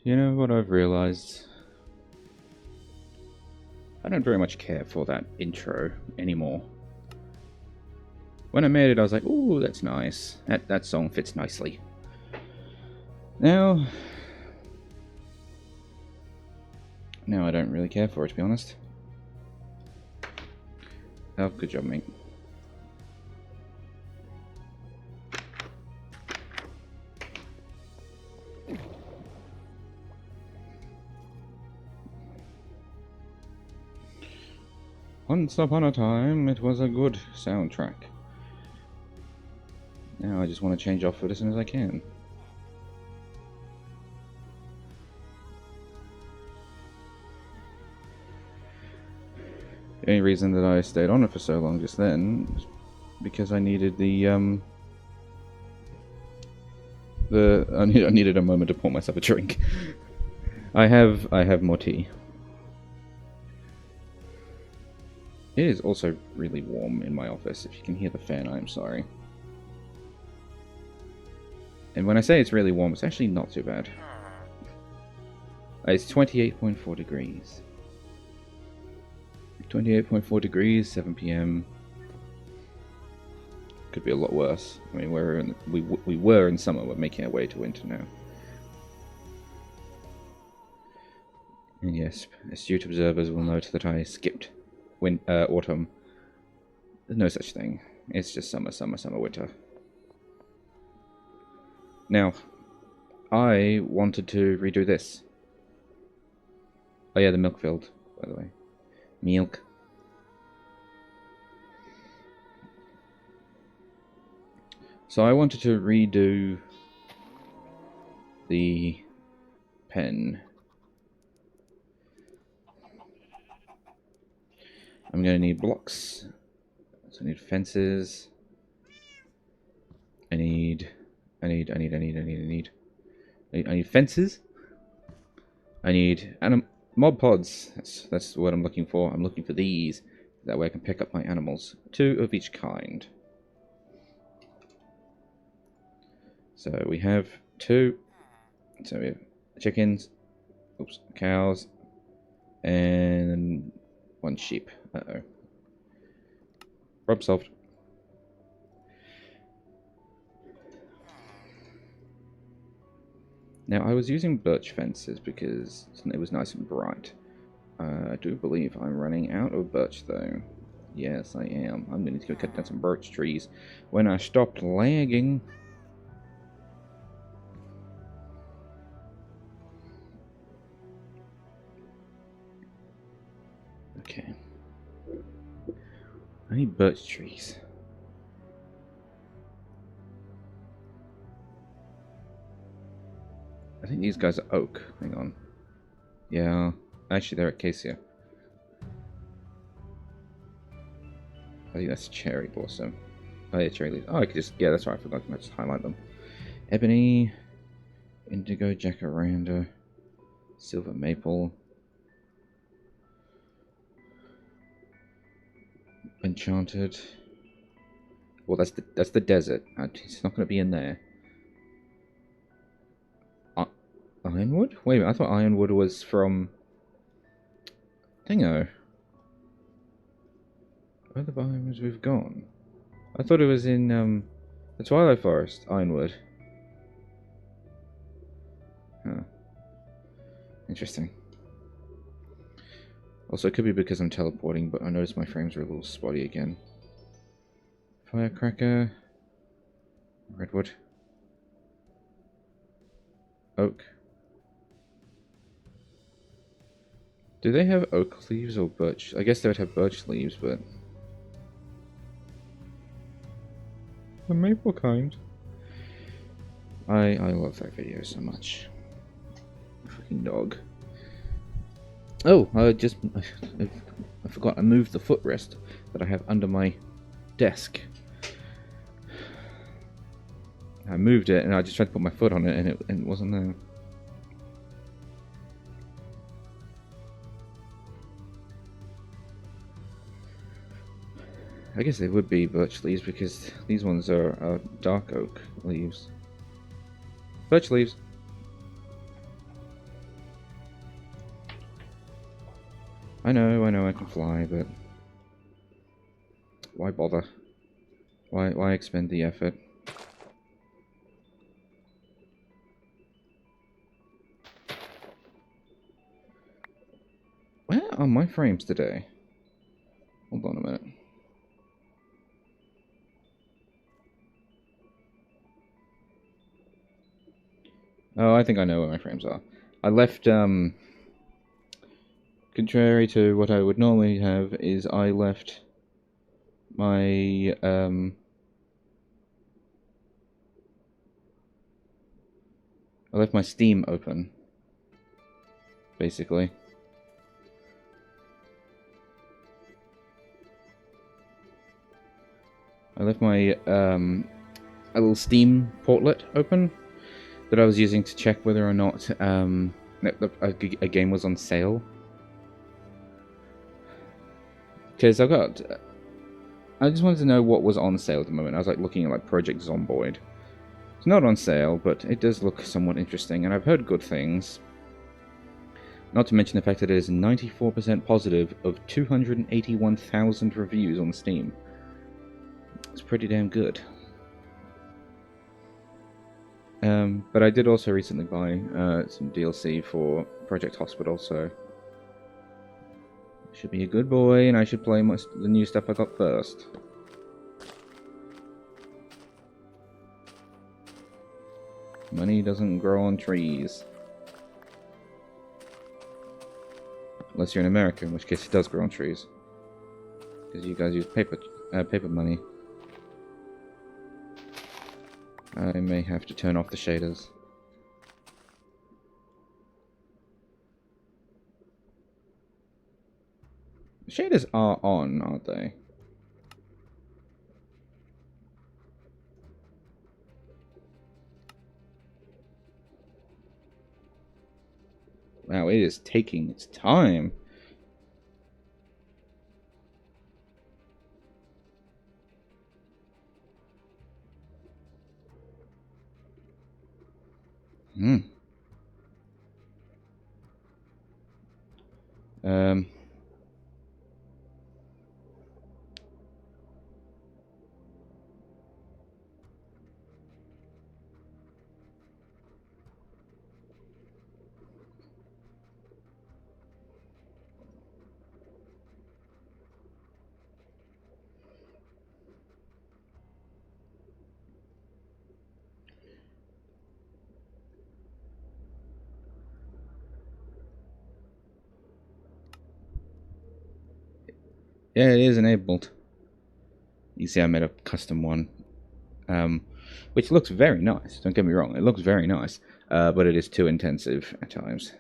You know what I've realized? I don't very much care for that intro anymore. When I made it, I was like, ooh, that's nice. That song fits nicely. Now I don't really care for it, to be honest. Oh, good job, mate. Once upon a time, it was a good soundtrack. Now I just want to change off it as soon as I can. The only reason that I stayed on it for so long just then was because I needed I needed a moment to pour myself a drink. I have more tea. It is also really warm in my office. If you can hear the fan, I'm sorry. And when I say it's really warm, it's actually not too bad. It's 28.4 degrees. 28.4 degrees, 7 p.m. Could be a lot worse. I mean, we were in summer, we're making our way to winter now. And yes, astute observers will note that I skipped autumn. There's no such thing. It's just summer, winter. Now, I wanted to redo this. Oh yeah, the milk field, by the way. Milk. So I wanted to redo the pen. I'm gonna need blocks. So I need fences. I need fences. I need mob pods. That's what I'm looking for. I'm looking for these. That way I can pick up my animals. 2 of each kind. So we have 2. So we have chickens. Oops, cows. And 1 sheep. Uh-oh. Problem solved. Now, I was using birch fences because it was nice and bright. I do believe I'm running out of birch, though. Yes, I am. I'm going to go cut down some birch trees when I stop lagging. Okay. I need birch trees. I think these guys are oak. Hang on. Yeah. Actually, they're acacia. I think that's cherry blossom. Oh, yeah, cherry leaves. Oh, I could just... Yeah, that's right. I forgot to just highlight them. Ebony. Indigo jacaranda. Silver maple. Enchanted. Well, that's the desert. It's not going to be in there. Ironwood? Wait a minute, I thought Ironwood was from... Dingo. Where are the biomes we've gone? I thought it was in the Twilight Forest, Ironwood. Huh. Interesting. Also, it could be because I'm teleporting, but I noticed my frames are a little spotty again. Firecracker. Redwood. Oak. Do they have oak leaves or birch? I guess they would have birch leaves, but... The maple kind. I love that video so much. Fucking dog. Oh, I forgot I moved the footrest that I have under my desk. I moved it and I just tried to put my foot on it and it wasn't there. I guess they would be birch leaves because these ones are dark oak leaves. Birch leaves. I know I can fly, but why bother? Why expend the effort? Where are my frames today? Hold on a minute. Oh, I think I know where my frames are. I left, contrary to what I would normally have, is I left my, I left my Steam open, basically. I left my, a little Steam portlet open that I was using to check whether or not, a game was on sale. Because I just wanted to know what was on sale at the moment. I was like looking at like Project Zomboid. It's not on sale, but it does look somewhat interesting, and I've heard good things. Not to mention the fact that it is 94% positive of 281,000 reviews on Steam. It's pretty damn good. But I did also recently buy some DLC for Project Hospital, so I should be a good boy, and I should play the new stuff I got first. Money doesn't grow on trees. Unless you're in America, in which case it does grow on trees. Because you guys use paper money. I may have to turn off the shaders. The shaders are on, aren't they? Wow, it is taking its time. Hmm. Yeah, it is enabled. You see I made a custom one. Which looks very nice, don't get me wrong, it looks very nice. But it is too intensive at times.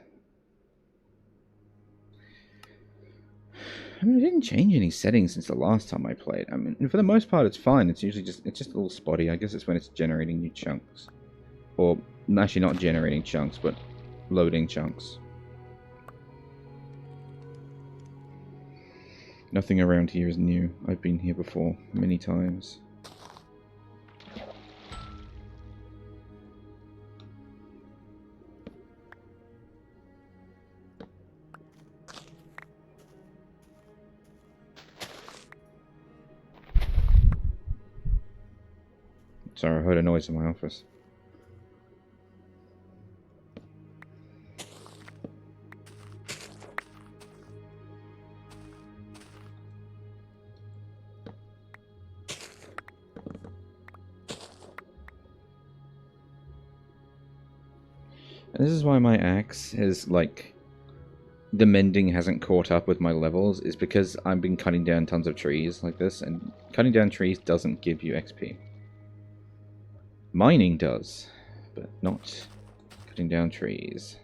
I mean, it didn't change any settings since the last time I played. I mean, for the most part, it's fine. It's usually just a little spotty. I guess it's when it's generating new chunks, or actually not generating chunks, but loading chunks. Nothing around here is new. I've been here before many times. Sorry, I heard a noise in my office. And this is why my axe is like... the mending hasn't caught up with my levels, is because I've been cutting down tons of trees like this, and cutting down trees doesn't give you XP. Mining does, but not cutting down trees.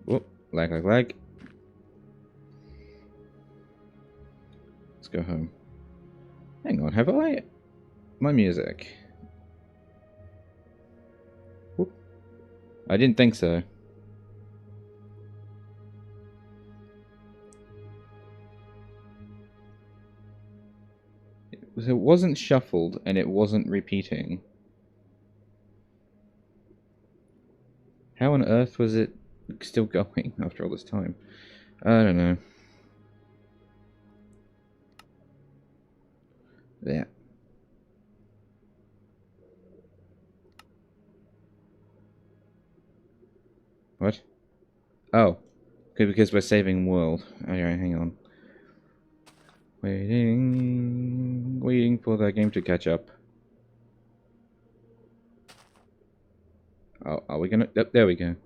Whoop, lag. Let's go home. Hang on, have I... my music. Whoop. I didn't think so. It wasn't shuffled, and it wasn't repeating. How on earth was it still going after all this time? I don't know. There. What? Oh. Okay, because we're saving world. Alright, hang on. Waiting for the game to catch up. Oh, are we gonna... Oh, there we go.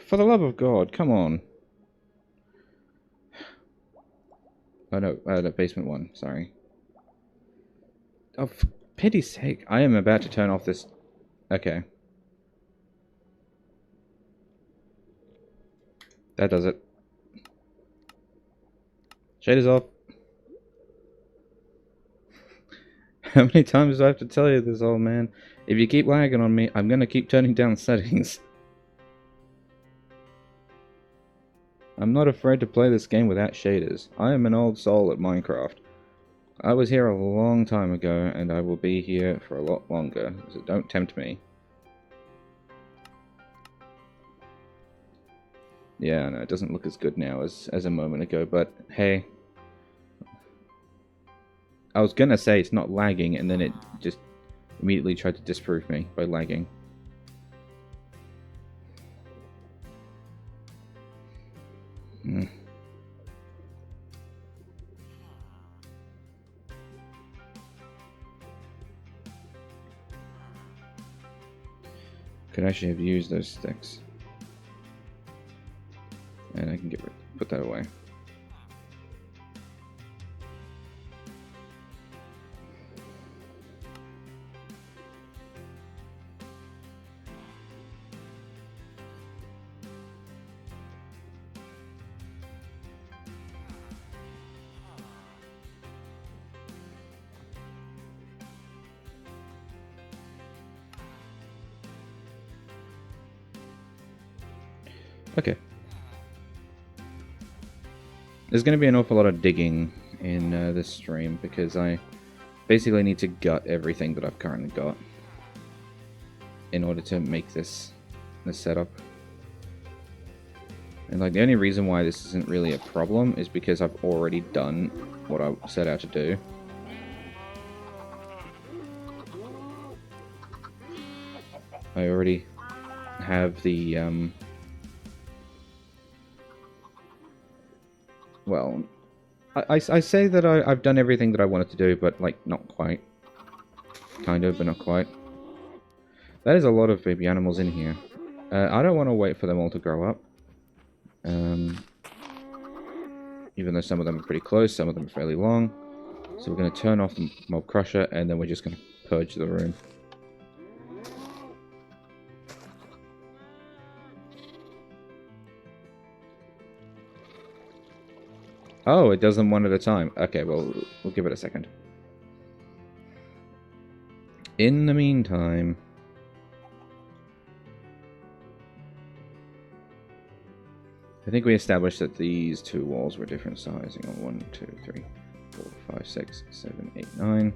For the love of God, come on. Oh no, the basement one, sorry. Oh, for pity's sake, I am about to turn off this... Okay. That does it. Shaders off. How many times do I have to tell you this, old man? If you keep lagging on me, I'm gonna keep turning down settings. I'm not afraid to play this game without shaders. I am an old soul at Minecraft. I was here a long time ago, and I will be here for a lot longer, so don't tempt me. Yeah, no, it doesn't look as good now as a moment ago, but hey. I was gonna say it's not lagging, and then it just immediately tried to disprove me by lagging. Could actually have used those sticks. And I can put that away. Okay. There's going to be an awful lot of digging in this stream because I basically need to gut everything that I've currently got in order to make this setup. And like the only reason why this isn't really a problem is because I've already done what I set out to do. I already have the well, I say that I've done everything that I wanted to do, but, like, not quite. Kind of, but not quite. That is a lot of baby animals in here. I don't want to wait for them all to grow up. Even though some of them are pretty close, some of them are fairly long. So we're going to turn off the mob crusher, and then we're just going to purge the room. Oh, it does them one at a time. Okay, well, we'll give it a second. In the meantime... I think we established that these two walls were different sizing. 1, 2, 3, 4, 5, 6, 7, 8, 9.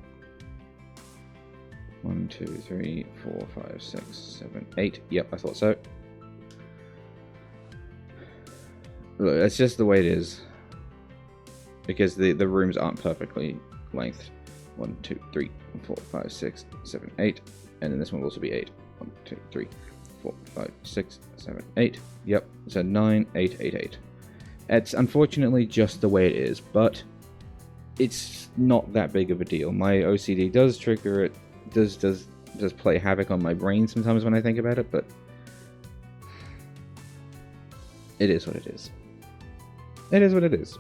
1, 2, 3, 4, 5, 6, 7, 8. Yep, I thought so. Look, that's just the way it is. Because the rooms aren't perfectly lengthed. 1, 2, 3, 4, 5, 6, 7, 8. And then this one will also be 8. 1, 2, 3, 4, 5, 6, 7, 8. Yep, so 9, 8, 8, 8. It's unfortunately just the way it is, but it's not that big of a deal. My OCD does trigger it, does play havoc on my brain sometimes when I think about it, but it is what it is. It is what it is.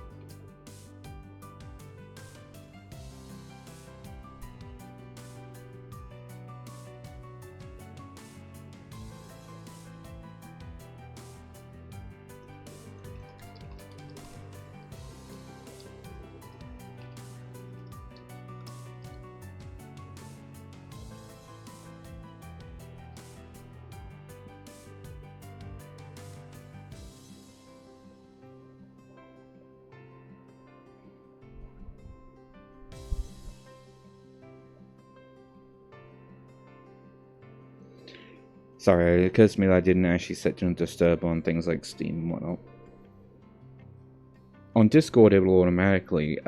Sorry, it occurs to me that I didn't actually set to disturb on things like Steam and whatnot. On Discord, it will automatically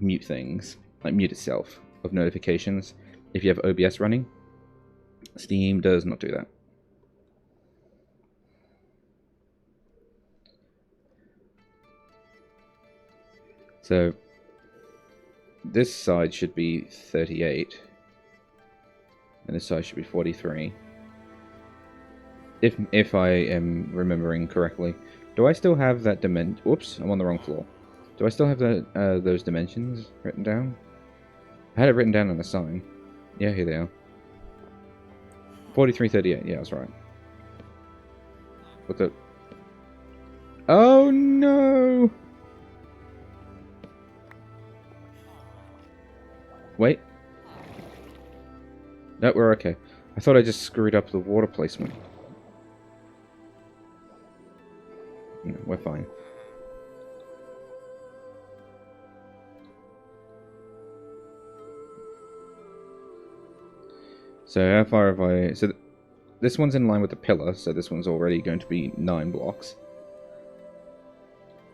mute things, like mute itself of notifications if you have OBS running. Steam does not do that. So this side should be 38, and this side should be 43. If I am remembering correctly. Do I still have that dimension? Whoops, I'm on the wrong floor. Do I still have that those dimensions written down? I had it written down on the sign. Yeah, here they are. 4338, yeah, that's right. What the... Oh no! Wait. No, we're okay. I thought I just screwed up the water placement. No, we're fine. So how far have I... So this one's in line with the pillar, so this one's already going to be 9 blocks.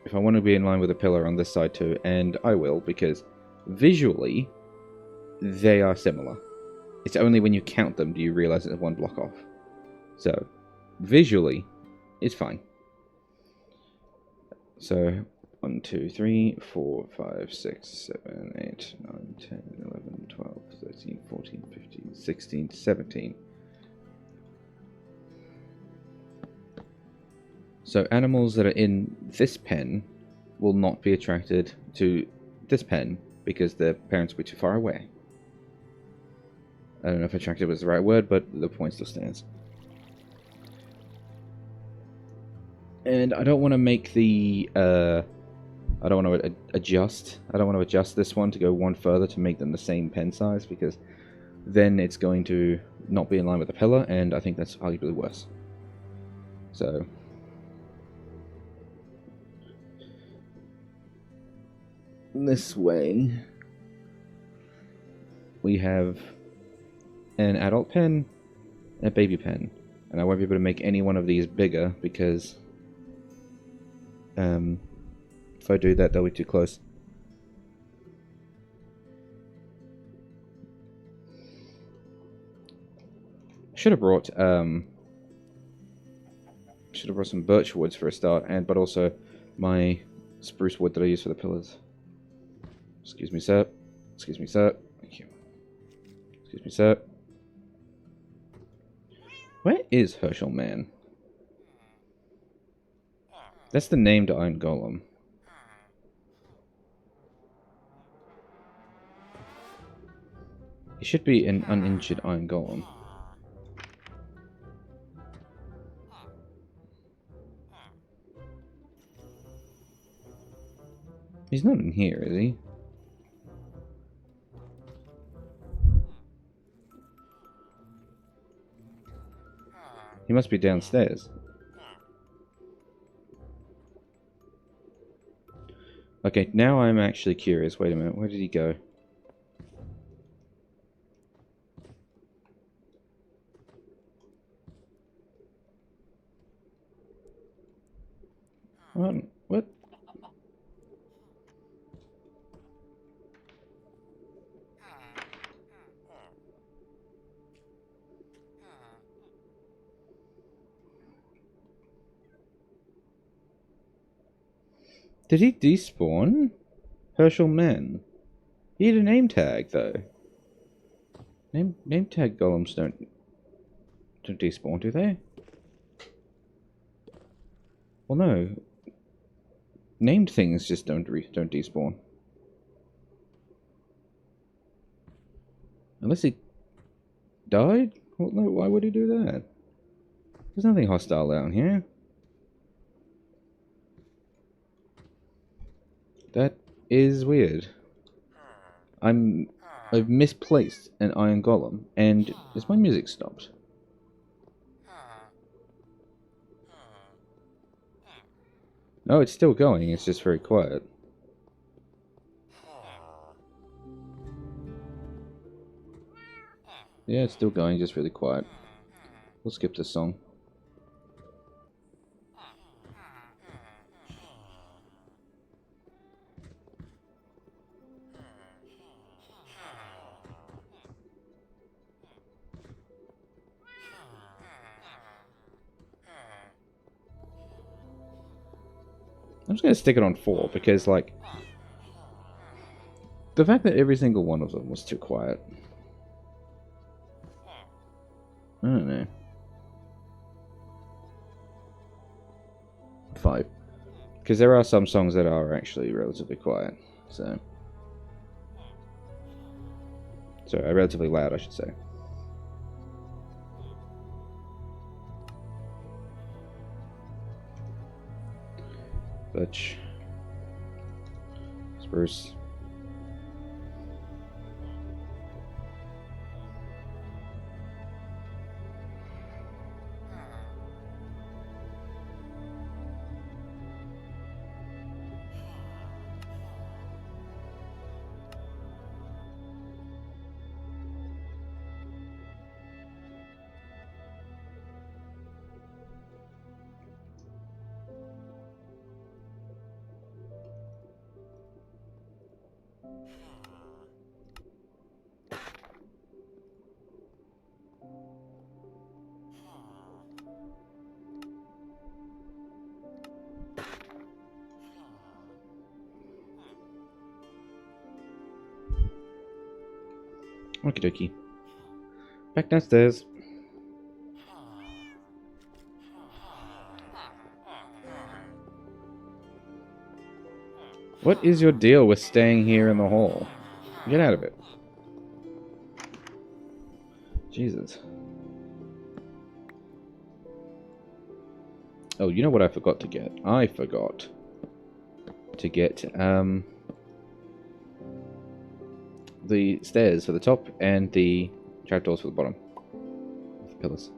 If I want to be in line with the pillar on this side too, and I will, because visually, they are similar. It's only when you count them do you realize it's 1 block off. So, visually, it's fine. So, 1, 2, 3, 4, 5, 6, 7, 8, 9, 10, 11, 12, 13, 14, 15, 16, 17. So animals that are in this pen will not be attracted to this pen because their parents will be too far away. I don't know if attracted was the right word, but the point still stands. And I don't want to make the... I don't want to adjust. I don't want to adjust this one to go one further to make them the same pen size, because then it's going to not be in line with the pillar, and I think that's arguably worse. So... this way, we have an adult pen and a baby pen, and I won't be able to make any one of these bigger because if I do that, they'll be too close. Should have brought some birch woods for a start, but also my spruce wood that I use for the pillars. Excuse me, sir. Excuse me, sir. Thank you. Excuse me, sir. Where is Herschel Man? That's the name to Iron Golem. He should be an uninjured Iron Golem. He's not in here, is he? He must be downstairs. Okay, now I'm actually curious. Wait a minute, where did he go? What? Did he despawn? Herschel Man. He had a name tag though. Name tag golems don't despawn, do they? Well, no. Named things just don't despawn. Unless he died? Well, no, why would he do that? There's nothing hostile down here. That is weird. I've misplaced an Iron Golem, and has my music stopped? No, it's still going, it's just very quiet. Yeah, it's still going, just really quiet. We'll skip this song. I'm just going to stick it on 4 because, like, the fact that every single one of them was too quiet. I don't know. 5. Because there are some songs that are actually relatively quiet, so... Sorry, relatively loud, I should say. Butch. Spruce. Okie dokie. Back downstairs. What is your deal with staying here in the hall? Get out of it. Jesus. Oh, you know what I forgot to get? I forgot to get, the stairs for the top and the trapdoors for the bottom. The pillars.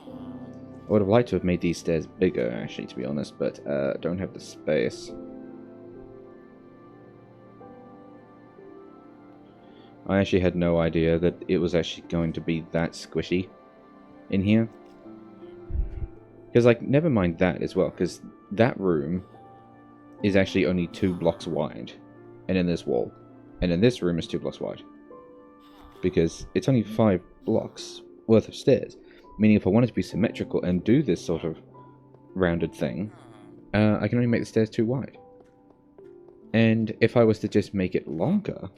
I would have liked to have made these stairs bigger, actually, to be honest, but don't have the space. I actually had no idea that it was actually going to be that squishy in here. Because, like, never mind that as well, because that room is actually only 2 blocks wide, and in this wall. And then this room is 2 blocks wide. Because it's only 5 blocks worth of stairs. Meaning if I wanted to be symmetrical and do this sort of rounded thing, I can only make the stairs too wide. And if I was to just make it longer,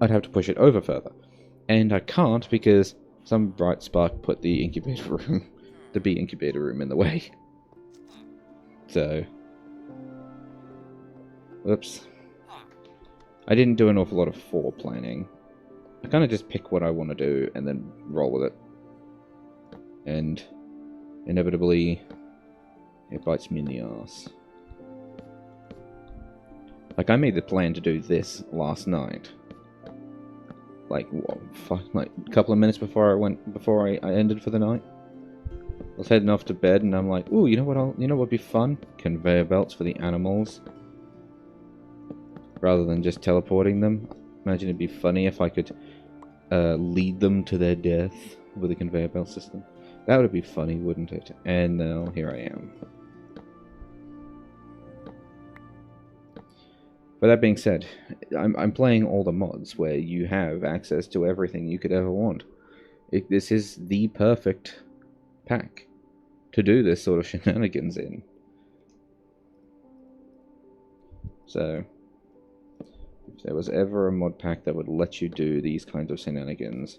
I'd have to push it over further. And I can't because some bright spark put the incubator room, the bee incubator room in the way. So, whoops. I didn't do an awful lot of planning. I kind of just pick what I want to do and then roll with it. And inevitably, it bites me in the ass. Like, I made the plan to do this last night. Like, what, like a couple of minutes before I ended for the night. I was heading off to bed, and I'm like, ooh, you know what'd be fun? Conveyor belts for the animals. Rather than just teleporting them. Imagine it'd be funny if I could lead them to their death with a conveyor belt system. That would be funny, wouldn't it? And now here I am. But that being said, I'm playing all the mods where you have access to everything you could ever want. This is the perfect pack to do this sort of shenanigans in. So, if there was ever a mod pack that would let you do these kinds of shenanigans,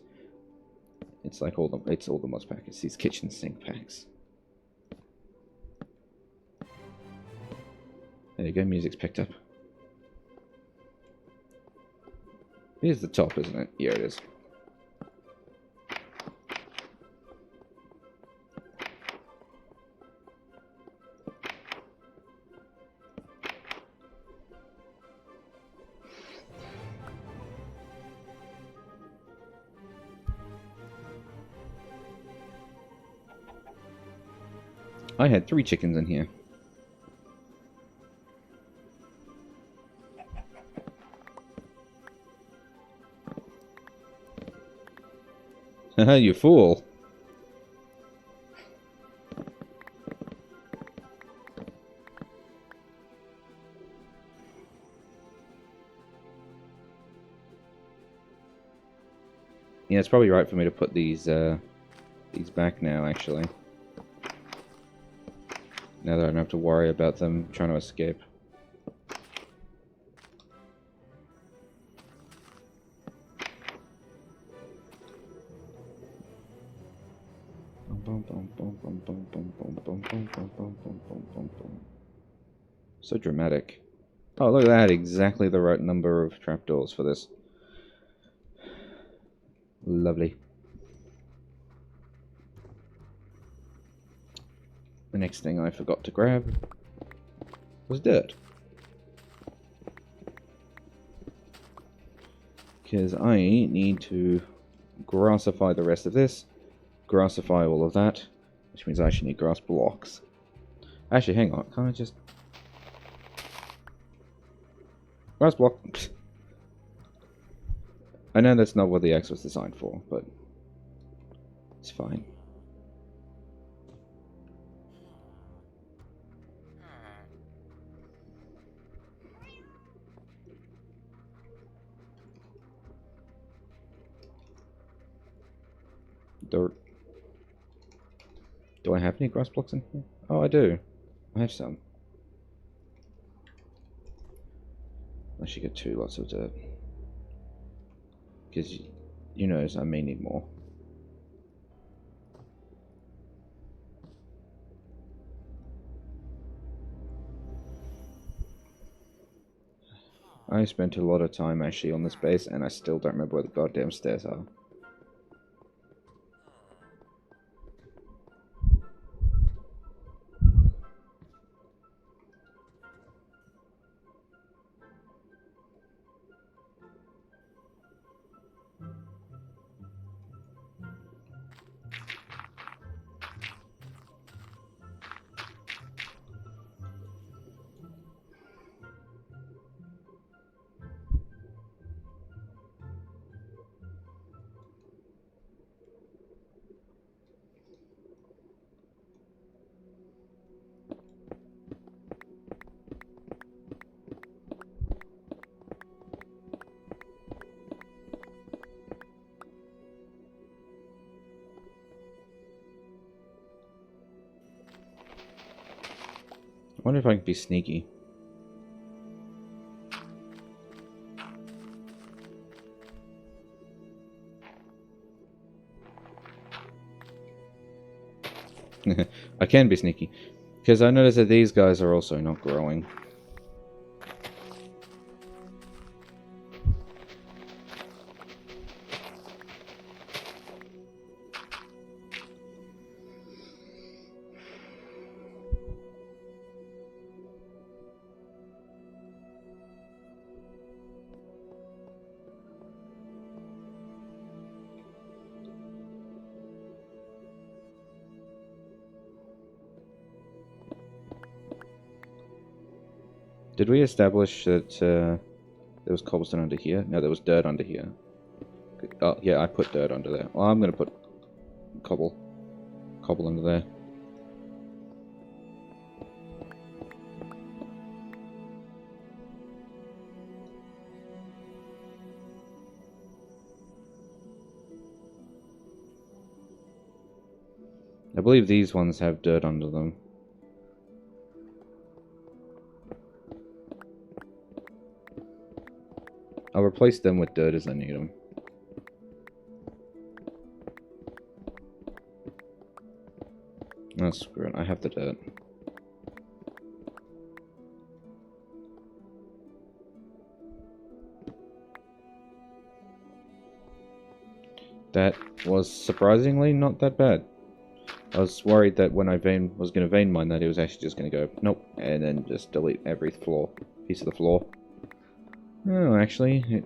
it's like all the mods pack. It's these kitchen sink packs. There you go, music's picked up. Here's the top, isn't it? Yeah, it is. I had 3 chickens in here. You fool. Yeah, it's probably right for me to put these back now, actually. Now that I don't have to worry about them trying to escape. So dramatic. Oh, look at that. Exactly the right number of trapdoors for this. Lovely. The next thing I forgot to grab was dirt. Because I need to grassify the rest of this, grassify all of that, which means I actually need grass blocks. Actually, hang on. Can't I just... Grass block... I know that's not what the X was designed for, but it's fine. Dirt. Do I have any grass blocks in here? Oh, I do. I have some. I should get 2 lots of dirt. Because, you know, I may need more. I spent a lot of time actually on this base, and I still don't remember where the goddamn stairs are. I wonder if I can be sneaky. I can be sneaky. Because I noticed that these guys are also not growing. Did we establish that there was cobblestone under here? No, there was dirt under here. Oh, yeah, I put dirt under there. Well, I'm going to put cobble under there. I believe these ones have dirt under them. I'll replace them with dirt as I need them. Oh, screw it. I have the dirt. That was surprisingly not that bad. I was worried that when I was going to vein mine that it was actually just going to go, nope, and then just delete every piece of the floor. Oh, actually, it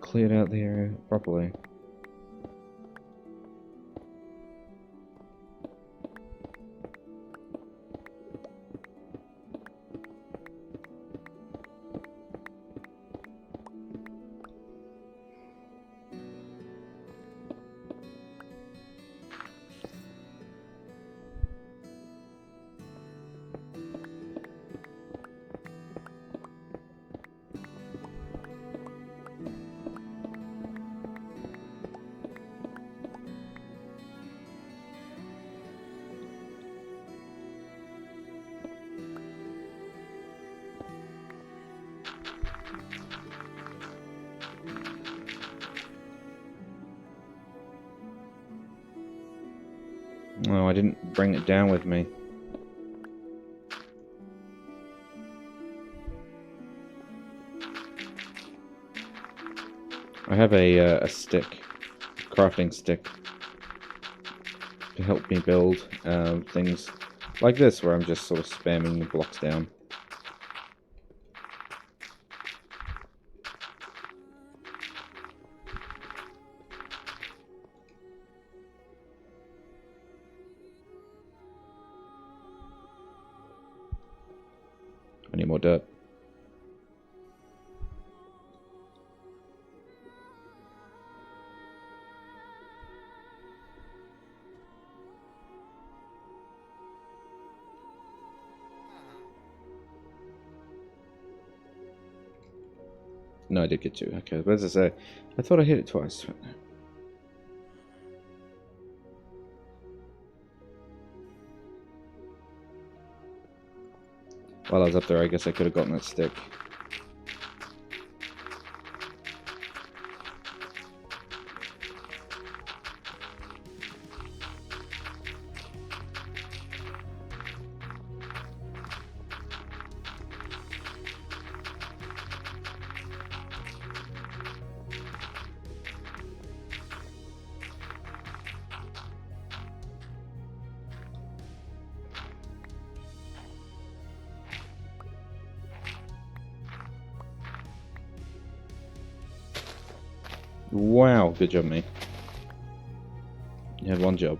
cleared out the area properly. Oh, I didn't bring it down with me. I have a stick, crafting stick, to help me build things like this, where I'm just sort of spamming the blocks down. I need more dirt. No, I did get 2. Okay, but as I say, I thought I hit it twice. While I was up there, I guess I could have gotten that stick. Wow, good job, mate. You had 1 job.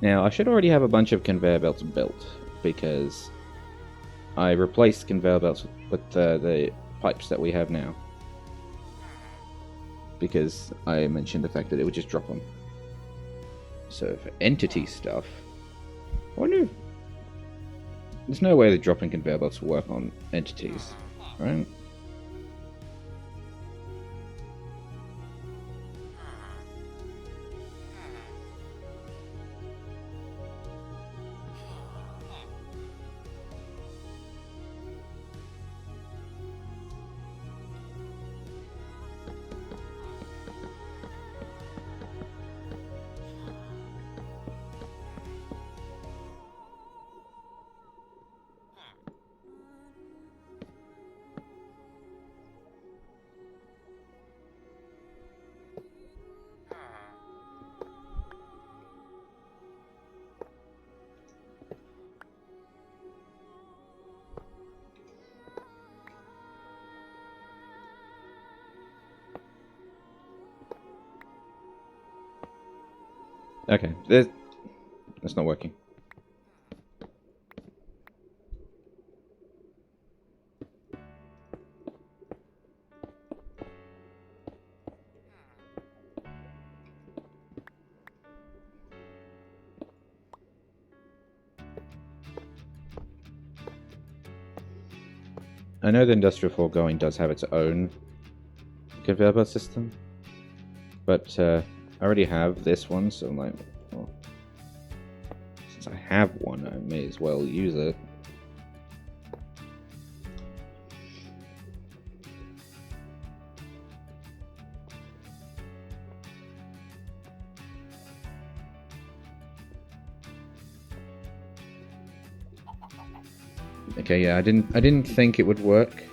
Now, I should already have a bunch of conveyor belts built, because I replaced conveyor belts with the pipes that we have now. Because I mentioned the fact that it would just drop them. So for entity stuff, I wonder if... There's no way that dropping conveyor belts will work on entities, right? Okay, that's not working. I know the Industrial Foregoing does have its own conveyor belt system, but I already have this one, so I'm like, well, since I have one, I may as well use it. Okay, yeah, I didn't think it would work.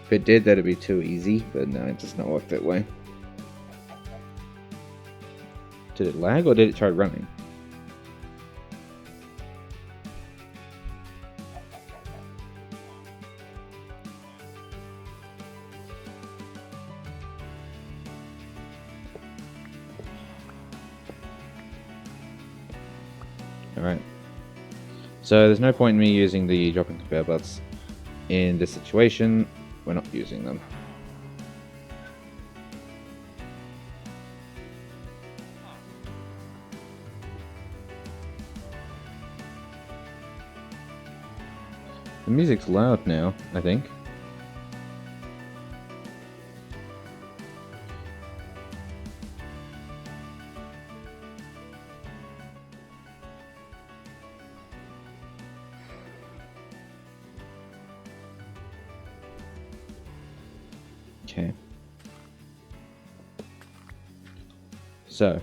If it did, that'd be too easy, but no, it does not work that way. Did it lag, or did it try running? Alright. So there's no point in me using the dropping conveyor belts in this situation. We're not using them. The music's loud now, I think. Okay. So.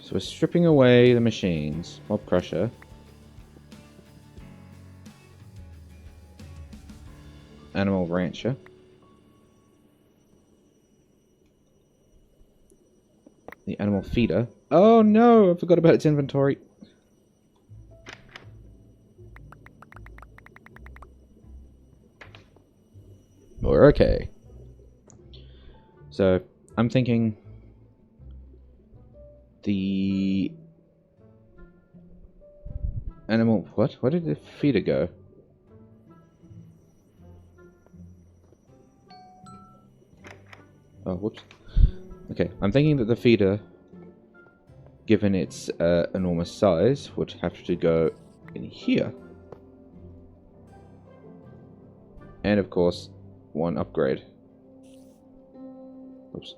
So we're stripping away the machines. Mob Crusher. Animal Rancher. The Animal Feeder. Oh no! I forgot about its inventory. We're okay. So, I'm thinking the animal... What? Where did the feeder go? Oh, whoops. Okay, I'm thinking that the feeder, given its enormous size, would have to go in here. And of course, one upgrade. Oops.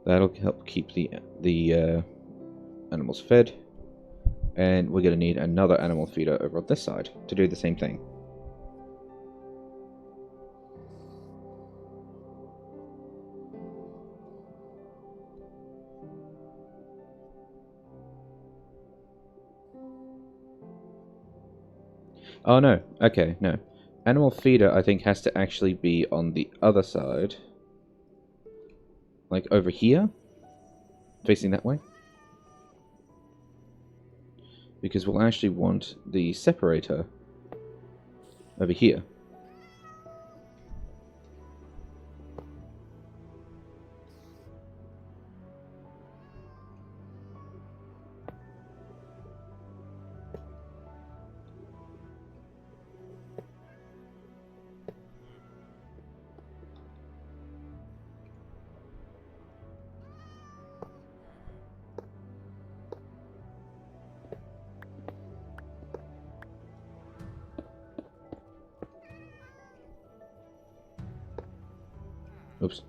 That'll help keep the animals fed. And we're going to need another animal feeder over on this side to do the same thing. Oh no, okay, no. Animal feeder, I think, has to actually be on the other side. Like over here? Facing that way? Because we'll actually want the separator over here. Oops.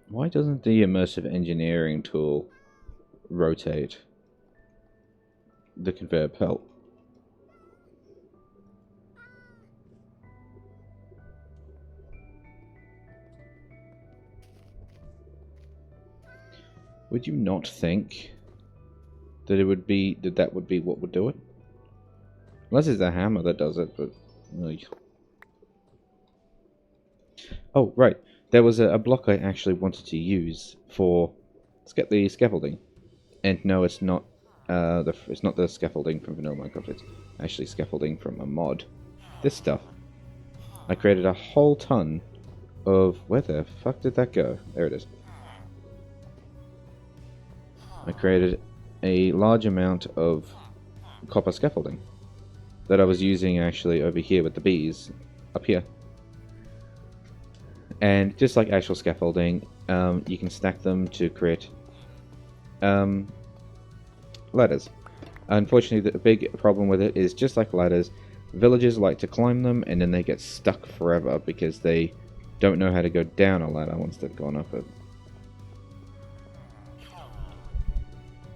Why doesn't the immersive engineering tool rotate the conveyor belt? Would you not think that it would be that would be what would do it? Unless it's the hammer that does it, but oh right, there was a block I actually wanted to use for get the scaffolding, and no, it's not. It's not the scaffolding from Vanilla Minecraft. It's actually scaffolding from a mod. This stuff. I created a whole ton of... Where the fuck did that go? There it is. I created a large amount of copper scaffolding that I was using actually over here with the bees up here. And just like actual scaffolding, you can stack them to create ladders. Unfortunately, the big problem with it is, just like ladders, villagers like to climb them and then they get stuck forever because they don't know how to go down a ladder once they've gone up it.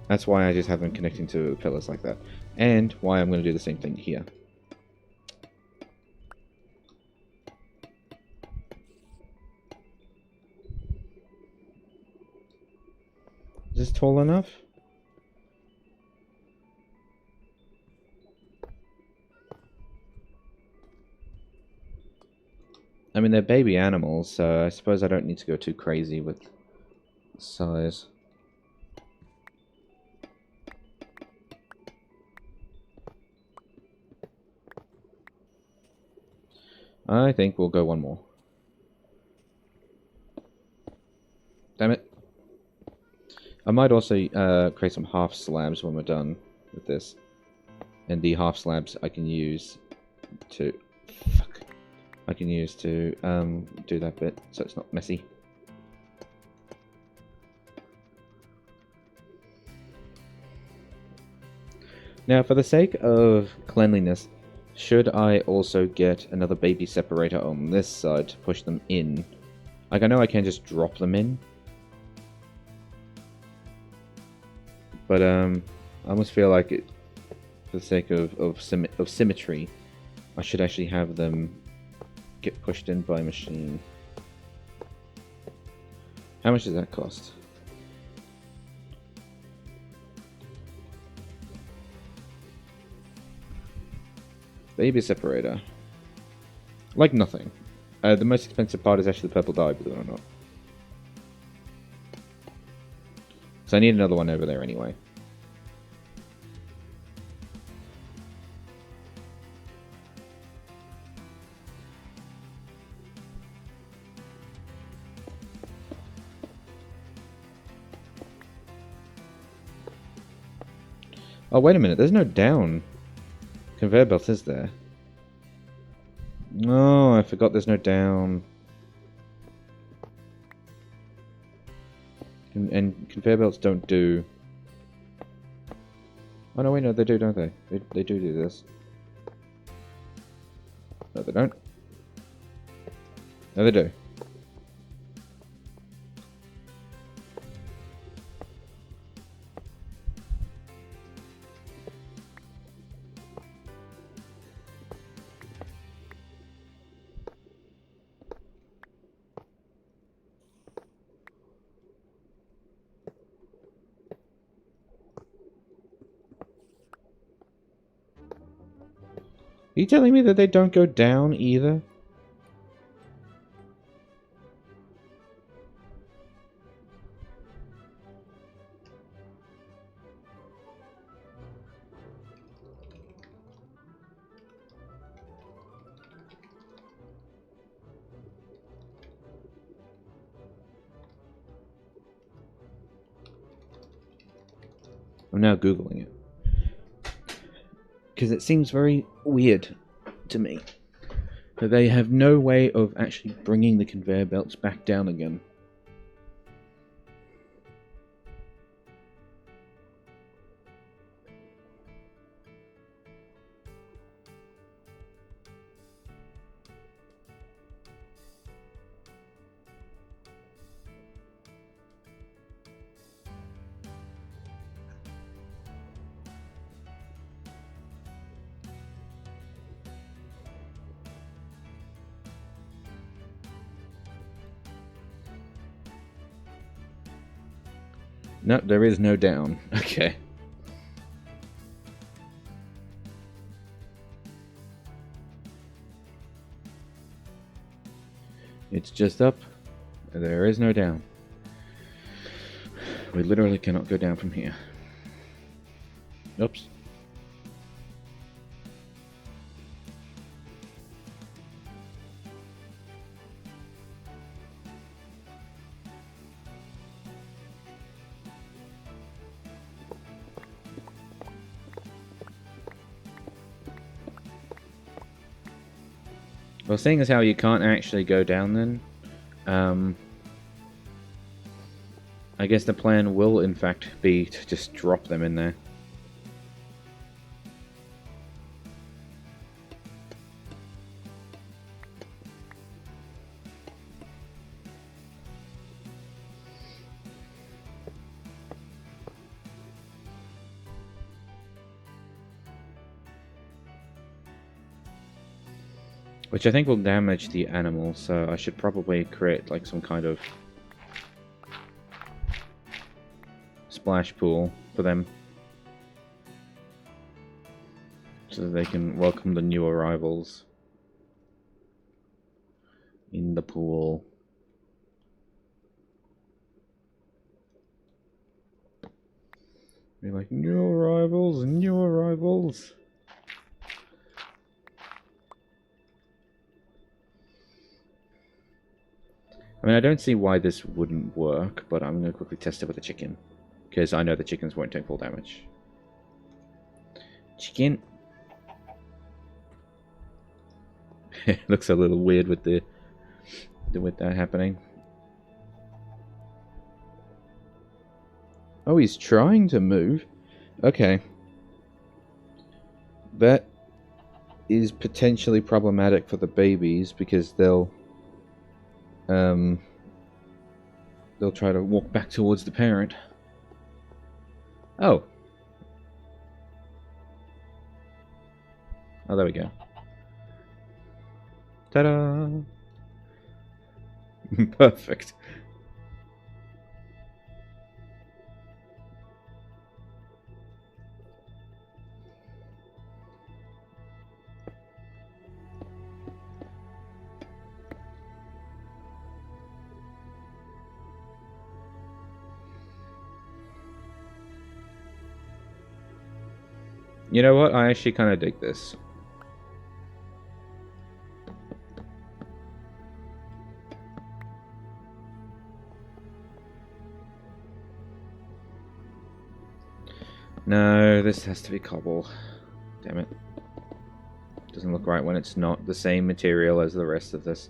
That's why I just have them connecting to pillars like that. And why I'm going to do the same thing here. Is this tall enough? I mean, they're baby animals, so I suppose I don't need to go too crazy with size. I think we'll go one more. Damn it. I might also create some half slabs when we're done with this. And the half slabs I can use to... Fuck. I can use to do that bit so it's not messy. Now, for the sake of cleanliness, should I also get another baby separator on this side to push them in? Like, I know I can just drop them in, but I almost feel like it, for the sake of symmetry, I should actually have them get pushed in by machine. How much does that cost? Baby separator. Like nothing. The most expensive part is actually the purple dye, believe it or not. So I need another one over there anyway. Oh, wait a minute. There's no down conveyor belt, is there? No, I forgot there's no down. And conveyor belts don't do... Oh no, wait, no, they do, don't they? They do this. No, they don't. No, they do. Are you telling me that they don't go down either? I'm now Googling it. Because it seems very weird to me that they have no way of actually bringing the conveyor belts back down again. No, there is no down. Okay. It's just up. There is no down. We literally cannot go down from here. Oops. Well, seeing as how you can't actually go down then, I guess the plan will in fact be to just drop them in there. Which I think will damage the animal, so I should probably create like some kind of splash pool for them. So that they can welcome the new arrivals in the pool. Be like, new arrivals, new arrivals. I mean, I don't see why this wouldn't work, but I'm going to quickly test it with a chicken. Because I know the chickens won't take full damage. Chicken. It looks a little weird with with that happening. Oh, he's trying to move. Okay. That is potentially problematic for the babies because they'll try to walk back towards the parent. Oh. Oh, there we go. Ta-da! Perfect. You know what? I actually kind of dig this. No, this has to be cobble. Damn it. Doesn't look right when it's not the same material as the rest of this.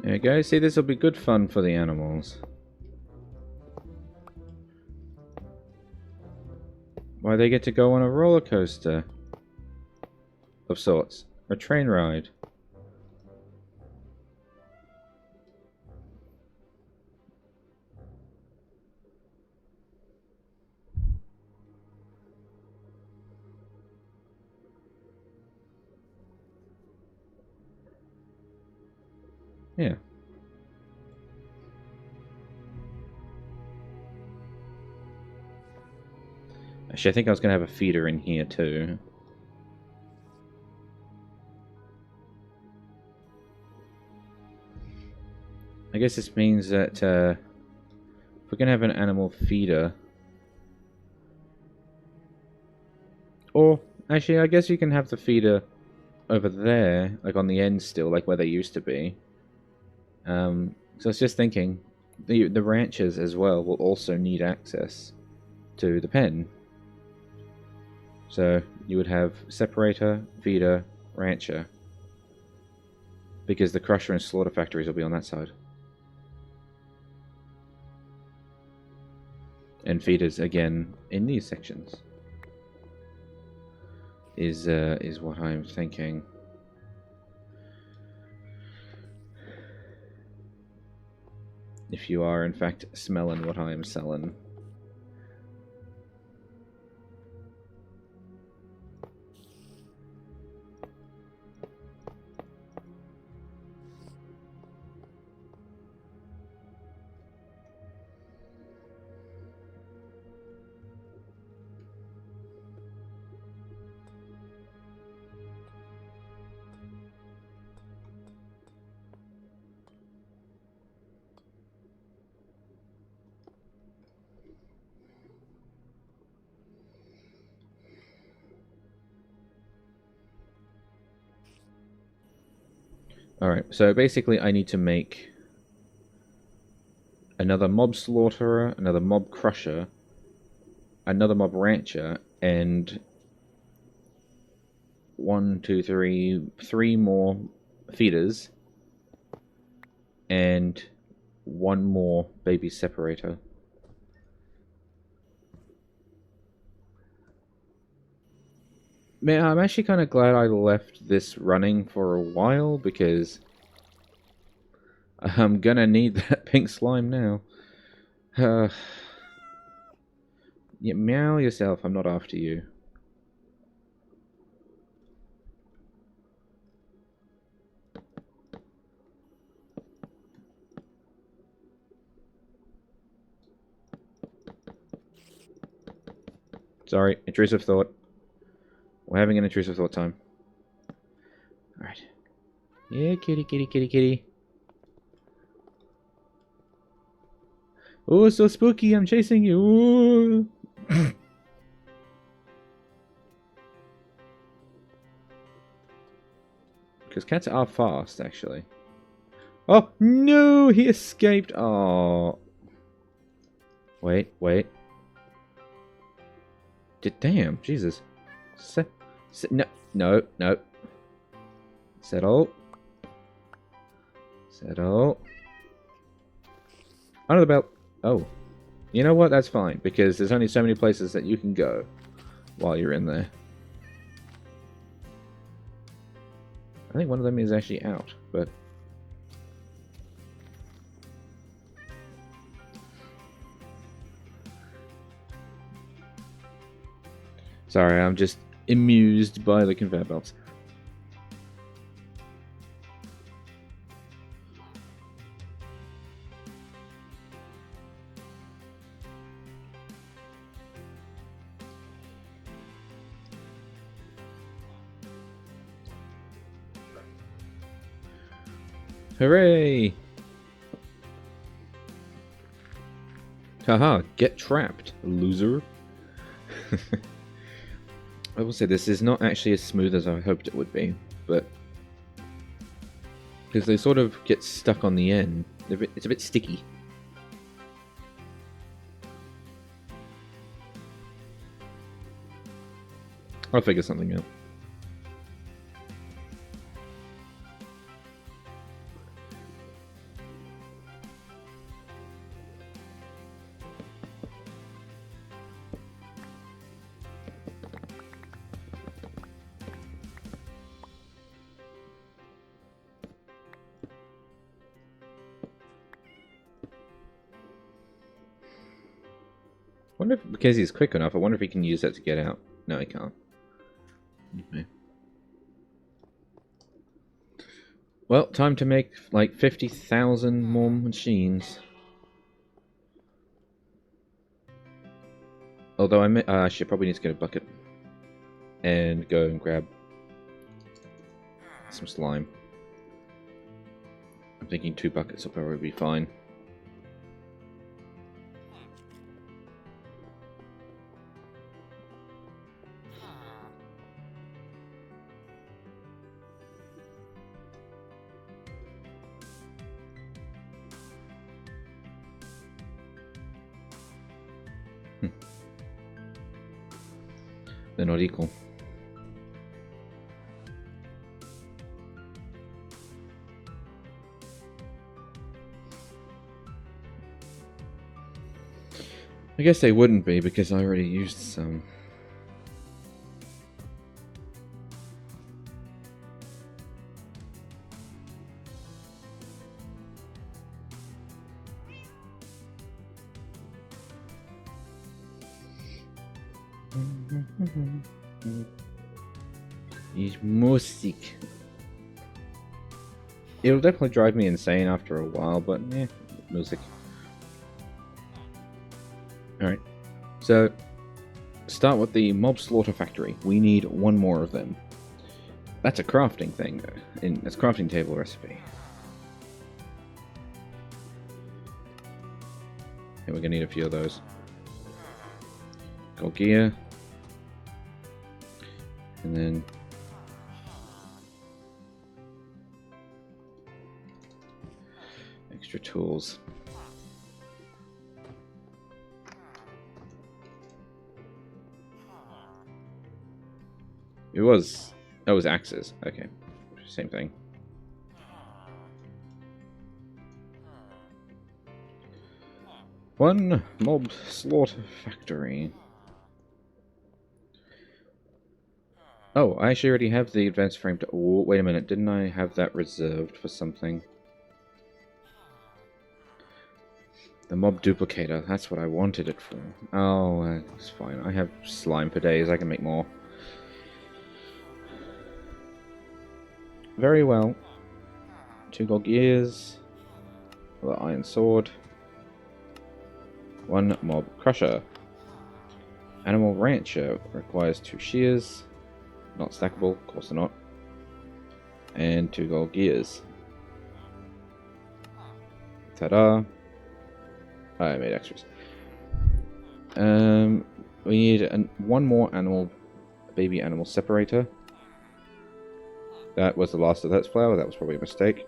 There you go. See, this will be good fun for the animals. Why, they get to go on a roller coaster of sorts. A train ride. Yeah. Actually, I think I was going to have a feeder in here too. I guess this means that if we're going to have an animal feeder... Or, actually, I guess you can have the feeder over there, like on the end still, like where they used to be. So I was just thinking, the ranchers as well will also need access to the pen. So you would have separator, feeder, rancher. Because the crusher and slaughter factories will be on that side. And feeders, again, in these sections. Is what I'm thinking. If you are, in fact, smelling what I am selling. Alright, so basically I need to make another mob slaughterer, another mob crusher, another mob rancher, and 3 more feeders, and 1 more baby separator. Man, I'm actually kind of glad I left this running for a while, because I'm gonna need that pink slime now. Yeah, meow yourself, I'm not after you. Sorry, intrusive thought. We're having an intrusive thought time. Alright. Yeah, kitty, kitty, kitty, kitty. Oh, so spooky, I'm chasing you. Ooh. Because cats are fast, actually. Oh, no! He escaped! Oh. Wait, wait. Damn, Jesus. No, no, no. Settle. Settle. Under the belt. Oh. You know what? That's fine, because there's only so many places that you can go while you're in there. I think one of them is actually out, but... Sorry, I'm just amused by the conveyor belts. Hooray! Haha, get trapped, loser. I will say this is not actually as smooth as I hoped it would be, but because they sort of get stuck on the end, it's a bit sticky. I'll figure something out. I wonder if, because he's quick enough, I wonder if he can use that to get out. No, he can't. Okay. Well, time to make like 50,000 more machines. Although I should probably need to get a bucket and go and grab some slime. I'm thinking 2 buckets will probably be fine. They're not equal. I guess they wouldn't be because I already used some. It's music. It'll definitely drive me insane after a while, but yeah, music. Alright, so start with the mob slaughter factory. We need 1 more of them. That's a crafting thing, it's a crafting table recipe. Okay, we're gonna need a few of those. Gold gear. And then extra tools. It was axes. Okay, same thing. One mob slaughter factory. Oh, I actually already have the advanced frame to... Oh, wait a minute, didn't I have that reserved for something? The mob duplicator, that's what I wanted it for. Oh, that's fine. I have slime for days, I can make more. Very well. 2 gold gears. The iron sword. 1 mob crusher. Animal Rancher requires 2 shears. Not stackable, of course not. And 2 gold gears. Ta-da! I made extras. We need one more baby animal separator. That was the last of that flower. That was probably a mistake.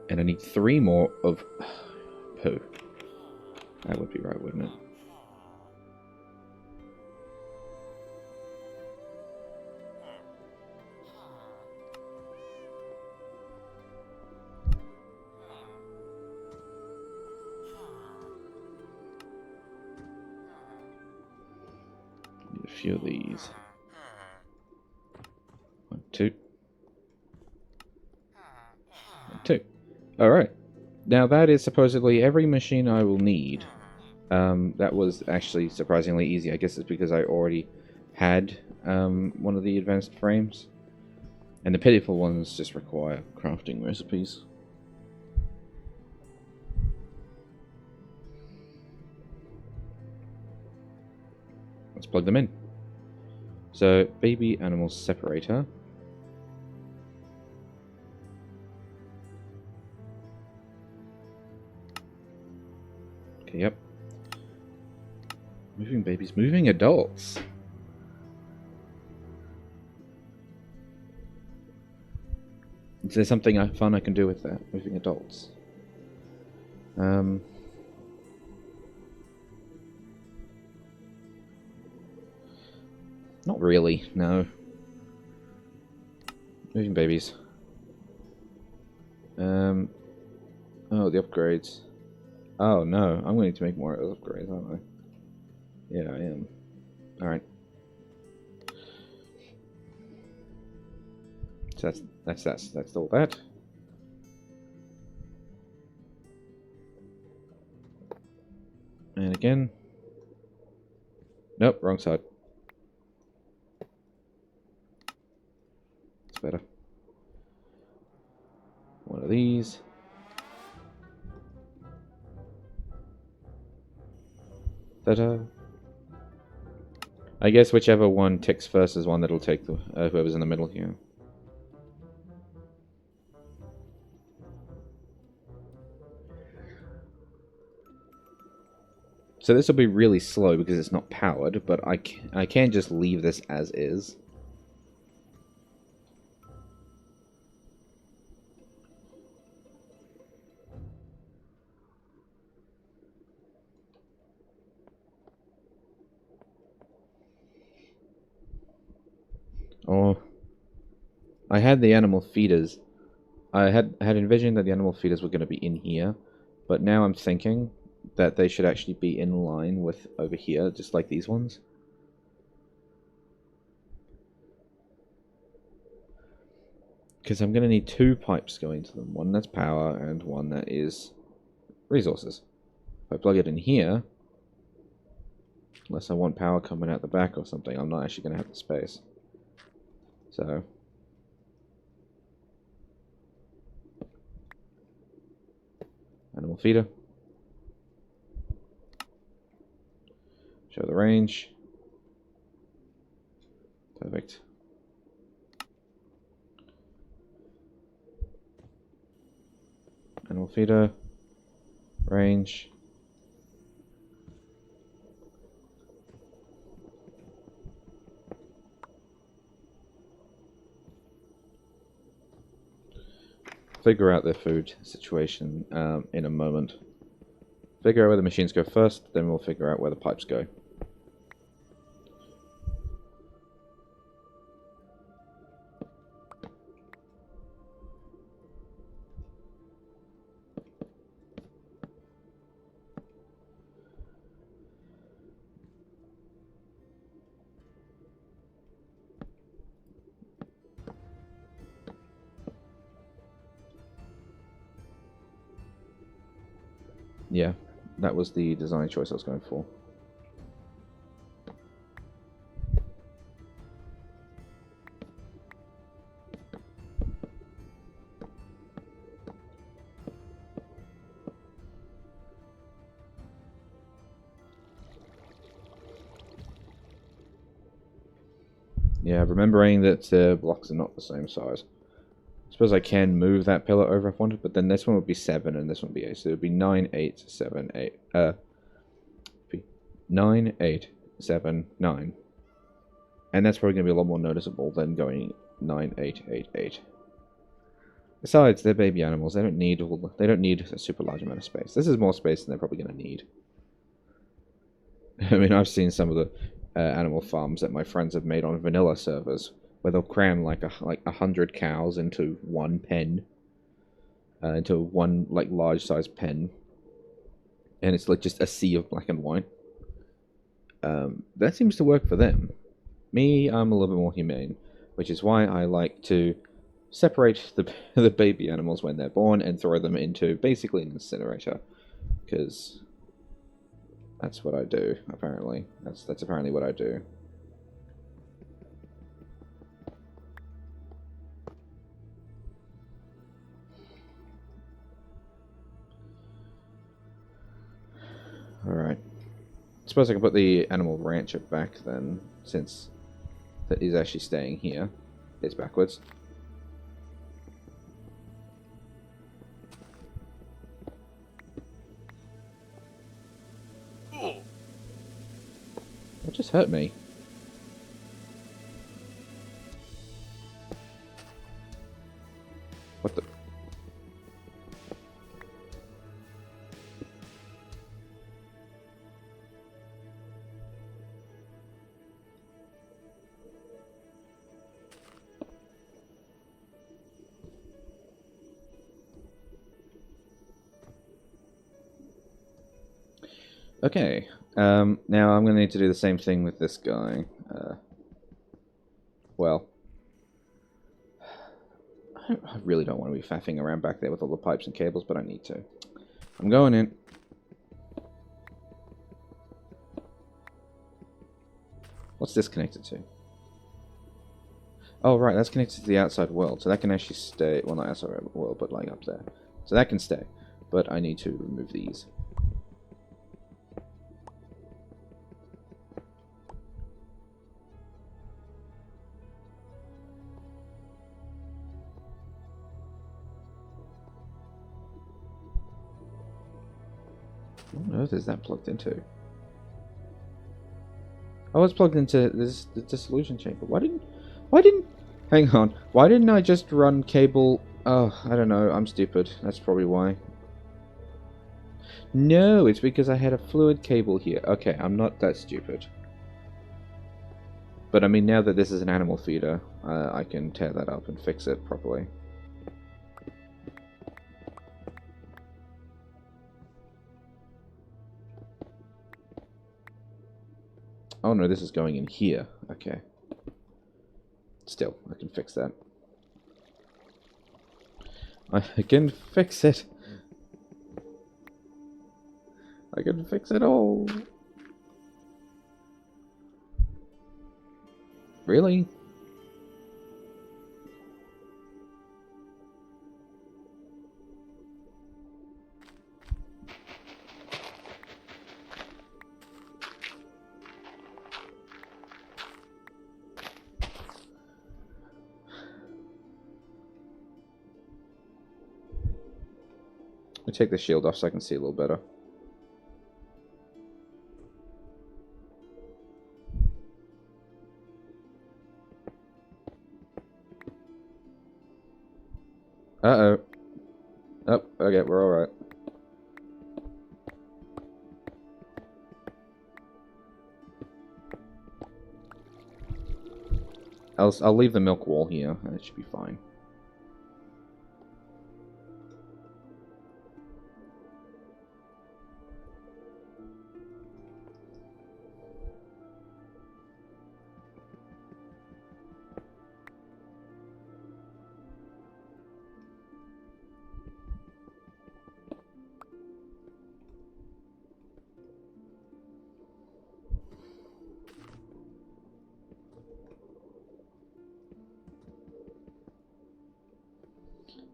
And I need 3 more of poo. That would be right, wouldn't it? Need a few of these. 1, 2. 1, 2. Alright. Now that is supposedly every machine I will need. That was actually surprisingly easy. I guess it's because I already had one of the advanced frames. And the pitiful ones just require crafting recipes. Let's plug them in. So, baby animal separator. Okay, yep. Moving babies, moving adults. Is there something fun I can do with that? Moving adults. Not really, no. Moving babies. Oh, the upgrades. Oh no, I'm going to need to make more of those upgrades, aren't I? Yeah, I am. Alright. So that's all that. And again. Nope, wrong side. It's better. One of these. Ta-da. I guess whichever one ticks first is one that'll take the whoever's in the middle here. So this will be really slow because it's not powered, but I can just leave this as is. Oh, I had the animal feeders. I had envisioned that the animal feeders were going to be in here, but now I'm thinking that they should actually be in line with over here, just like these ones. Because I'm going to need 2 pipes going to them. One that's power and one that is resources. If I plug it in here, unless I want power coming out the back or something, I'm not actually going to have the space. So, animal feeder. Show the range. Perfect. Animal feeder. Range. Figure out their food situation in a moment. Figure out where the machines go first, then we'll figure out where the pipes go. Yeah, that was the design choice I was going for. Yeah, remembering that blocks are not the same size. I suppose I can move that pillar over if I wanted, but then this one would be 7 and this one would be 8. So it would be 9, 8, 7, 8. 9, 8, 7, 9. And that's probably going to be a lot more noticeable than going 9, 8, 8, 8. Besides, they're baby animals. They don't need a super large amount of space. This is more space than they're probably going to need. I mean, I've seen some of the animal farms that my friends have made on vanilla servers, where they'll cram like 100 cows into one pen, into one like large size pen, and it's like just a sea of black and white. That seems to work for them. Me, I'm a little bit more humane, which is why I like to separate the baby animals when they're born and throw them into basically an incinerator, because that's what I do. Apparently, that's apparently what I do. Alright. I suppose I can put the animal rancher back then, since that he's actually staying here. It's backwards. That just hurt me. What the... Okay, now I'm going to need to do the same thing with this guy. Well, I really don't want to be faffing around back there with all the pipes and cables, but I need to. I'm going in. What's this connected to? Oh, right, that's connected to the outside world, so that can actually stay. Well, not outside world, but like up there. So that can stay, but I need to remove these. What on earth is that plugged into? Oh, it's plugged into the dissolution chamber. Why didn't... Hang on. Why didn't I just run cable... Oh, I don't know. I'm stupid. That's probably why. No, it's because I had a fluid cable here. Okay, I'm not that stupid. But I mean, now that this is an animal feeder, I can tear that up and fix it properly. Oh no, this is going in here. Okay. Still, I can fix that. I can fix it. I can fix it all. Really? Let me take the shield off so I can see a little better. Uh-oh. Oh, okay, we're alright. I'll leave the milk wall here, and it should be fine.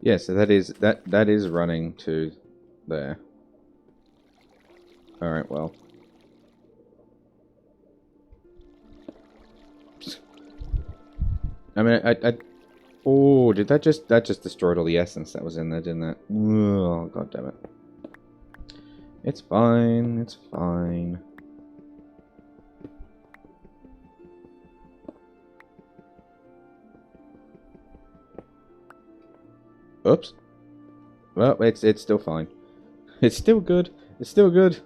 Yeah, so that is running to there. Alright, well. I mean, oh, did that just destroyed all the essence that was in there, didn't it? Oh, god damn it. It's fine, it's fine. Oops. Well, it's still fine. It's still good. It's still good.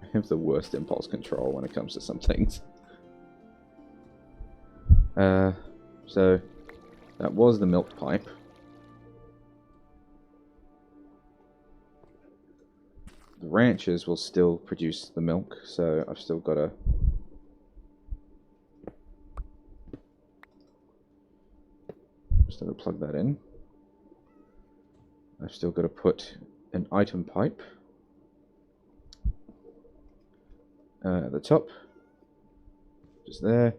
I have the worst impulse control when it comes to some things. So that was the milk pipe. The ranches will still produce the milk, so I've still got to... Still got to plug that in. I've still got to put an item pipe at the top. Just there.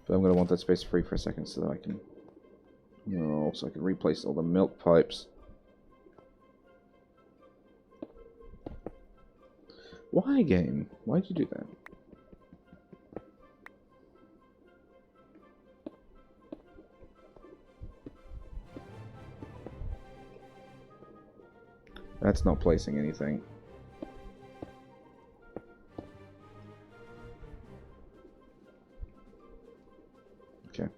But I'm going to want that space free for a second so that I can... Oh, so I can replace all the milk pipes. Why, game? Why'd you do that? That's not placing anything. Okay.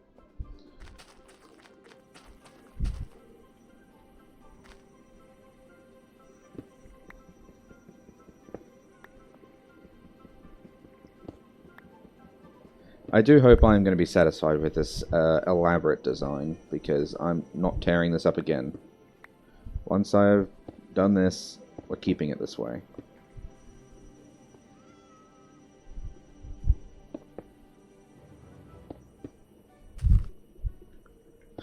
I do hope I'm going to be satisfied with this elaborate design, because I'm not tearing this up again. Once I've done this, we're keeping it this way.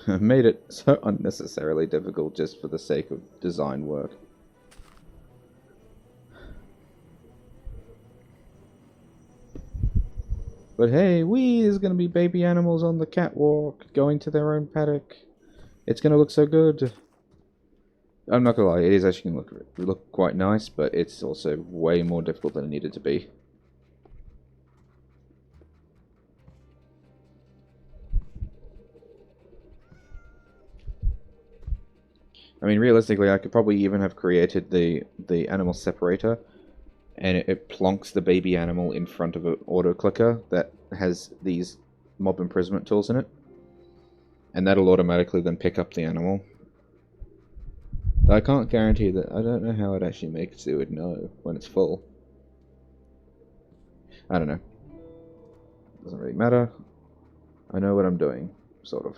I've made it so unnecessarily difficult just for the sake of design work. But hey, there's going to be baby animals on the catwalk, going to their own paddock. It's going to look so good. I'm not gonna lie, it is actually going to look quite nice, but it's also way more difficult than it needed to be. I mean, realistically, I could probably even have created the animal separator, and it plonks the baby animal in front of an auto clicker that has these mob imprisonment tools in it, and that'll automatically then pick up the animal. But I can't guarantee that. I don't know how it actually makes it would know when it's full. I don't know. Doesn't really matter. I know what I'm doing, sort of.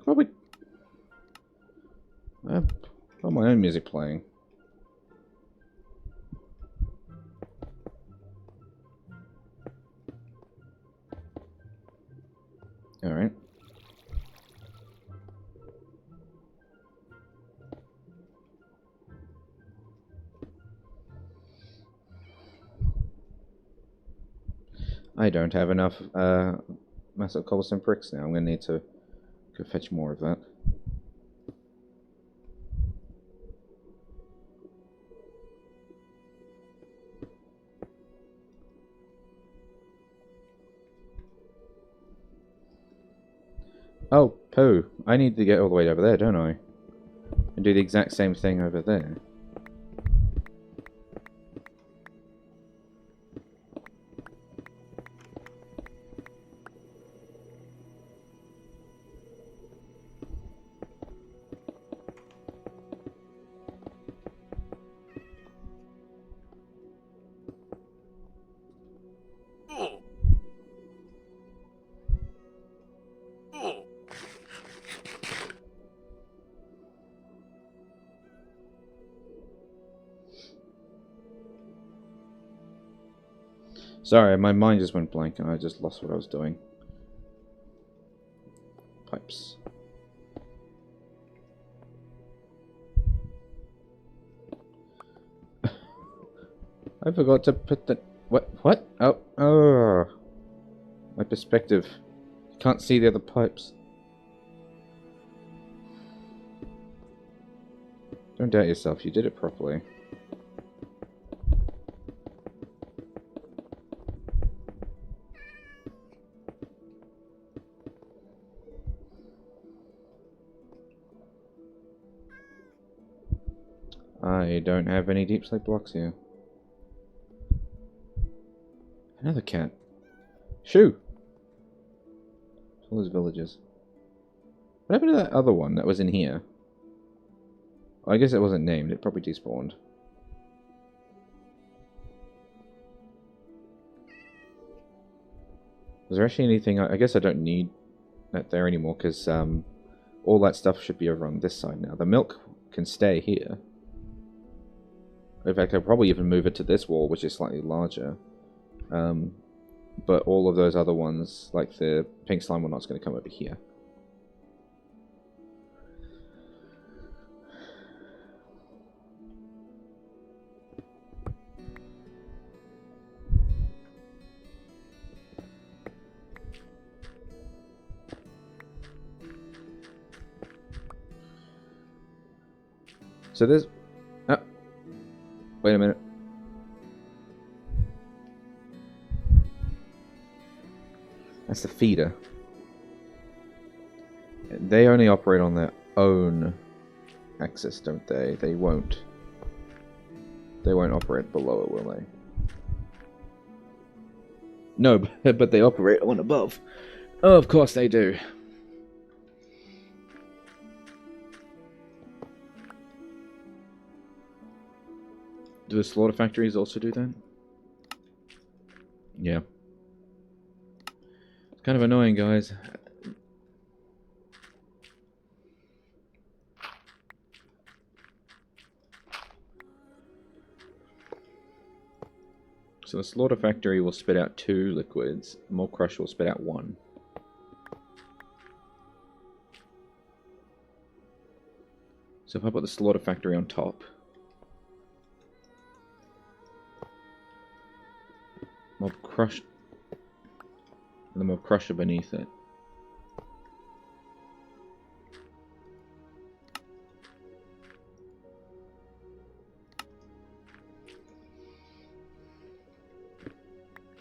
Probably. I've got my own music playing. Alright. I don't have enough massive cobblestone bricks now. I'm going to need to go fetch more of that. Oh, Pooh. I need to get all the way over there, don't I? And do the exact same thing over there. Sorry, my mind just went blank and I just lost what I was doing. Pipes. I forgot to put the... What? Oh. My perspective. Can't see the other pipes. Don't doubt yourself, you did it properly. I don't have any deep slate blocks here. Another cat. Shoo! All those villages. What happened to that other one that was in here? I guess it wasn't named, it probably despawned. Is there actually anything... I guess I don't need that there anymore, because all that stuff should be over on this side now. The milk can stay here. In fact, I'll probably even move it to this wall, which is slightly larger. But all of those other ones, like the pink slime one, is going to come over here. So there's... Oh. Wait a minute. That's the feeder. They only operate on their own axis, don't they? They won't operate below it, will they? No, but they operate on above. Oh, of course they do. Do the slaughter factories also do that? Yeah. It's kind of annoying, guys. So the slaughter factory will spit out 2 liquids. The mob crusher will spit out 1. So if I put the slaughter factory on top, mob crush, and the mob crusher beneath it.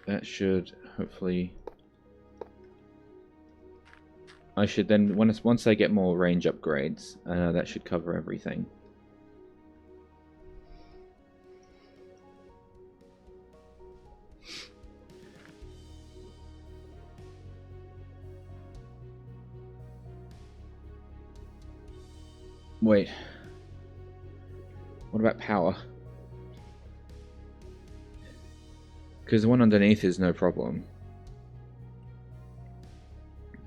That should hopefully... I should then, once I get more range upgrades, that should cover everything. Wait. What about power? Because the one underneath is no problem.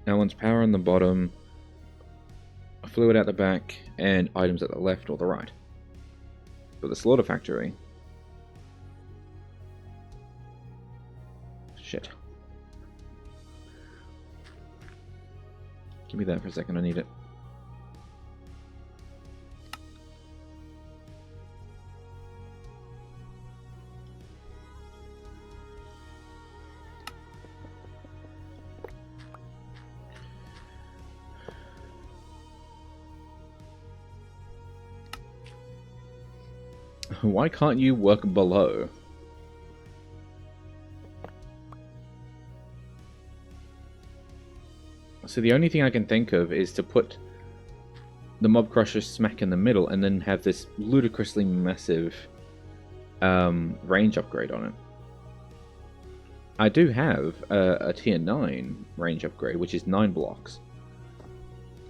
Now one's power on the bottom, fluid at the back, and items at the left or the right. But the slaughter factory... Shit. Give me that for a second, I need it. Why can't you work below? So the only thing I can think of is to put the mob crusher smack in the middle and then have this ludicrously massive range upgrade on it. I do have a tier 9 range upgrade, which is 9 blocks.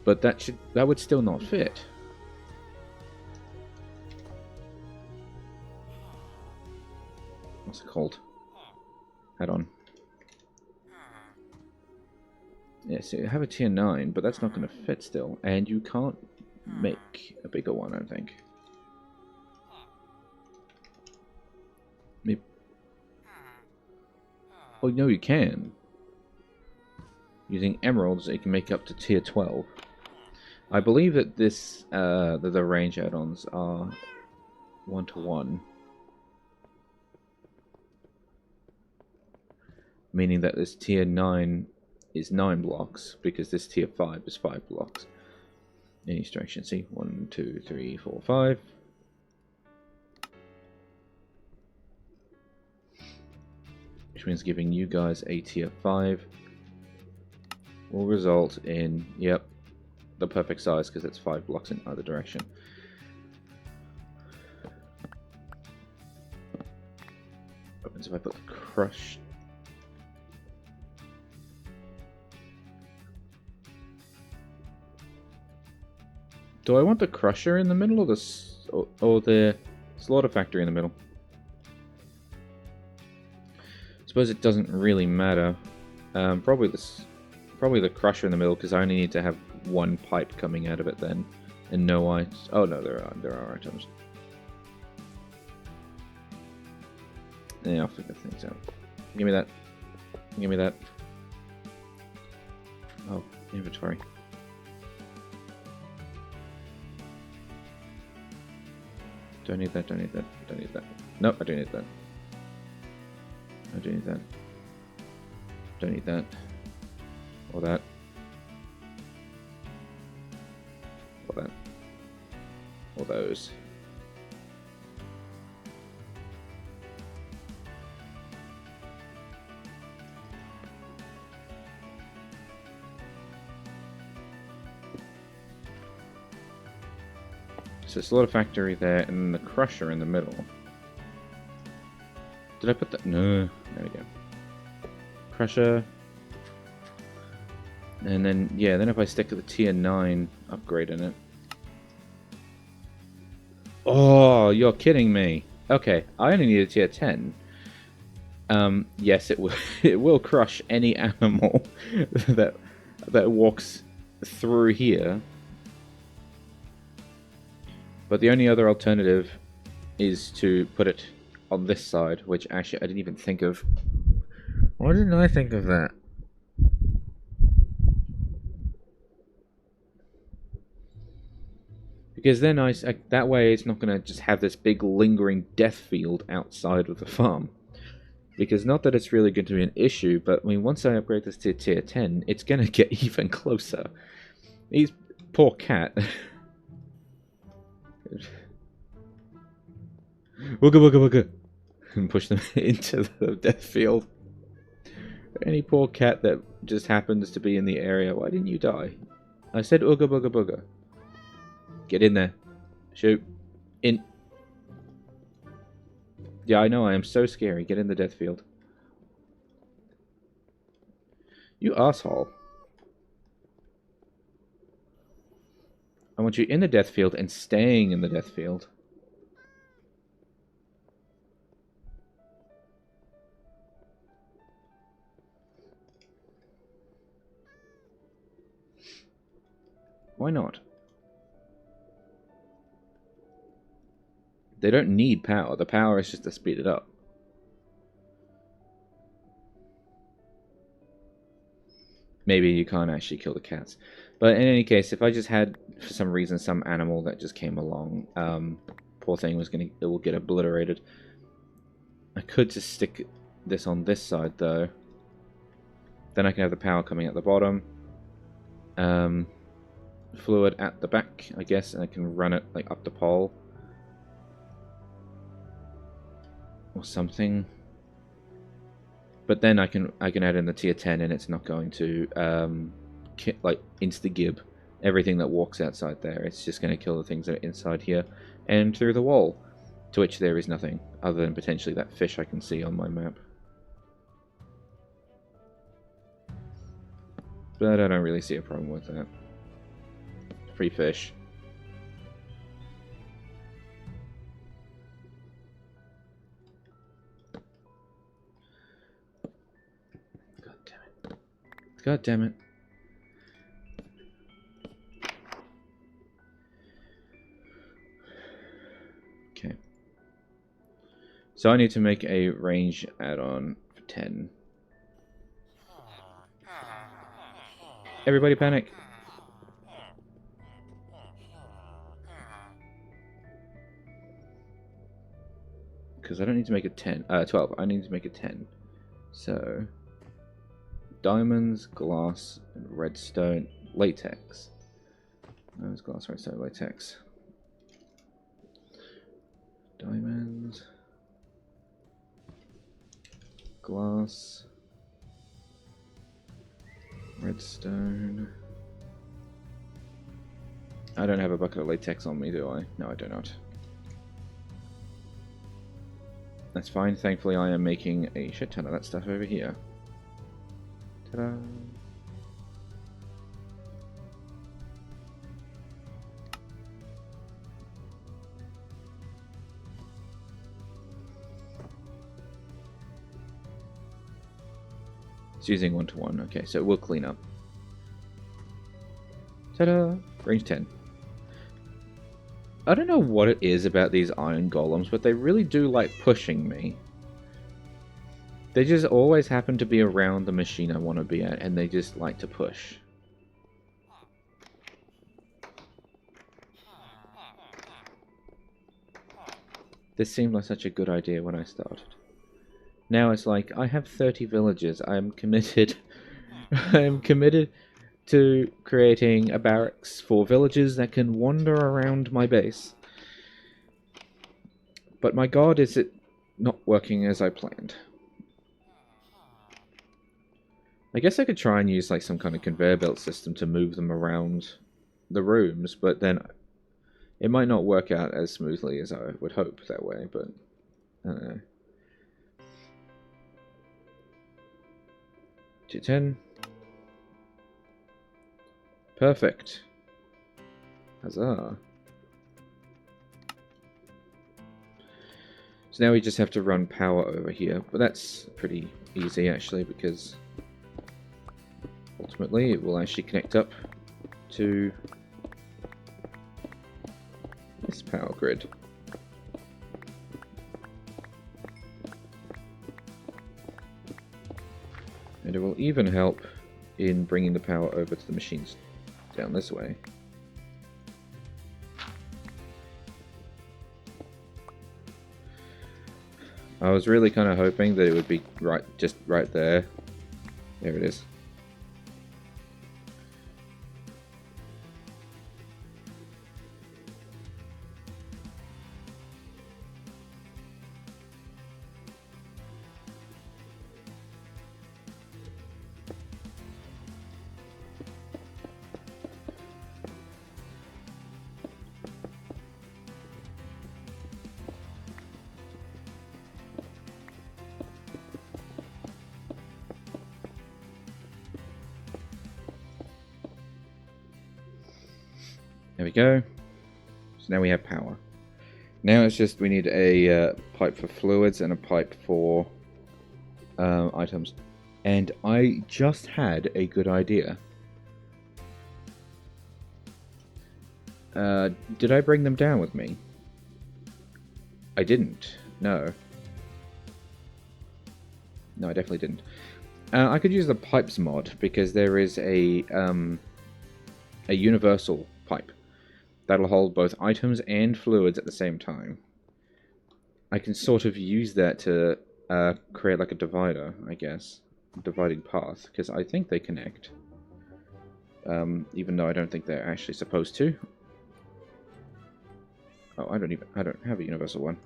But that would still not fit. What's it called? Head on. Yeah, so you have a tier 9, but that's not going to fit still. And you can't make a bigger one, I don't think. Maybe. Oh, no, you can. Using emeralds, it can make up to tier 12. I believe that that the range add-ons are 1-to-1. Meaning that this tier 9 is 9 blocks, because this tier 5 is 5 blocks. In each direction. See? 1, 2, 3, 4, 5. Which means giving you guys a tier 5 will result in, yep, the perfect size, because it's 5 blocks in either direction. What happens if I put the crush? Do I want the crusher in the middle, or the slaughter factory in the middle? I suppose it doesn't really matter. Probably the crusher in the middle, because I only need to have one pipe coming out of it then, and no items. Oh no, there are items. Yeah, I'll figure things out. Give me that. Give me that. Oh, inventory. Don't need that, don't need that, don't need that. Nope, I do need that. I do need that. Don't need that. Or that. Or that. Or those. So slaughter factory there, and the crusher in the middle. Did I put that? No. There we go. Crusher. And then, yeah, then if I stick the tier 9 upgrade in it. Oh, you're kidding me. Okay, I only need a tier 10. Yes, it will. It will crush any animal that walks through here. But the only other alternative is to put it on this side, which actually I didn't even think of. Why didn't I think of that? Because then that way it's not going to just have this big lingering death field outside of the farm. Because not that it's really going to be an issue, but I mean, once I upgrade this to tier 10, it's going to get even closer. These poor cat. Wooga wooga wooga. And push them into the death field. Any poor cat that just happens to be in the area, why didn't you die? I said ooga booga booga. Get in there. Shoot. In. Yeah, I know, I am so scary. Get in the death field. You asshole. I want you in the death field and staying in the death field. Why not? They don't need power. The power is just to speed it up. Maybe you can't actually kill the cats. But in any case, if I just had, for some reason, some animal that just came along, poor thing it will get obliterated. I could just stick this on this side, though. Then I can have the power coming at the bottom. Fluid at the back, I guess, and I can run it like up the pole. Or something. But then I can add in the tier 10 and it's not going to like insta-gib everything that walks outside there. It's just going to kill the things that are inside here and through the wall, to which there is nothing other than potentially that fish I can see on my map. But I don't really see a problem with that. Free fish. God damn it. God damn it. So I need to make a range add-on for 10. Everybody panic. Because I don't need to make it 12. I need to make it 10. So, diamonds, glass, and redstone, latex. Diamonds, glass, redstone, latex. Diamonds, glass, redstone. I don't have a bucket of latex on me, do I? No, I do not. That's fine. Thankfully, I am making a shit ton of that stuff over here. Ta-da! It's using 1-to-1. Okay, so we'll clean up. Ta-da! Range 10. I don't know what it is about these iron golems, but they really do like pushing me. They just always happen to be around the machine I want to be at, and they just like to push. This seemed like such a good idea when I started. Now it's like, I have 30 villagers, I am committed. I am committed to creating a barracks for villagers that can wander around my base. But my god, is it not working as I planned. I guess I could try and use like some kind of conveyor belt system to move them around the rooms, but then it might not work out as smoothly as I would hope that way, but I don't know. 210. Perfect. Huzzah. So now we just have to run power over here, but that's pretty easy actually, because ultimately it will actually connect up to this power grid. And it will even help in bringing the power over to the machines down this way. I was really kind of hoping that it would be just right there. There it is. There we go. So now we have power. Now it's just we need a pipe for fluids and a pipe for items. And I just had a good idea. Did I bring them down with me? I didn't. No. No, I definitely didn't. I could use the pipes mod because there is a universal pipe that'll hold both items and fluids at the same time. I can sort of use that to create like a divider, I guess. A dividing path, because I think they connect. Even though I don't think they're actually supposed to. Oh, I don't have a universal one.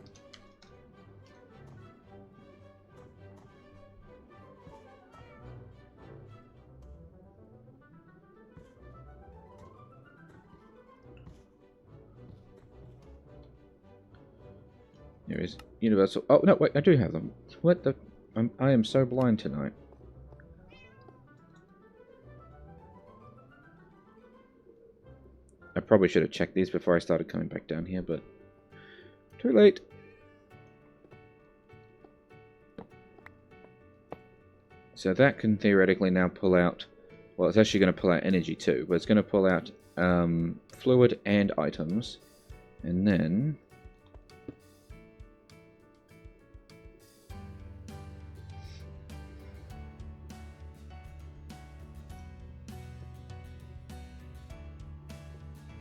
There is universal. Oh no, wait, I do have them. What the? I am so blind tonight. I probably should have checked these before I started coming back down here, but too late. So that can theoretically now pull out. Well, it's actually going to pull out energy too, but it's going to pull out fluid and items, and then.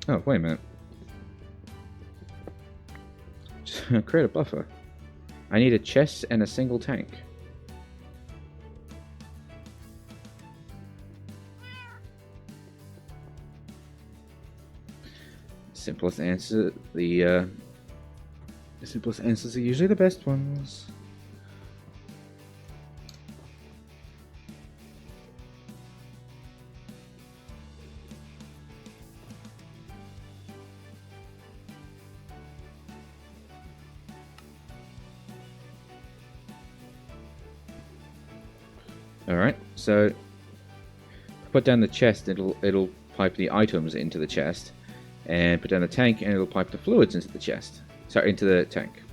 Oh, wait a minute. Just create a buffer. I need a chest and a single tank. Simplest answer, the simplest answers are usually the best ones. Alright, so put down the chest, it'll pipe the items into the chest, and put down the tank and it'll pipe the fluids into the chest. Sorry, into the tank.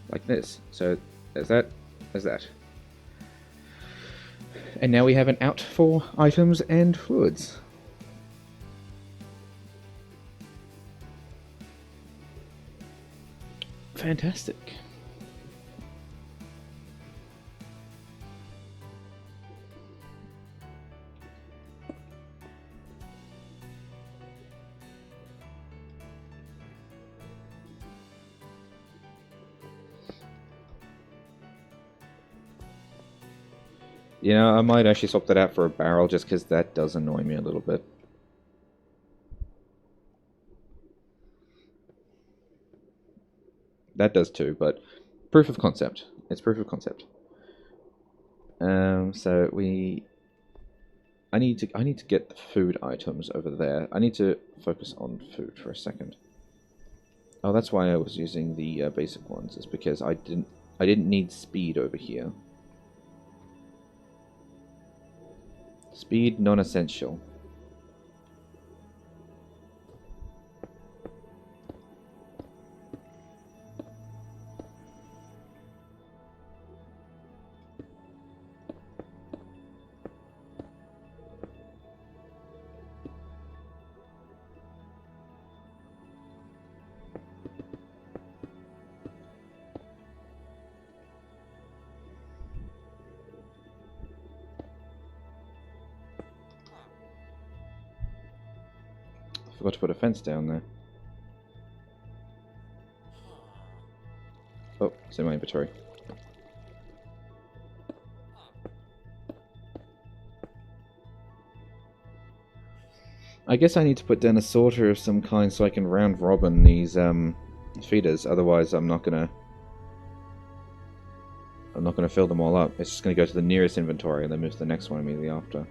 Like this. So there's that, there's that. And now we have an out for items and fluids. Fantastic. You know, I might actually swap that out for a barrel just because that does annoy me a little bit. That does too, but proof of concept. It's proof of concept. So I need to get the food items over there. I need to focus on food for a second. Oh, that's why I was using the basic ones. Is because I didn't need speed over here. Speed non-essential. Forgot to put a fence down there. Oh, it's in my inventory. I guess I need to put down a sorter of some kind so I can round robin these feeders. Otherwise, I'm not gonna fill them all up. It's just gonna go to the nearest inventory and then move to the next one immediately after.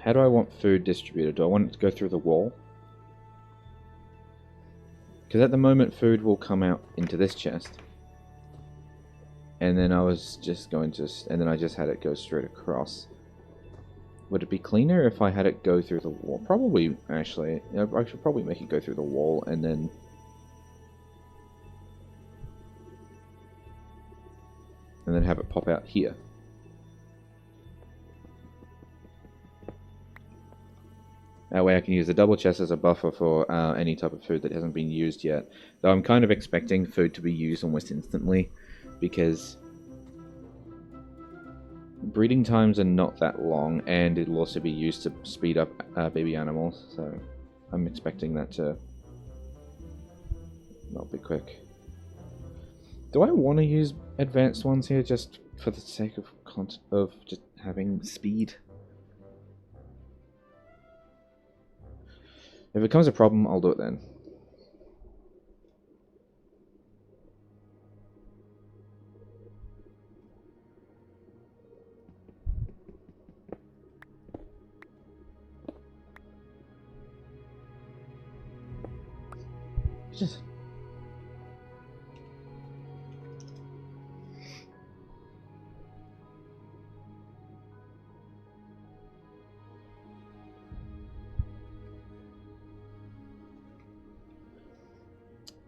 How do I want food distributed? Do I want it to go through the wall? Because at the moment food will come out into this chest. And then I was just going to... And then I just had it go straight across. Would it be cleaner if I had it go through the wall? Probably, actually. You know, I should probably make it go through the wall and then... And then have it pop out here. That way I can use the double chest as a buffer for any type of food that hasn't been used yet. Though I'm kind of expecting food to be used almost instantly, because breeding times are not that long, and it'll also be used to speed up baby animals, so I'm expecting that to not be quick. Do I want to use advanced ones here just for the sake of just having speed? If it becomes a problem, I'll do it then. Just...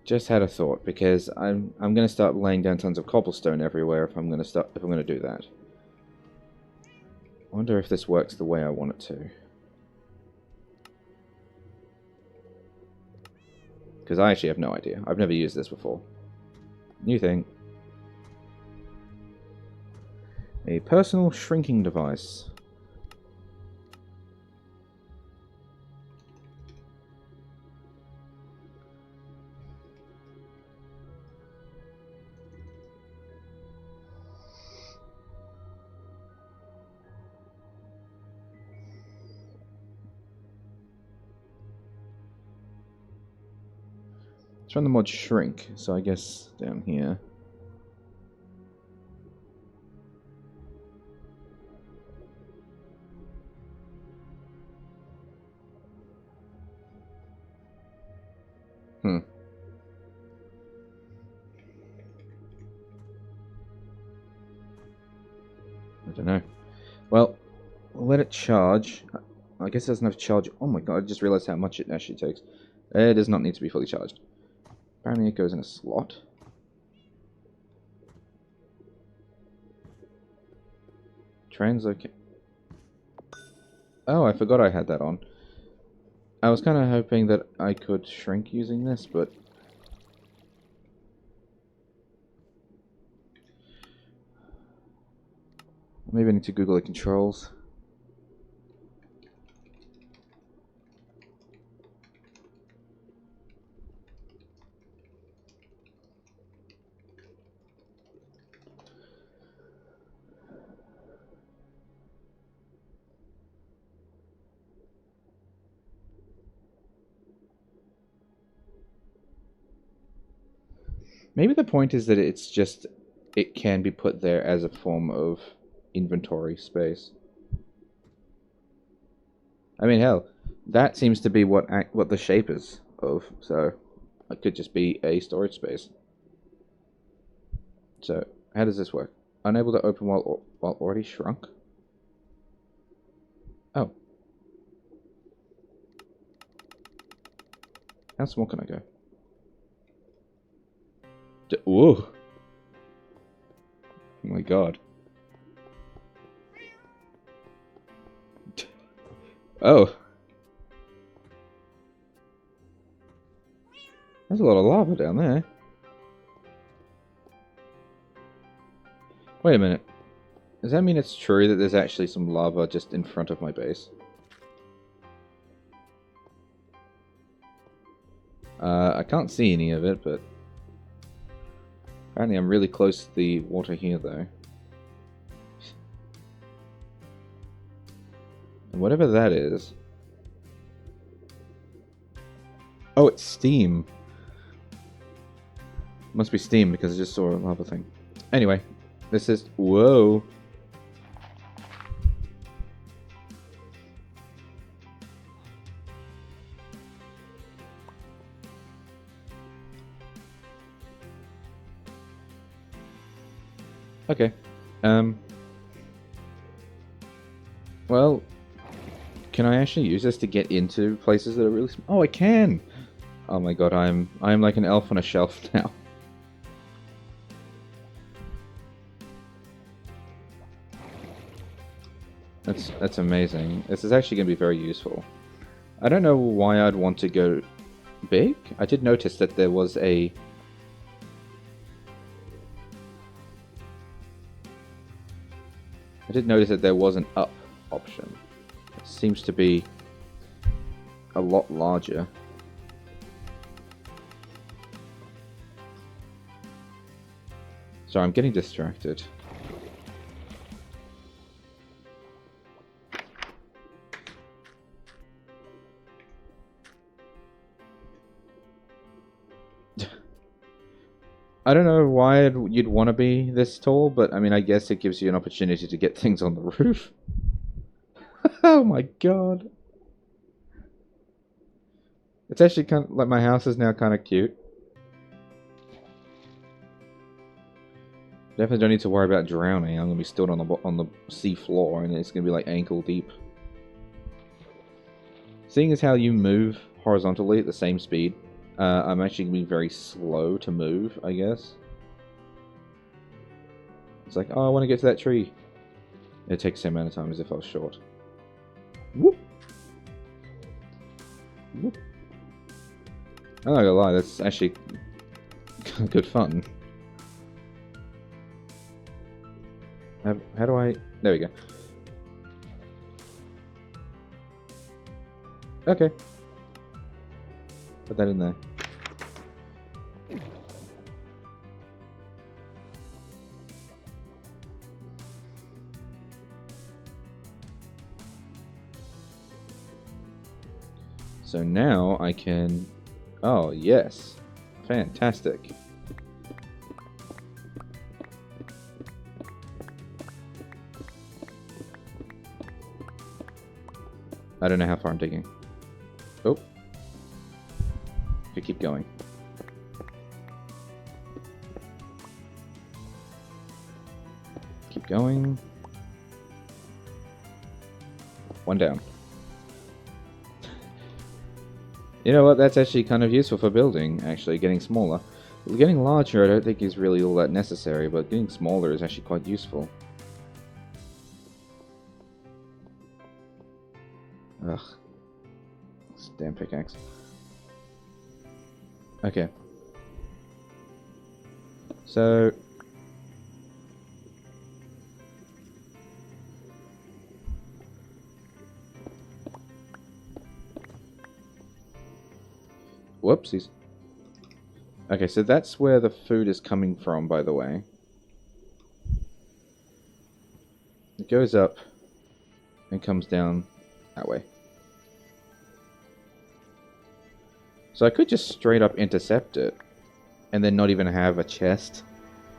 Just had a thought, because I'm gonna start laying down tons of cobblestone everywhere if I'm gonna do that. I wonder if this works the way I want it to. Because I actually have no idea. I've never used this before. New thing. A personal shrinking device. Let's run the mod shrink, so I guess down here. I don't know. Well, we'll let it charge. I guess it doesn't have to charge. Oh my god, I just realized how much it actually takes. It does not need to be fully charged. Apparently it goes in a slot. Translocate. Oh, I forgot I had that on. I was kind of hoping that I could shrink using this, but... maybe I need to Google the controls. Maybe the point is that it's just... it can be put there as a form of inventory space. I mean, hell, that seems to be what the shape is of, so it could just be a storage space. So, how does this work? Unable to open while already shrunk? Oh. How small can I go? Whoa. Oh my god. Oh. There's a lot of lava down there. Wait a minute. Does that mean it's true that there's actually some lava just in front of my base? I can't see any of it, but... apparently I'm really close to the water here, though. And whatever that is... oh, it's steam. Must be steam, because I just saw a lava thing. Anyway, this is... whoa! Okay. Well, can I actually use this to get into places that are really small? Oh, I can! Oh my god, I'm like an elf on a shelf now. That's amazing. This is actually going to be very useful. I don't know why I'd want to go big. I did notice that there was a... I did notice that there was an up option. It seems to be a lot larger. Sorry, I'm getting distracted. I don't know why you'd want to be this tall, but I mean, I guess it gives you an opportunity to get things on the roof. Oh my god. It's actually kind of like my house is now kind of cute. Definitely don't need to worry about drowning. I'm gonna be stood on the sea floor, and it's gonna be like ankle deep. Seeing as how you move horizontally at the same speed, I'm actually gonna be very slow to move, I guess. It's like, oh, I want to get to that tree. It takes the same amount of time as if I was short. Whoop! Whoop. I'm not gonna lie, that's actually good fun. How do I... There we go. Okay. Put that in there. So now I can... Oh, yes. Fantastic. I don't know how far I'm digging. Oh. Okay, keep going. Keep going. One down. You know what, that's actually kind of useful for building, actually, getting smaller. Getting larger I don't think is really all that necessary, but getting smaller is actually quite useful. Ugh. This damn pickaxe. Okay. So... Whoopsies. Okay, so that's where the food is coming from, by the way. It goes up and comes down that way. So I could just straight up intercept it and then not even have a chest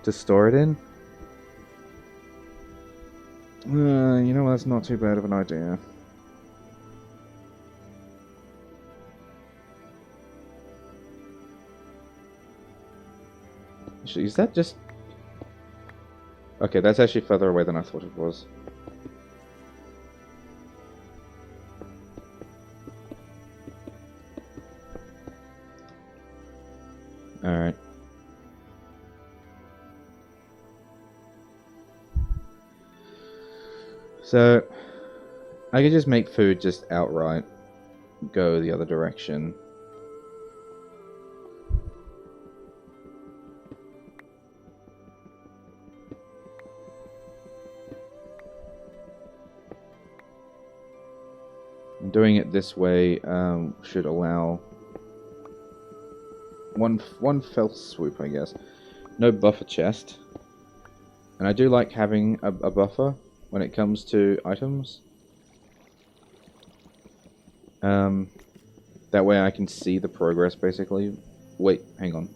to store it in. You know, that's not too bad of an idea. Actually, is that just... Okay, that's actually further away than I thought it was. Alright. So, I could just make food just outright go the other direction. Doing it this way should allow one fell swoop, I guess. No buffer chest. And I do like having a buffer when it comes to items. That way I can see the progress, basically. Wait, hang on.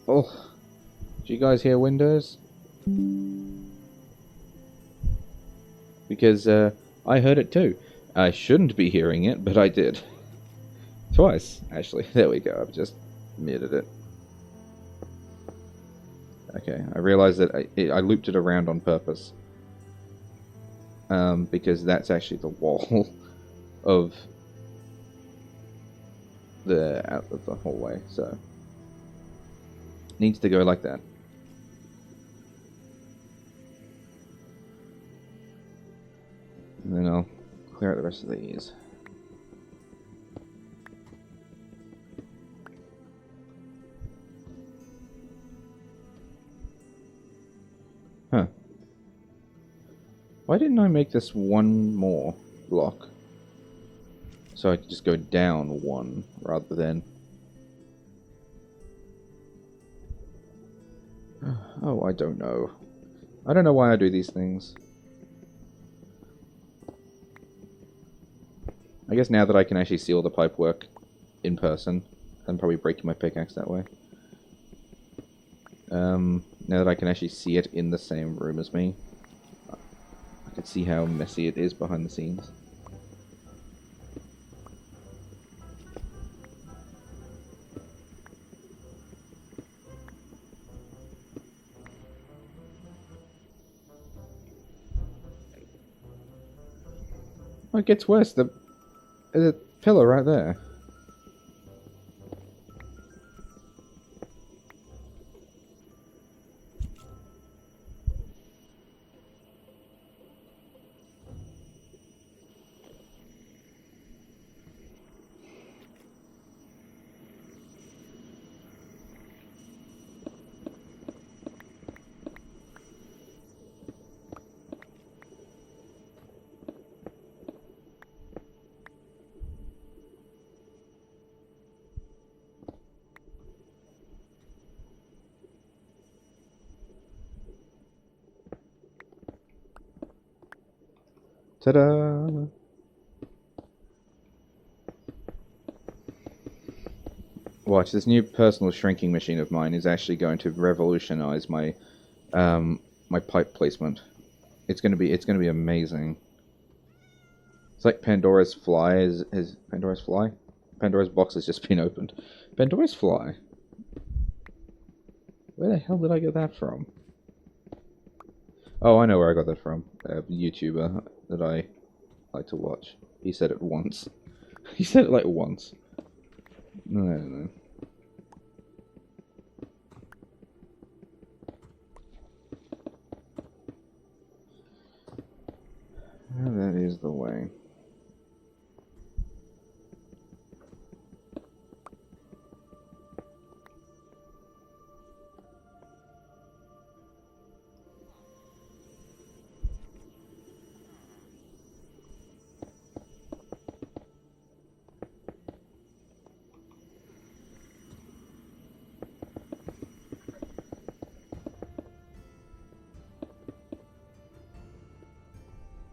Oh, do you guys hear Windows? Because I heard it too. I shouldn't be hearing it, but I did. Twice, actually. There we go, I've just muted it. Okay, I realized that I looped it around on purpose. Because that's actually the wall of out of the hallway, so needs to go like that. And then I'll clear out the rest of these. Huh. Why didn't I make this one more block? So I could just go down one rather than... Oh, I don't know. I don't know why I do these things. I guess now that I can actually see all the pipe work in person, I'm probably breaking my pickaxe that way. Now that I can actually see it in the same room as me, I can see how messy it is behind the scenes. Oh, it gets worse. There's a pillar right there. Ta-da! Watch, this new personal shrinking machine of mine is actually going to revolutionize my my pipe placement. It's gonna be amazing. It's like Pandora's fly is Pandora's fly? Pandora's box has just been opened. Pandora's fly? Where the hell did I get that from? Oh, I know where I got that from. A YouTuber that I like to watch. He said it once. He said it like once. I don't know. That is the way.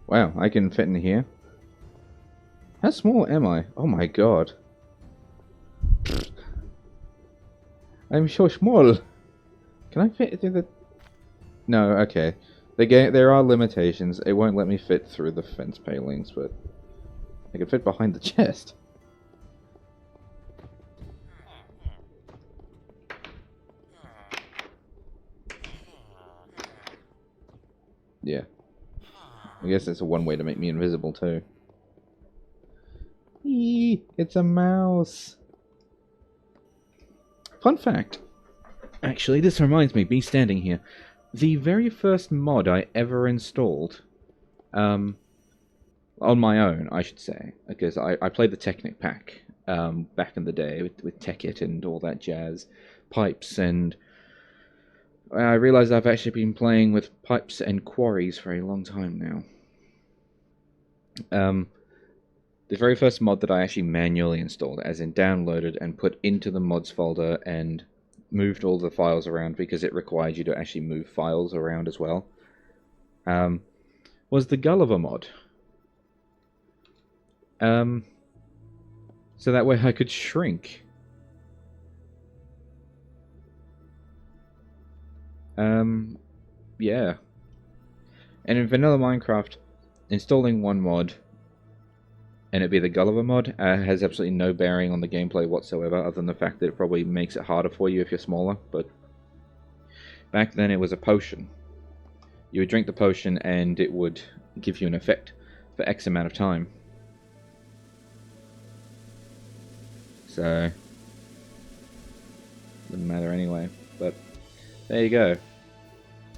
Wow, I can fit in here. How small am I? Oh my god. I'm so small. Can I fit through the... No, okay. There are limitations. It won't let me fit through the fence palings, but I can fit behind the chest. Yeah. I guess that's one way to make me invisible, too. Eee, it's a mouse. Fun fact. Actually, this reminds me, me standing here. The very first mod I ever installed, on my own, I should say, because I played the Technic pack back in the day with Tekkit and all that jazz, pipes, and I realized I've actually been playing with pipes and quarries for a long time now. The very first mod that I actually manually installed, as in downloaded and put into the mods folder and moved all the files around because it required you to actually move files around as well, was the Gulliver mod. So that way I could shrink. Yeah. And in vanilla Minecraft, installing one mod, and it'd be the Gulliver mod, has absolutely no bearing on the gameplay whatsoever, other than the fact that it probably makes it harder for you if you're smaller, but back then it was a potion. You would drink the potion and it would give you an effect for X amount of time. So, wouldn't matter anyway, but there you go.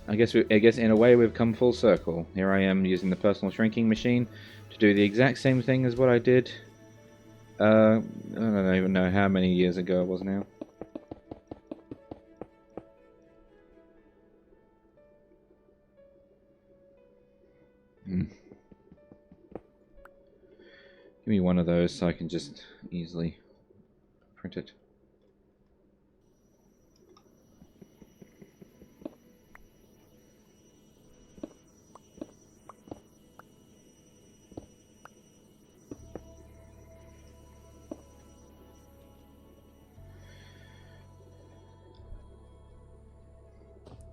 I guess in a way we've come full circle. Here I am using the personal shrinking machine to do the exact same thing as what I did. I don't even know how many years ago it was now. Give me one of those so I can just easily print it.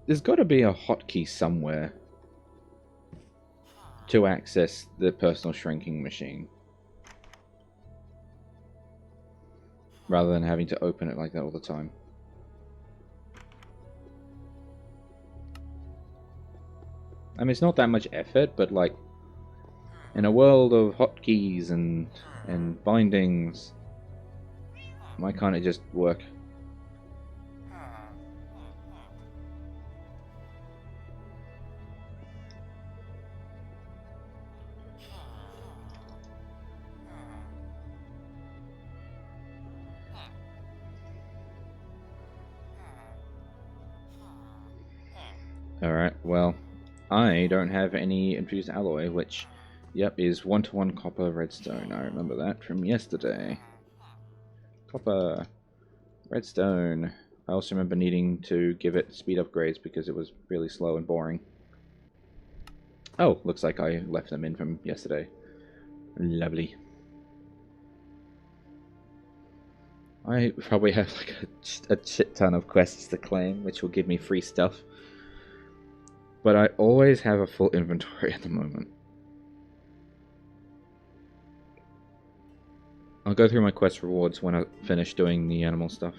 There's got to be a hotkey somewhere to access the personal shrinking machine, rather than having to open it like that all the time. I mean, it's not that much effort, but like, in a world of hotkeys and bindings, why can't it just work? Alright, well, I don't have any infused alloy, which, yep, is 1-to-1 copper redstone. I remember that from yesterday. Copper, redstone. I also remember needing to give it speed upgrades because it was really slow and boring. Oh, looks like I left them in from yesterday. Lovely. I probably have like a shit ton of quests to claim, which will give me free stuff. But I always have a full inventory at the moment. I'll go through my quest rewards when I finish doing the animal stuff.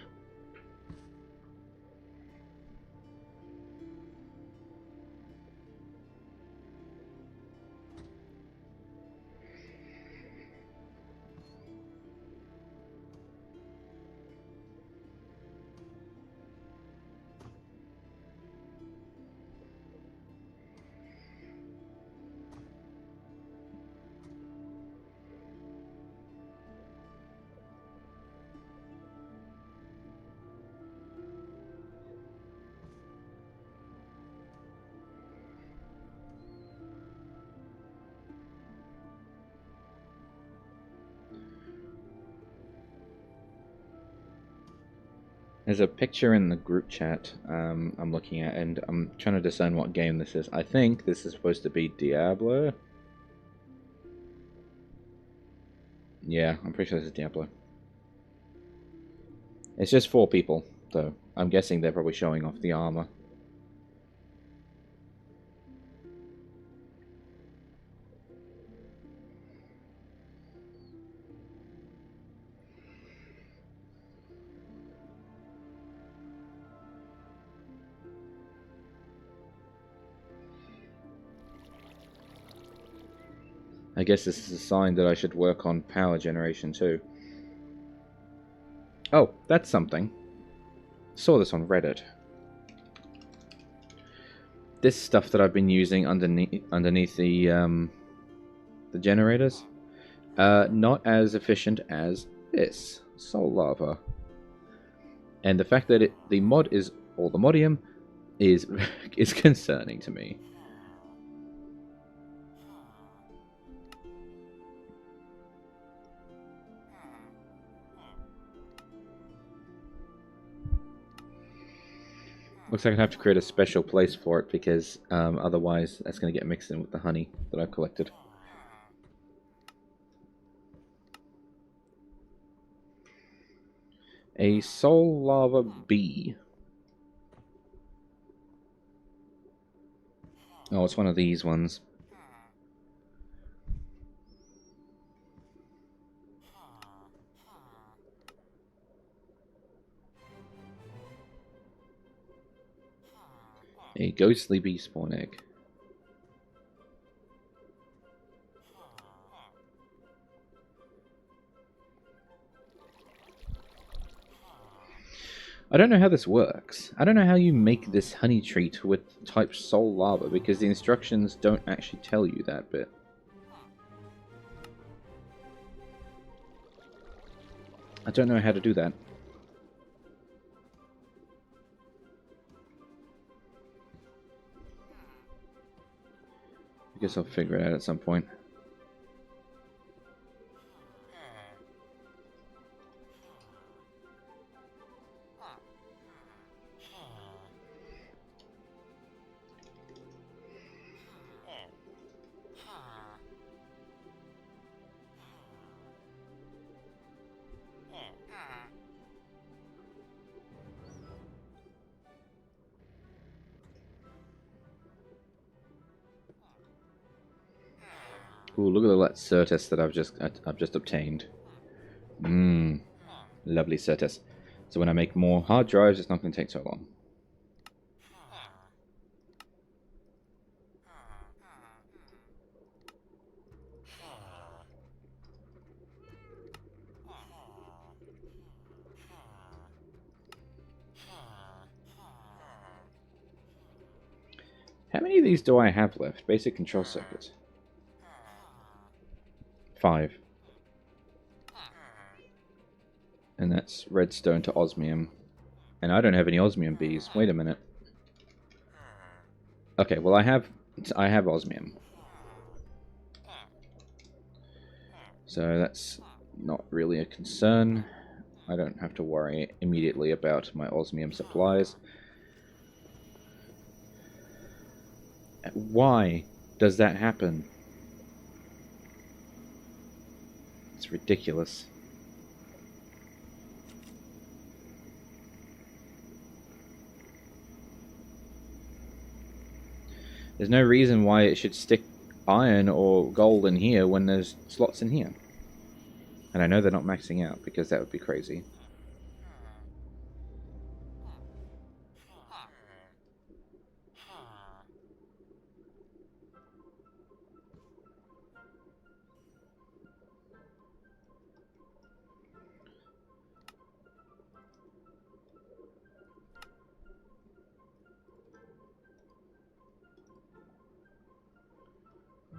There's a picture in the group chat I'm looking at, and I'm trying to discern what game this is. I think this is supposed to be Diablo. Yeah, I'm pretty sure this is Diablo. It's just 4 people, though. I'm guessing they're probably showing off the armor. I guess this is a sign that I should work on power generation too. Oh, that's something. Saw this on Reddit. This stuff that I've been using underneath the generators, not as efficient as this Soul Lava. And the fact that the mod is, or the modium, is concerning to me. Looks like I'd have to create a special place for it because otherwise that's going to get mixed in with the honey that I've collected. A Soul Lava bee. Oh, it's one of these ones. A ghostly bee spawn egg. I don't know how this works. I don't know how you make this honey treat with type Soul Lava because the instructions don't actually tell you that bit. I don't know how to do that. I guess I'll figure it out at some point. Ooh, look at the Certus that I've just obtained. Mmm, lovely Certus. So when I make more hard drives, it's not going to take so long. How many of these do I have left? Basic control circuits. 5. And that's redstone to osmium. And I don't have any osmium bees. Wait a minute. Okay, well I have osmium. So that's not really a concern. I don't have to worry immediately about my osmium supplies. Why does that happen? It's ridiculous. There's no reason why it should stick iron or gold in here when there's slots in here. And I know they're not maxing out, because that would be crazy.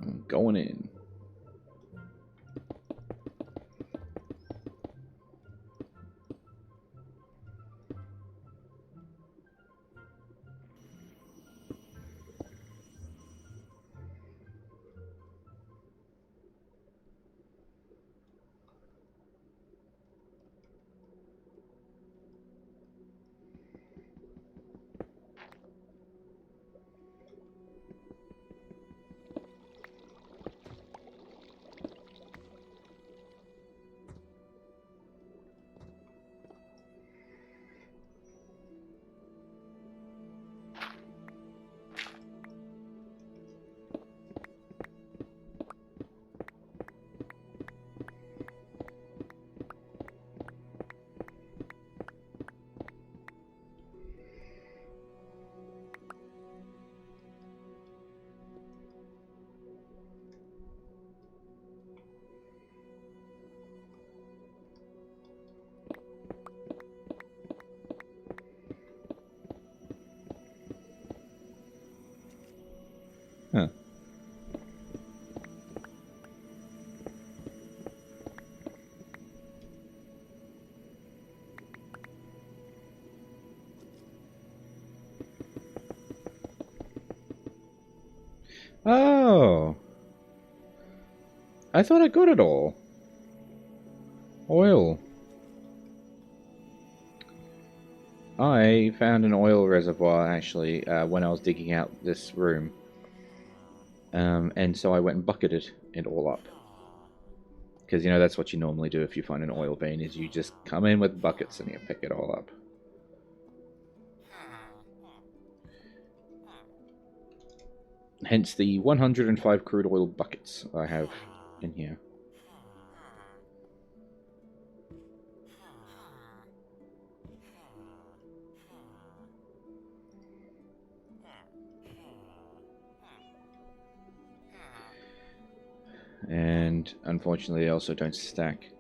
I'm going in. Huh. Oh! I thought I got it all. Oil. I found an oil reservoir, actually, when I was digging out this room. And so I went and bucketed it all up. Because, you know, that's what you normally do if you find an oil vein, is you just come in with buckets and you pick it all up. Hence the 105 crude oil buckets I have in here. And unfortunately, they also don't stack.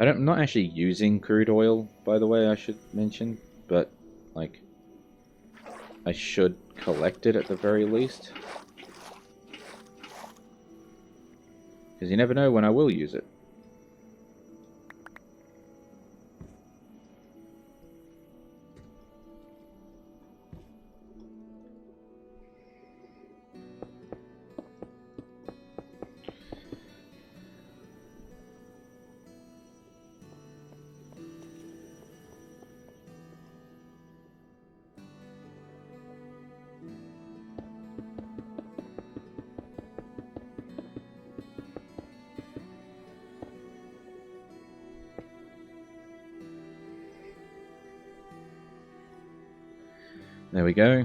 I'm not actually using crude oil, by the way, I should mention, but, like, I should collect it at the very least. Because you never know when I will use it. There we go.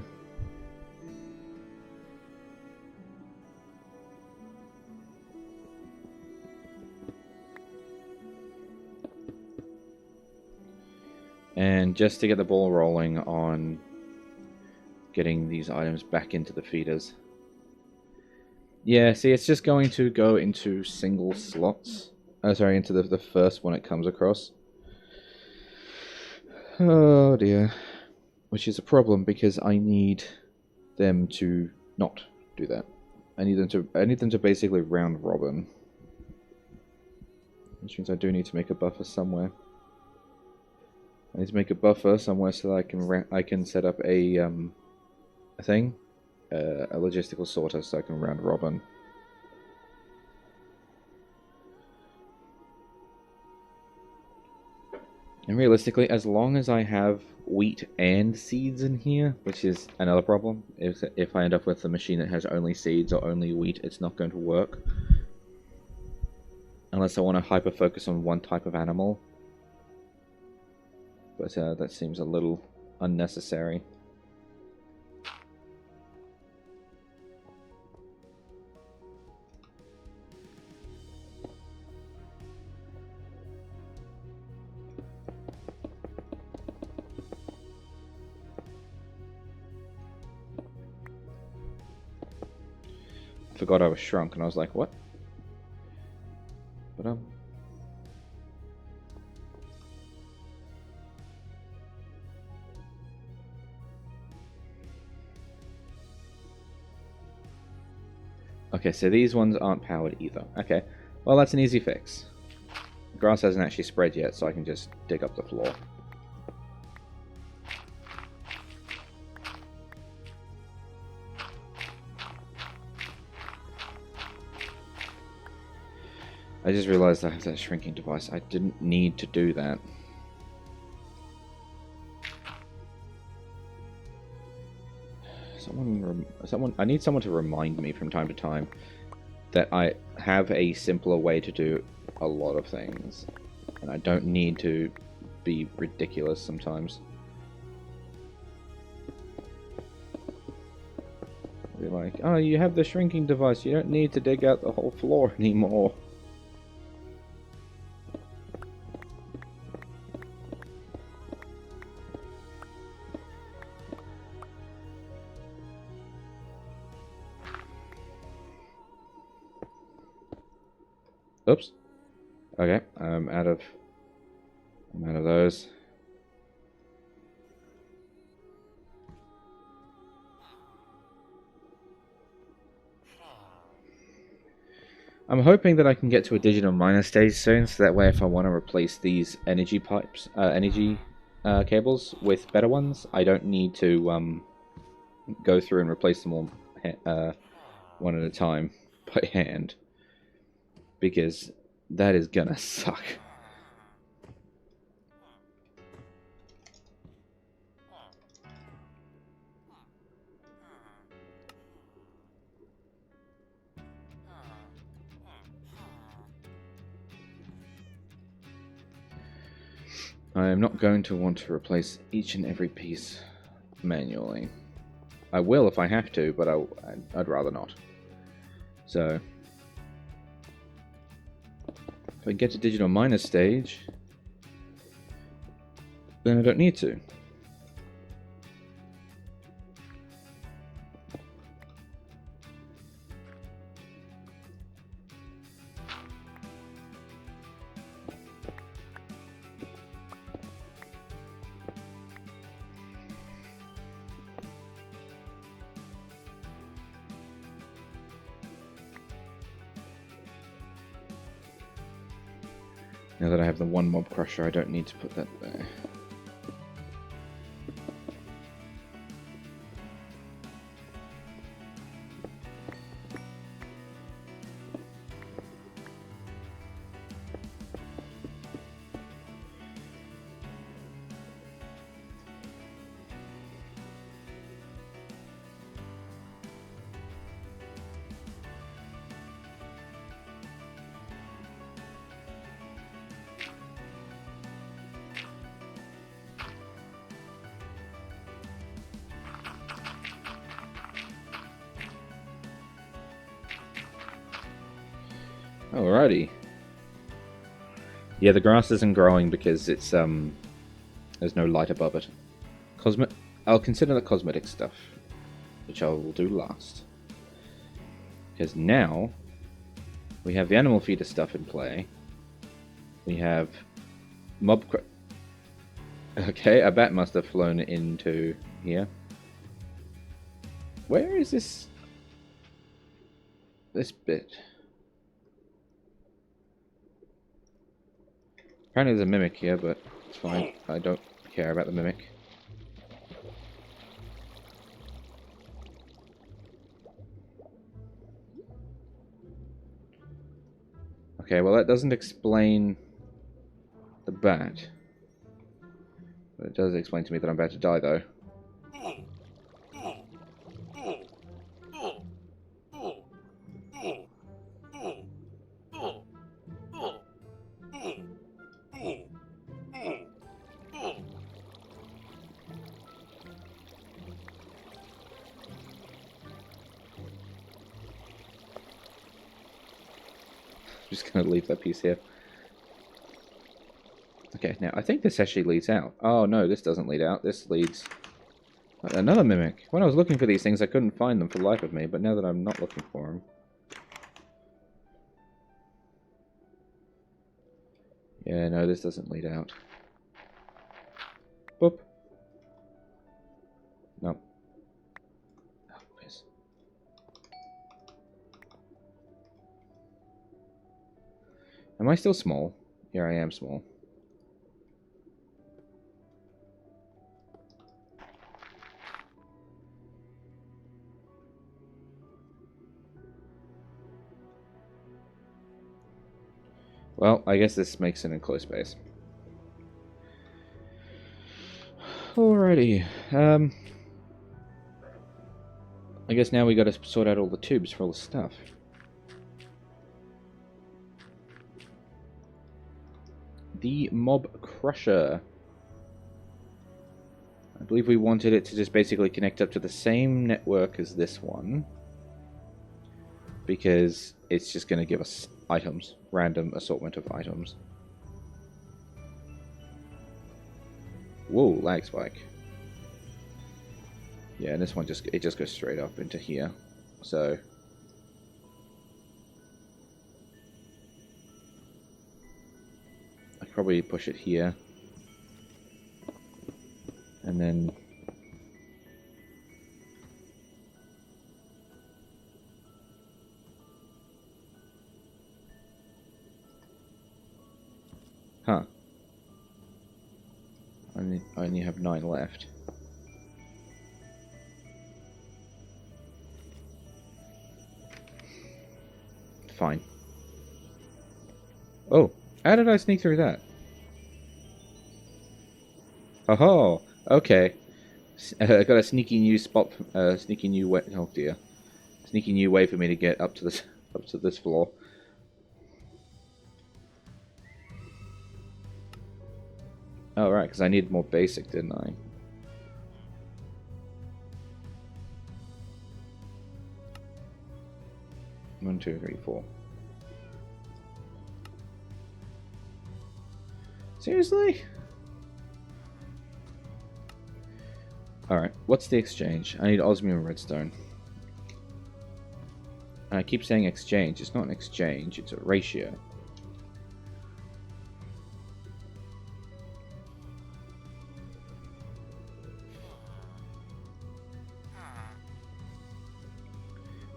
And just to get the ball rolling on getting these items back into the feeders. Yeah, see, it's just going to go into single slots. Sorry, into the first one it comes across. Oh dear. Which is a problem because I need them to not do that. I need them to basically round robin. Which means I do need to make a buffer somewhere. I need to make a buffer somewhere so that I can set up a thing, a logistical sorter, so I can round robin. And realistically, as long as I have wheat and seeds in here, which is another problem, if I end up with a machine that has only seeds or only wheat, it's not going to work. Unless I want to hyper-focus on one type of animal. But that seems a little unnecessary. Forgot I was shrunk, and I was like, what? But okay, so these ones aren't powered either. Okay, well that's an easy fix. The grass hasn't actually spread yet, so I can just dig up the floor. I just realized I have that shrinking device. I didn't need to do that. I need someone to remind me from time to time that I have a simpler way to do a lot of things. And I don't need to be ridiculous sometimes. Be like, oh, you have the shrinking device, you don't need to dig out the whole floor anymore. Oops. Okay, I'm out of those. I'm hoping that I can get to a digital miner stage soon, so that way if I want to replace these energy pipes, cables with better ones, I don't need to go through and replace them all one at a time by hand. Because that is gonna suck. I am not going to want to replace each and every piece manually. I will if I have to, but I'd rather not. So, if I get to digital miner stage, then I don't need to. Now that I have the one mob crusher, I don't need to put that there. Alrighty. Yeah, the grass isn't growing because it's there's no light above it. I'll consider the cosmetic stuff, which I will do last. Because now we have the animal feeder stuff in play. We have okay, a bat must have flown into here. Where is this bit? Apparently there's a mimic here, but it's fine. I don't care about the mimic. Okay, well that doesn't explain the bat. It does explain to me that I'm about to die, though. Just gonna leave that piece here. Okay, now I think this actually leads out. Oh no, this doesn't lead out. This leads... Another mimic. When I was looking for these things, I couldn't find them for the life of me, but now that I'm not looking for them... Yeah, no, this doesn't lead out. Boop. No. Oh, piss. Am I still small? Yeah, I am small. Well, I guess this makes an enclosed space. Alrighty. I guess now we gotta sort out all the tubes for all the stuff. The Mob Crusher. I believe we wanted it to just basically connect up to the same network as this one. Because it's just going to give us items. Random assortment of items. Whoa, lag spike. Yeah, and this one just goes straight up into here. So I could probably push it here. And then huh. I only have 9 left. Fine. Oh, how did I sneak through that? Oh, okay. I got a sneaky new spot, sneaky new way. Oh dear, sneaky new way for me to get up to this floor. Oh right, because I needed more basic, didn't I? One, two, three, four. Seriously? Alright, what's the exchange? I need osmium redstone. And I keep saying exchange. It's not an exchange, it's a ratio.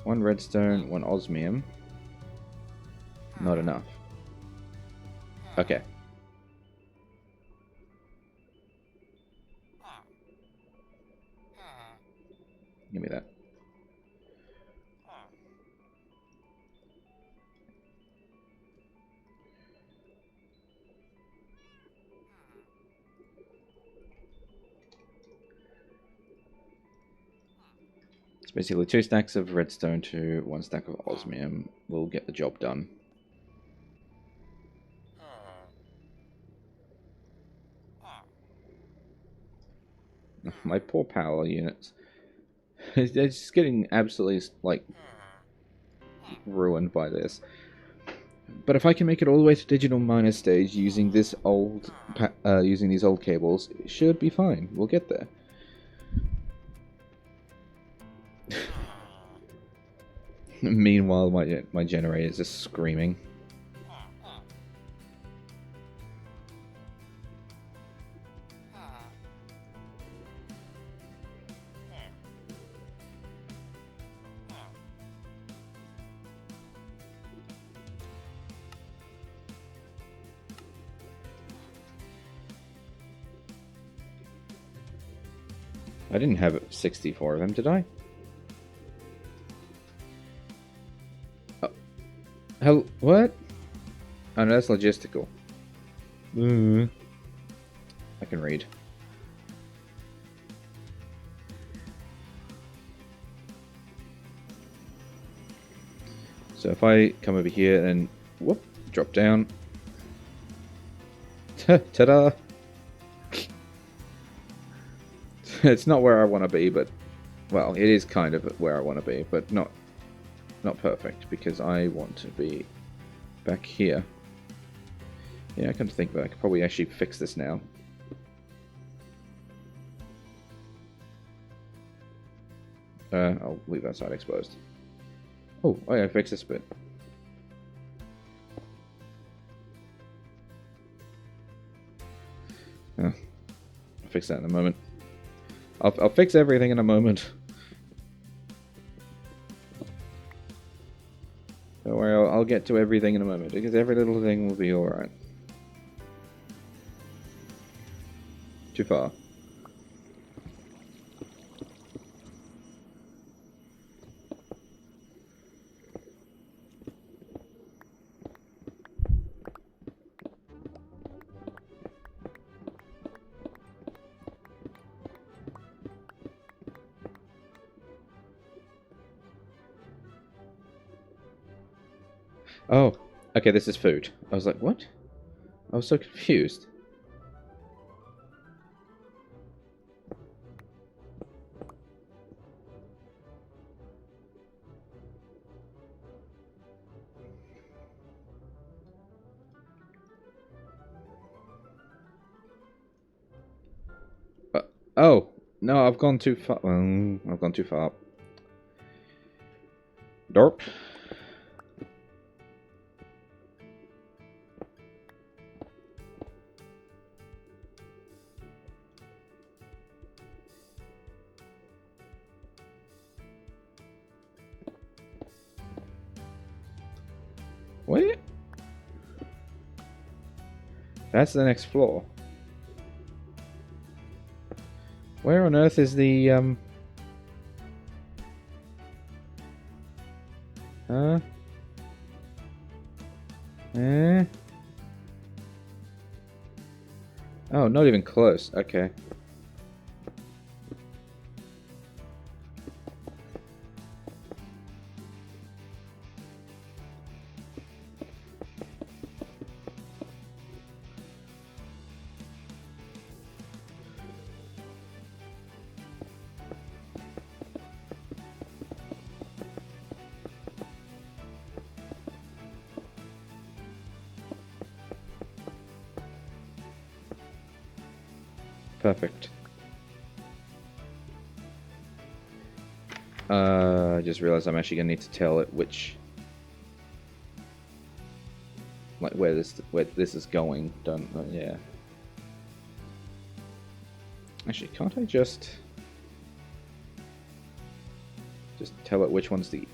One redstone, one osmium. Not enough. Okay. Give me that. It's basically 2 stacks of redstone to 1 stack of osmium. We'll get the job done. My poor power units. They're just getting absolutely, like, ruined by this. But if I can make it all the way to digital miner stage using this old, using these old cables, it should be fine. We'll get there. Meanwhile, my generator is just screaming. I didn't have 64 of them, did I? Oh. Hell, what? Oh no, that's logistical. I can read. So if I come over here and whoop, drop down. Ta-da! It's not where I want to be, but well, it is kind of where I want to be, but not perfect, because I want to be back here. Yeah, I come to think of it, I could probably actually fix this now. I'll leave that side exposed. Oh, yeah, fix this bit. I'll fix that in a moment. I'll fix everything in a moment. Don't worry, I'll get to everything in a moment, because every little thing will be alright. Too far. Oh, okay, this is food. I was like, what? I was so confused. Oh, no, I've gone too far. I've gone too far. Dorp. What? That's the next floor. Where on earth is the, Huh? Eh? Oh, not even close. Okay. Perfect. I just realized I'm actually gonna need to tell it which, like, where this is going. Don't yeah. Actually, can't I just tell it which one's the?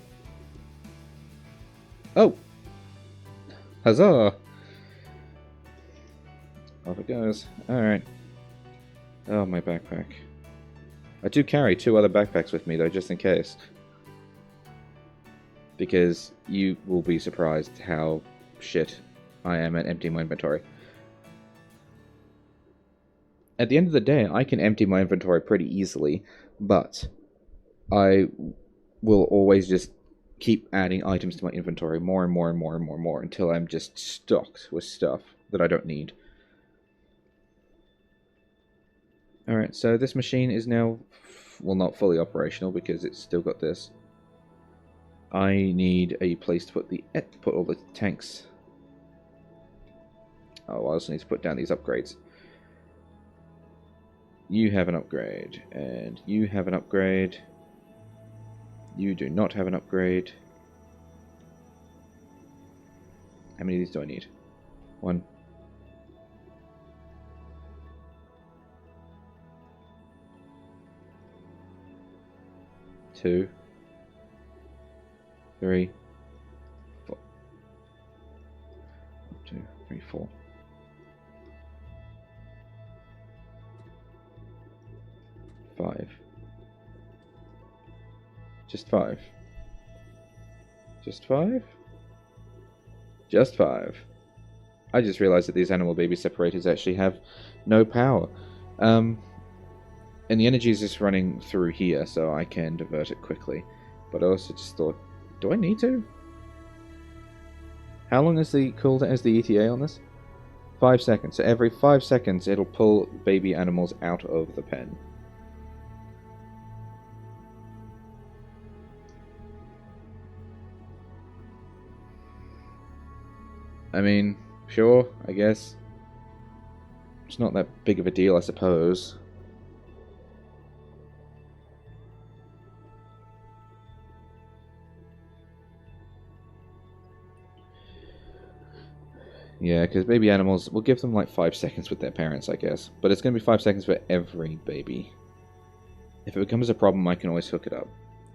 Oh, huzzah! Off it goes. All right. Oh, my backpack. I do carry 2 other backpacks with me, though, just in case. Because you will be surprised how shit I am at emptying my inventory. At the end of the day, I can empty my inventory pretty easily, but I will always just keep adding items to my inventory more and more and more and more and more until I'm just stocked with stuff that I don't need. Alright, so this machine is now, well, not fully operational because it's still got this. I need a place to put all the tanks. Oh, I also need to put down these upgrades. You have an upgrade, and you have an upgrade. You do not have an upgrade. How many of these do I need? 1. 2, 3, 4. 1, 2, 3, 4. 5. Just 5. Just 5? Just 5. I just realized that these animal baby separators actually have no power. And the energy is just running through here, so I can divert it quickly. But I also just thought, do I need to? How long is the cooldown? Is the ETA on this? 5 seconds. So every 5 seconds, it'll pull baby animals out of the pen. I mean, sure, I guess. It's not that big of a deal, I suppose. Yeah, because baby animals, we'll give them like 5 seconds with their parents, I guess. But it's going to be 5 seconds for every baby. If it becomes a problem, I can always hook it up.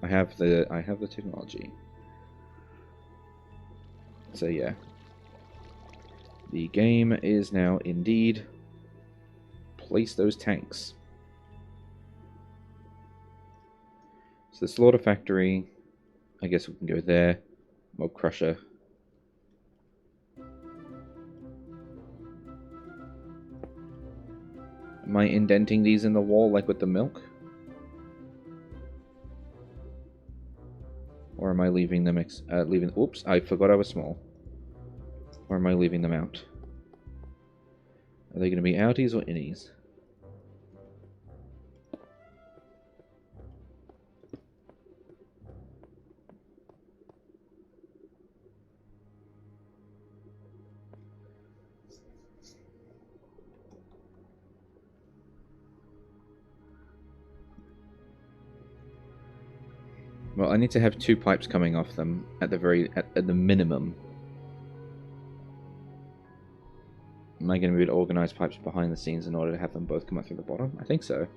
I have the technology. So yeah. The game is now indeed place those tanks. So the slaughter factory, I guess we can go there. Mob crusher. Am I indenting these in the wall like with the milk? Or am I leaving them oops, I forgot I was small. Or am I leaving them out? Are they going to be outies or innies? Well, I need to have 2 pipes coming off them at the minimum. Am I going to be able to organize pipes behind the scenes in order to have them both come up through the bottom? I think so.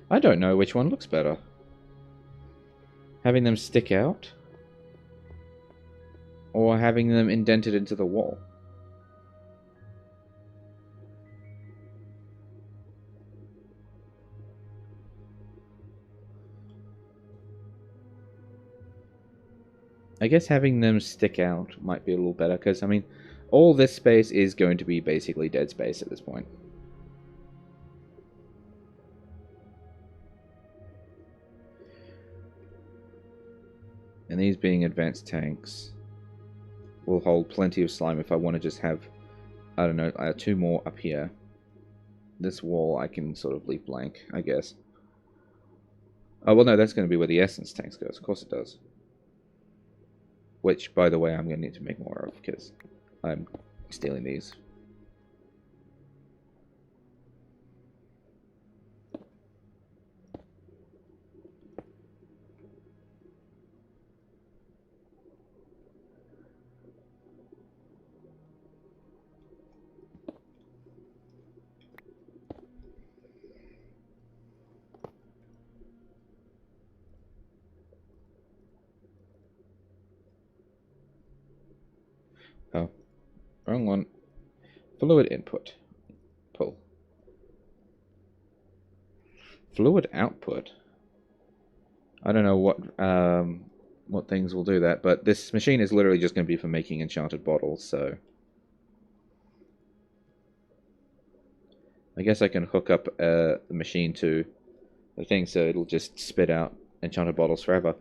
I don't know which one looks better. Having them stick out? Or having them indented into the wall? I guess having them stick out might be a little better, because, I mean, all this space is going to be basically dead space at this point. And these being advanced tanks will hold plenty of slime if I want to just have, I don't know, 2 more up here. This wall I can sort of leave blank, I guess. Oh, well, no, that's going to be where the essence tanks goes. Of course it does. Which, by the way, I'm going to need to make more of, because I'm stealing these. Oh, wrong one. Fluid input. Pull. Fluid output. I don't know what things will do that, but this machine is literally just going to be for making enchanted bottles, so I guess I can hook up the machine to the thing so it'll just spit out enchanted bottles forever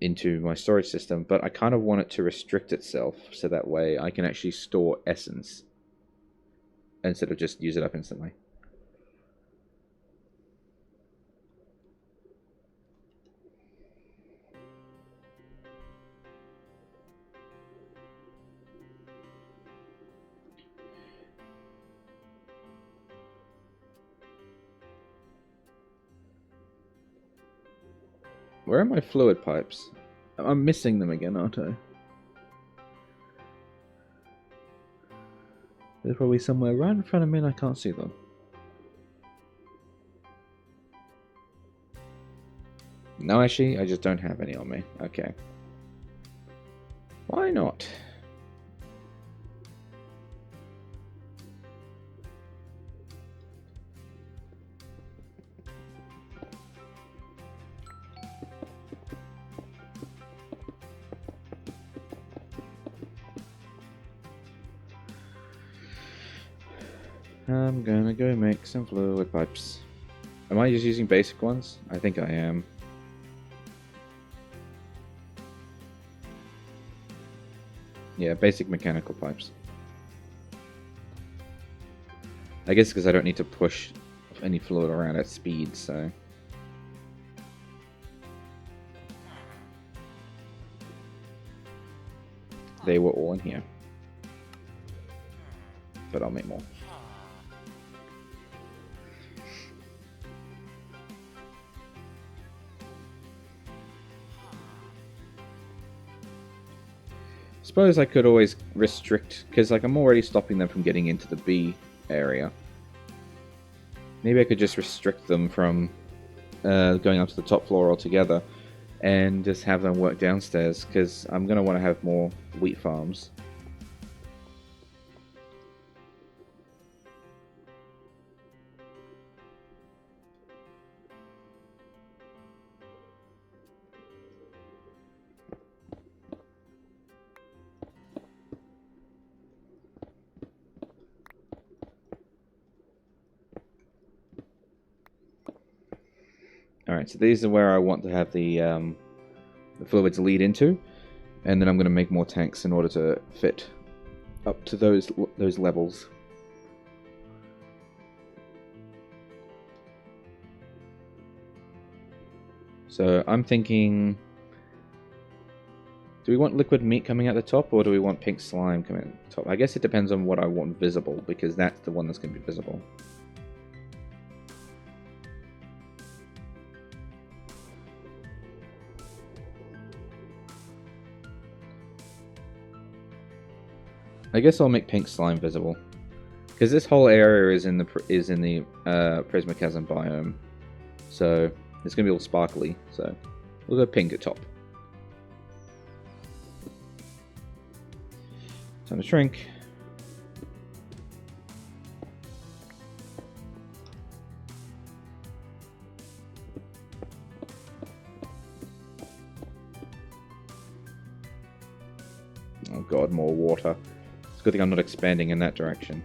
into my storage system, but I kind of want it to restrict itself so that way I can actually store essence instead of just use it up instantly. Where are my fluid pipes? I'm missing them again, aren't I? They're probably somewhere right in front of me and I can't see them. No, actually, I just don't have any on me. Okay. Why not? I'm gonna go make some fluid pipes. Am I just using basic ones? I think I am. Yeah, basic mechanical pipes. I guess because I don't need to push any fluid around at speed, so... They were all in here. But I'll make more. Suppose I could always restrict, because like I'm already stopping them from getting into the B area. Maybe I could just restrict them from going up to the top floor altogether, and just have them work downstairs, because I'm going to want to have more wheat farms. Alright, so these are where I want to have the fluids lead into, and then I'm going to make more tanks in order to fit up to those levels. So I'm thinking, do we want liquid meat coming out the top, or do we want pink slime coming out the top? I guess it depends on what I want visible, because that's the one that's going to be visible. I guess I'll make pink slime visible, because this whole area is in the Prismachasm biome, so it's gonna be all sparkly. So we'll go pink at top. Time to shrink. Oh god, more water. It's a good thing I'm not expanding in that direction.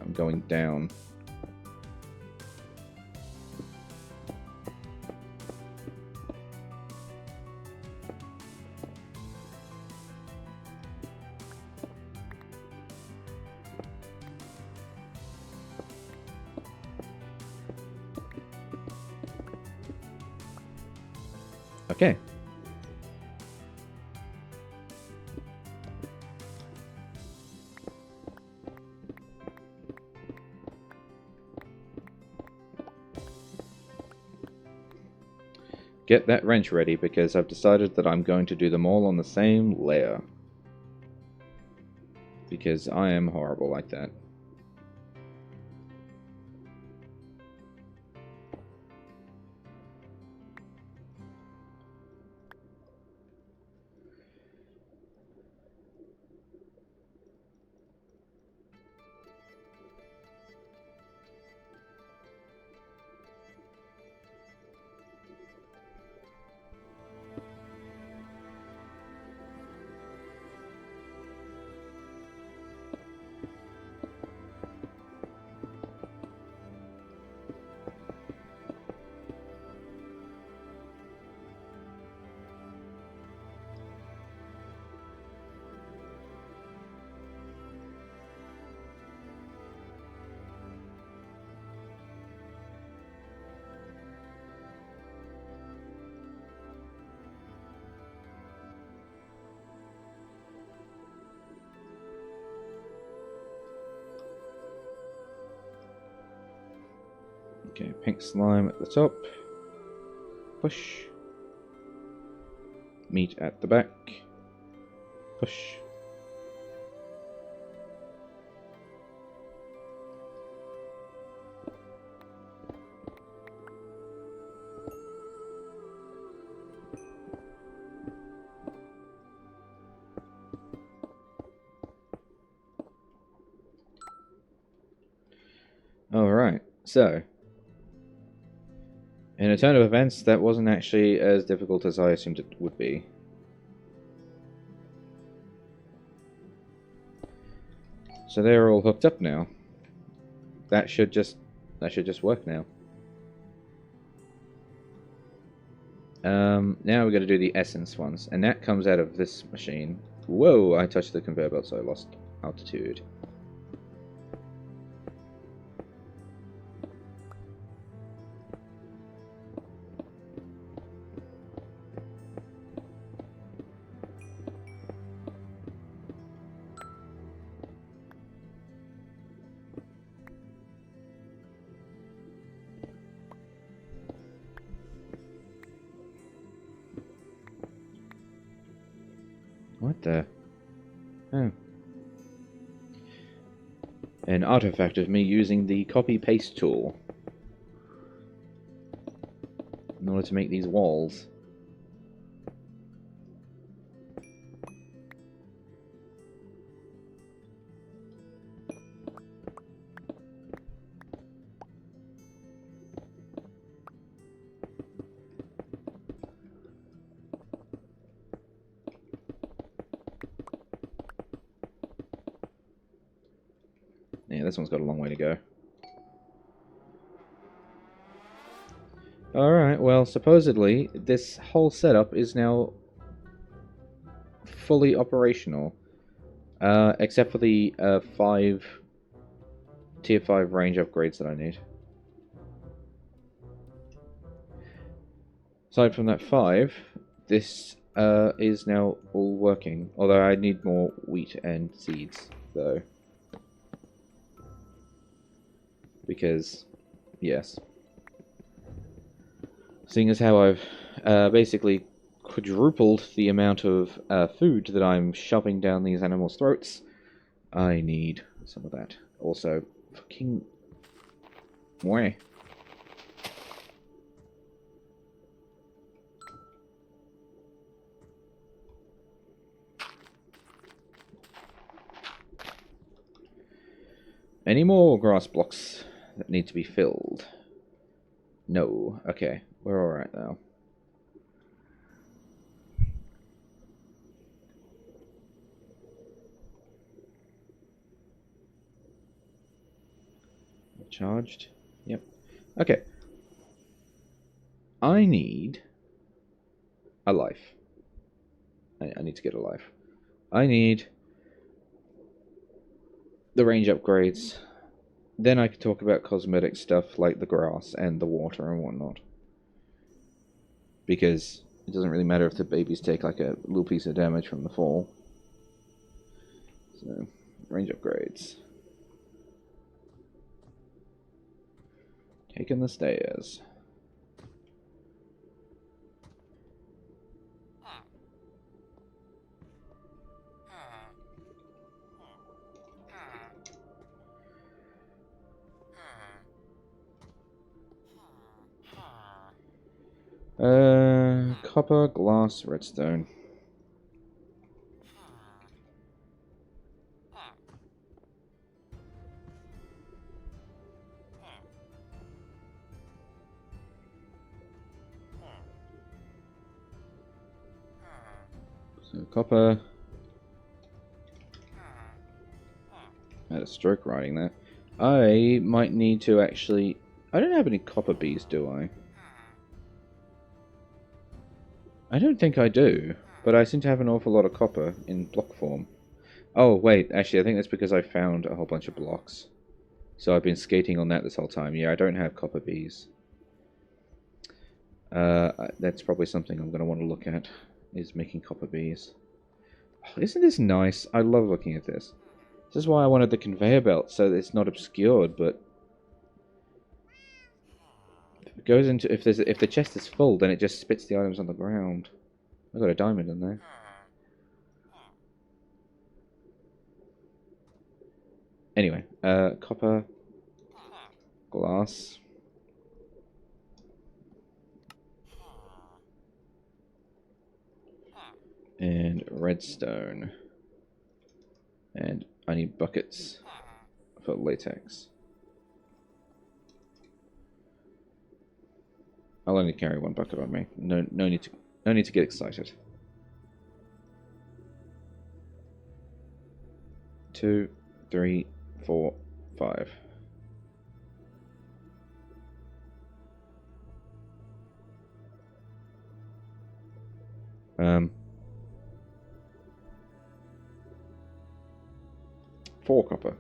I'm going down. Okay. Get that wrench ready, because I've decided that I'm going to do them all on the same layer. Because I am horrible like that. Okay, pink slime at the top. Push. Meat at the back. Push. So, in a turn of events, that wasn't actually as difficult as I assumed it would be. So they're all hooked up now. That should just work now. Now we got to do the essence ones, and that comes out of this machine. Whoa! I touched the conveyor belt, so I lost altitude. What the? Oh. An artifact of me using the copy-paste tool in order to make these walls. Yeah, this one's got a long way to go. Alright, well, supposedly, this whole setup is now fully operational. Except for the tier 5 range upgrades that I need. Aside from that 5, this is now all working. Although I need more wheat and seeds, though. Because, yes. Seeing as how I've basically quadrupled the amount of food that I'm shoving down these animals' throats, I need some of that. Also, fucking... Wah. Any more grass blocks that need to be filled? No. Okay, we're alright now. Charged? Yep. Okay. I need a life. I need to get a life. I need the range upgrades. Then I can talk about cosmetic stuff like the grass and the water and whatnot. Because it doesn't really matter if the babies take like a little piece of damage from the fall. So, range upgrades. Taking the stairs. Copper, glass, redstone. So copper. I had a stroke writing that. I might need to actually... I don't have any copper bees, do I? I don't think I do, but I seem to have an awful lot of copper in block form. Oh, wait, actually, I think that's because I found a whole bunch of blocks. So I've been skating on that this whole time. Yeah, I don't have copper bees. That's probably something I'm going to want to look at, is making copper bees. Oh, isn't this nice? I love looking at this. This is why I wanted the conveyor belt, so that it's not obscured, but... If it goes into... If the chest is full, then it just spits the items on the ground. I've got a diamond in there. Anyway, copper, glass, and redstone. And I need buckets for latex. I'll only carry one bucket on me. No need to get excited. 2, 3, 4, 5. Um, 4 copper.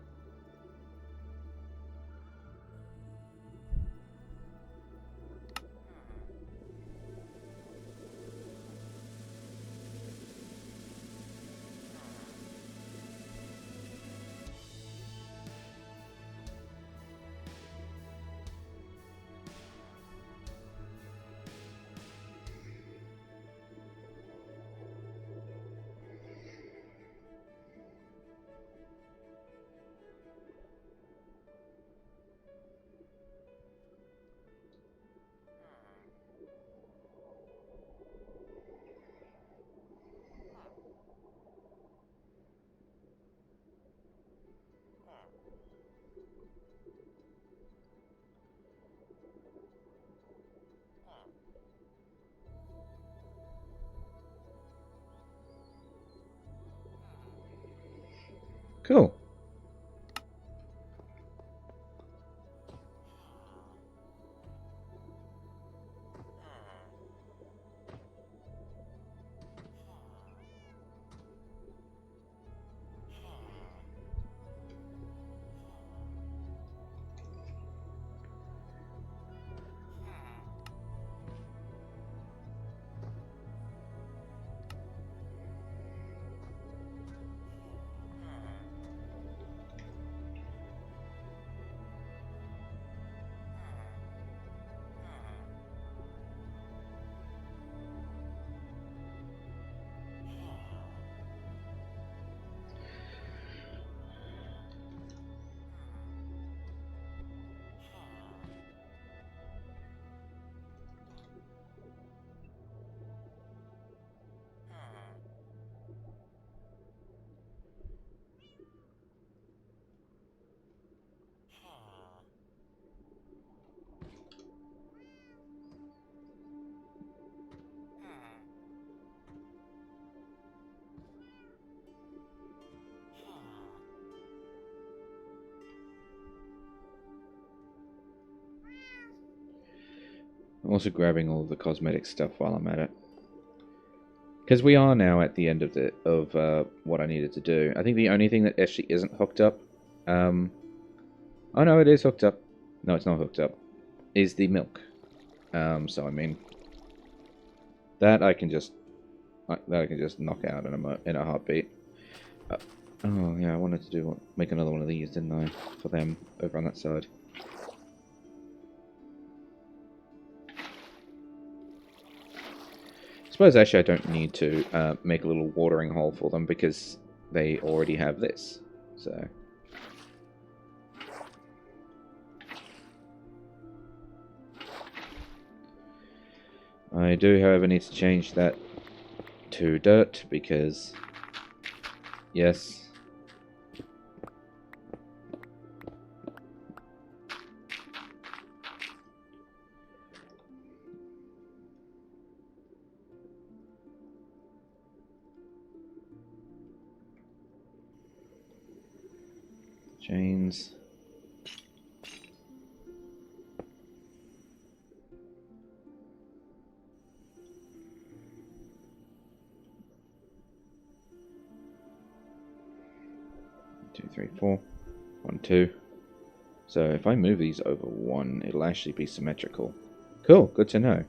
Cool. I'm also grabbing all of the cosmetic stuff while I'm at it. Because we are now at the end of what I needed to do. I think the only thing that actually isn't hooked up... oh no, it is hooked up. No, it's not hooked up. Is the milk. So I mean... That I can just knock out in a heartbeat. Oh yeah, I wanted to make another one of these, didn't I? For them over on that side. I suppose actually I don't need to make a little watering hole for them because they already have this. So I do, however, need to change that to dirt because yes. Chains. Two, three, four. 1, 2. So if I move these over 1, it'll actually be symmetrical. Cool, good to know.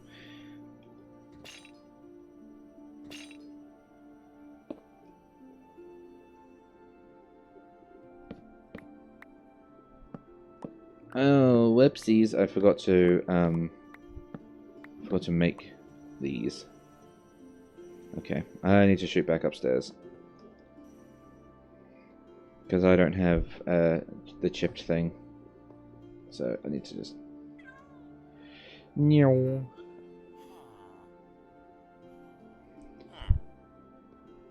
Oh, whoopsies! I forgot to make these. Okay, I need to shoot back upstairs because I don't have the chipped thing, so I need to just.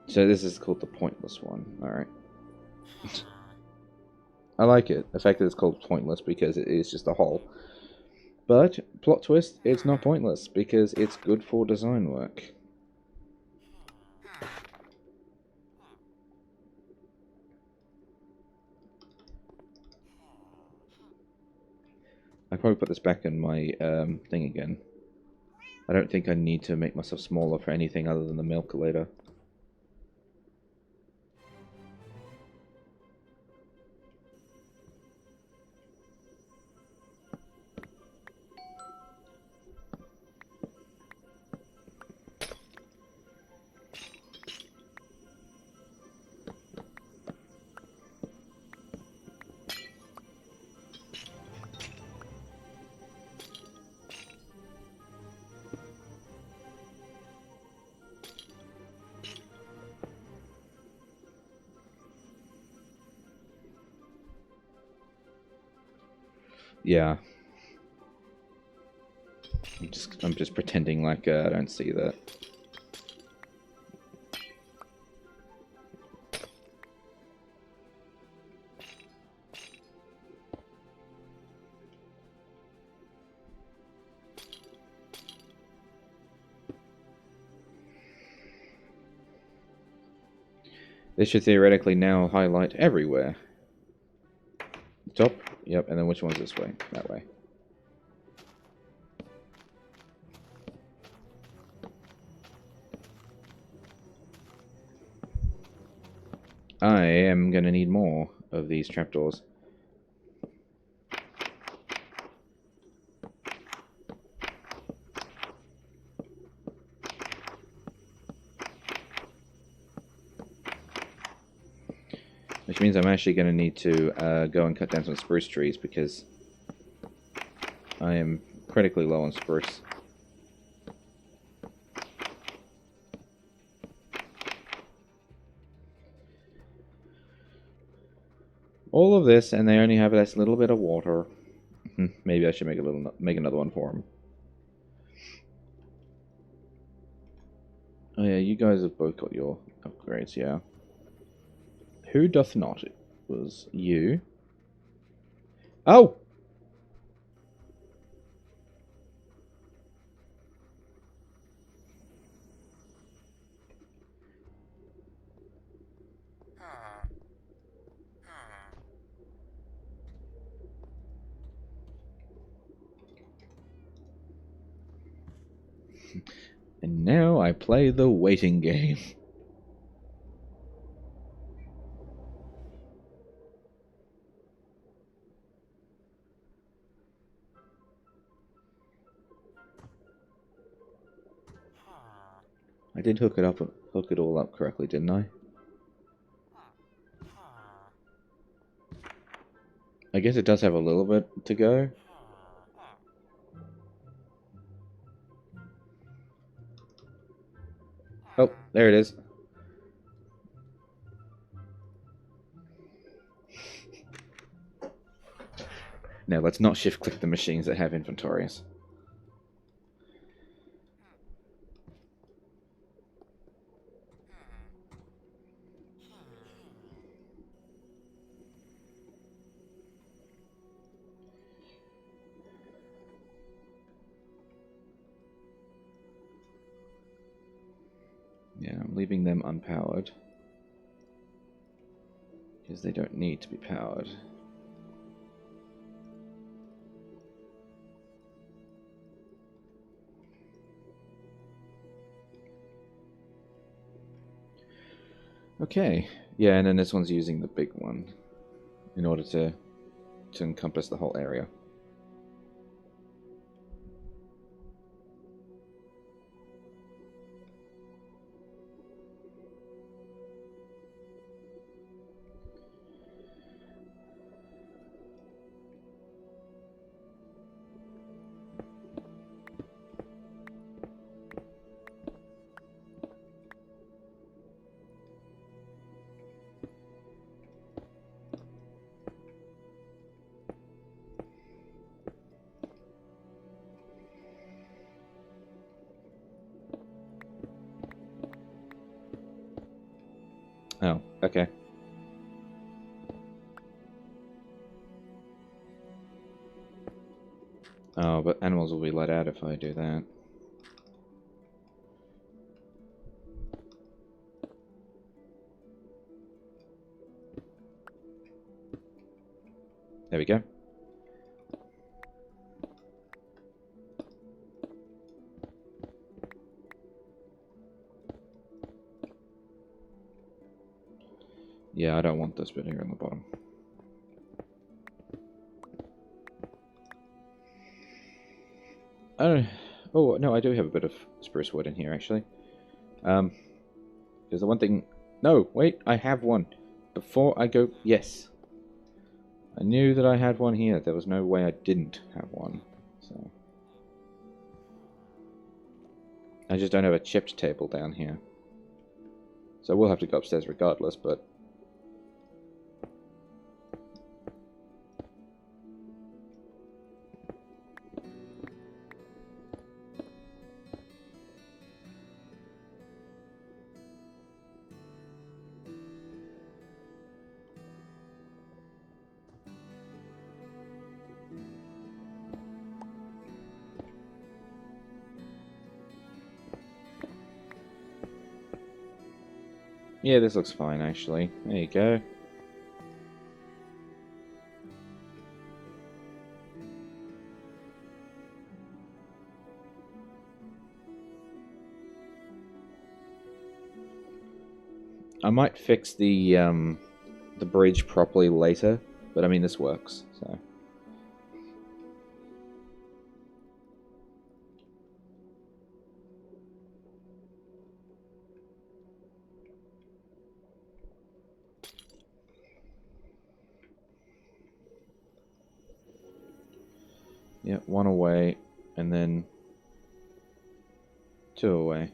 So this is called the pointless one. All right. I like it. The fact that it's called pointless because it is just a hole. But, plot twist, it's not pointless, because it's good for design work. I probably put this back in my thing again. I don't think I need to make myself smaller for anything other than the milk later. Yeah. I'm just pretending like I don't see that. This should theoretically now highlight everywhere. Top, yep, and then which one's this way? That way. I am gonna need more of these trapdoors. Which means I'm actually going to need to go and cut down some spruce trees because I am critically low on spruce. All of this, and they only have this little bit of water. Maybe I should make another one for them. Oh yeah, you guys have both got your upgrades, yeah. Who doth not? It was you. Oh! And now I play the waiting game. I did hook it all up correctly, didn't I? I guess it does have a little bit to go. Oh, there it is. Now, let's not shift-click the machines that have inventories. Yeah, I'm leaving them unpowered. Because they don't need to be powered. Okay, yeah, and then this one's using the big one in order to encompass the whole area. Oh, okay. Oh, but animals will be let out if I do that. There we go. Yeah, I don't want this bit here on the bottom. I don't... Oh, no, I do have a bit of spruce wood in here, actually. Because the one thing... No, wait, I have one. Before I go... Yes. I knew that I had one here. There was no way I didn't have one. So... I just don't have a chipped table down here. So we'll have to go upstairs regardless, but... Yeah, this looks fine, actually. There you go. I might fix the bridge properly later, but I mean, this works, so... Yeah, one away, and then 2 away.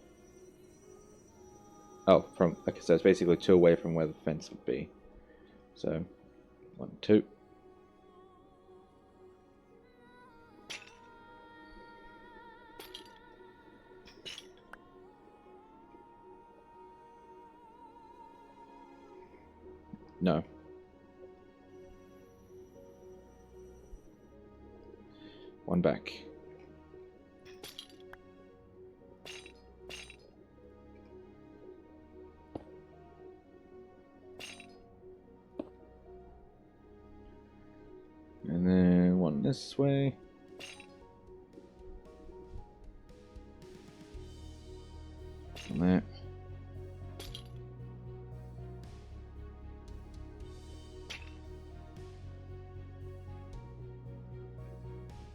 Oh, from... Okay, so it's basically 2 away from where the fence would be. So, 1, 2. No. One back. And then 1 this way. And that.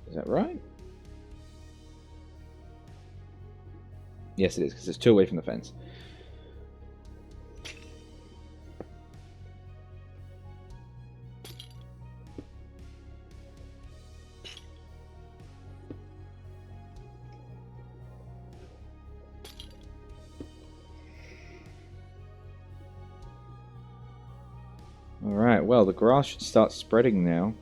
Is that right? Yes, it is, because it's 2 away from the fence. Alright, well, the grass should start spreading now.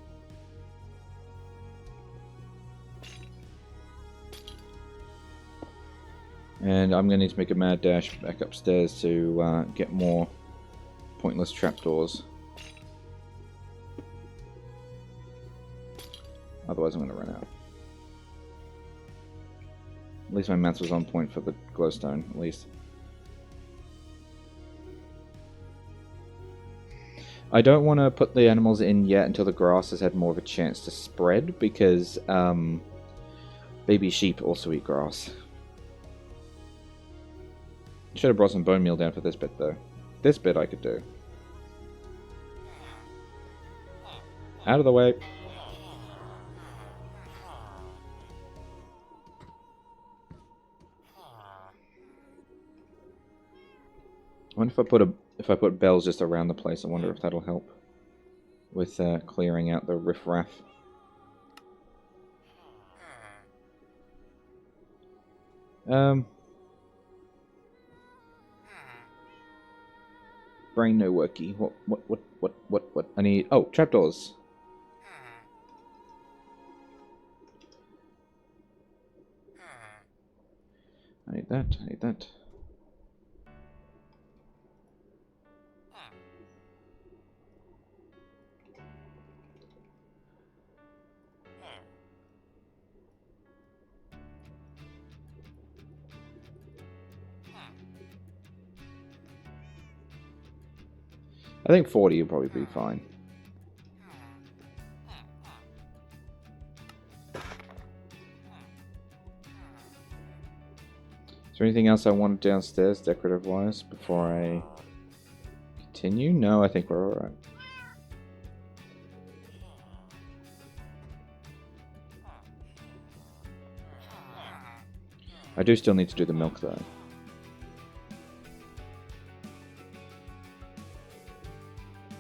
And I'm going to need to make a mad dash back upstairs to get more pointless trapdoors. Otherwise I'm going to run out. At least my maths was on point for the glowstone, at least. I don't want to put the animals in yet until the grass has had more of a chance to spread, because baby sheep also eat grass. Should have brought some bone meal down for this bit, though. This bit I could do. Out of the way. I wonder if I put bells just around the place. I wonder if that'll help with clearing out the riffraff. Brain no worky. What? I need... Oh, trapdoors. I need that. I need that. I think 40 would probably be fine. Is there anything else I want downstairs, decorative-wise, before I continue? No, I think we're alright. I do still need to do the milk, though.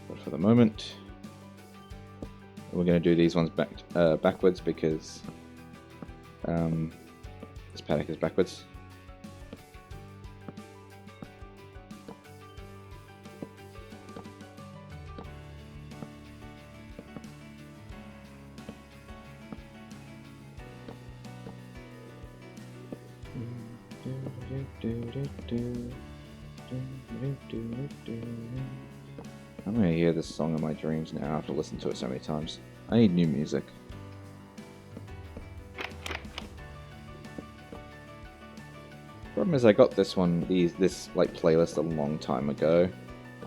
But for the moment, we're going to do these ones backwards because this paddock is backwards. I'm gonna hear this song in my dreams now after listening to it so many times. I need new music. Problem is, I got this like playlist a long time ago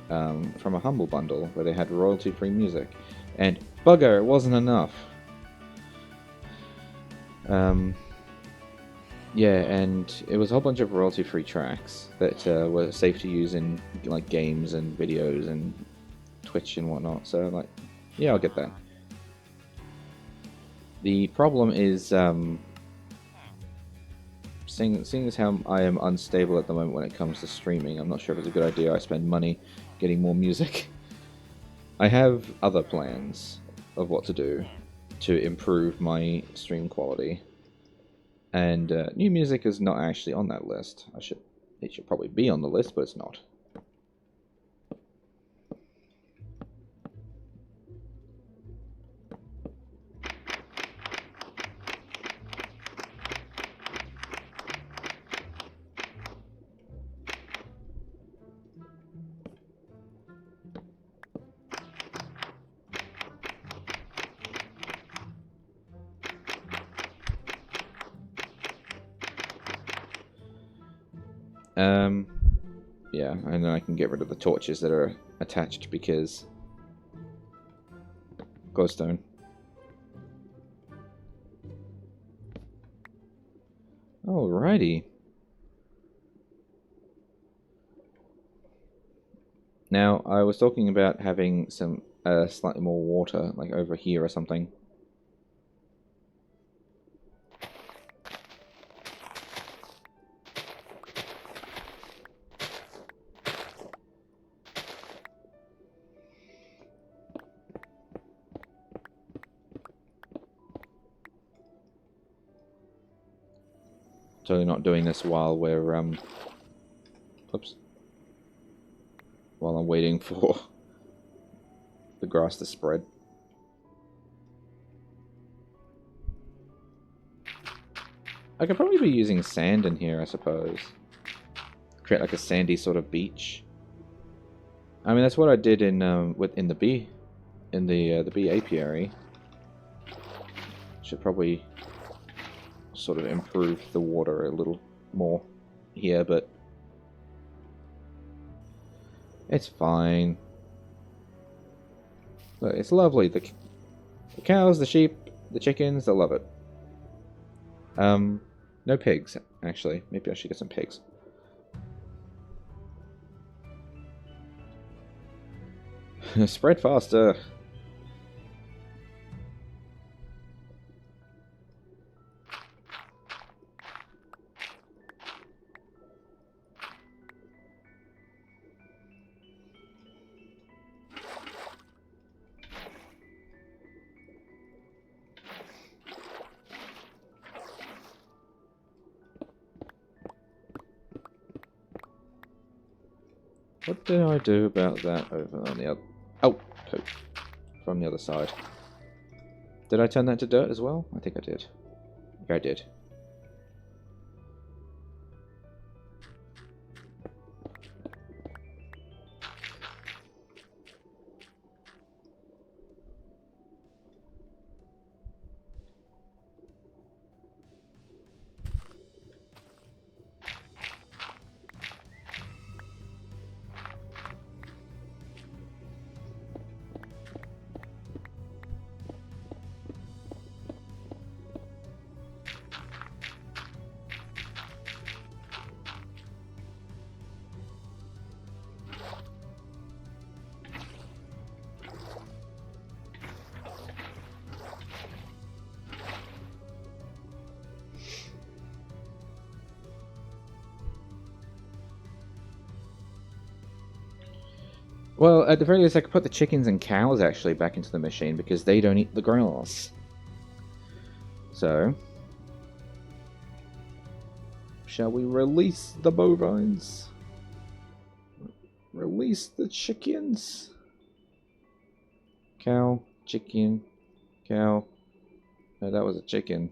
from a Humble Bundle where they had royalty-free music, and bugger, it wasn't enough. Yeah, and it was a whole bunch of royalty-free tracks that were safe to use in like games and videos and Twitch and whatnot. So like, yeah, I'll get that. The problem is, seeing as how I am unstable at the moment when it comes to streaming, I'm not sure if it's a good idea I spend money getting more music. I have other plans of what to do to improve my stream quality. And new music is not actually on that list. It should probably be on the list, but it's not. Yeah, and then I can get rid of the torches that are attached because glowstone. Alrighty. Now, I was talking about having some slightly more water, like over here or something. Totally not doing this while we're oops. While I'm waiting for the grass to spread. I could probably be using sand in here, I suppose. Create like a sandy sort of beach. I mean, that's what I did in the bee apiary. Should probably sort of improve the water a little more here, but it's fine. Look, it's lovely. The cows, the sheep, the chickens, they love it. No pigs, actually. Maybe I should get some pigs. Spread faster. What did I do about that over on the other... Oh, poop. From the other side. Did I turn that to dirt as well? I think I did. Yeah, I did. Well, at the very least, I could put the chickens and cows actually back into the machine because they don't eat the grass. So, shall we release the bovines? Release the chickens. Cow, chicken, cow. No, that was a chicken.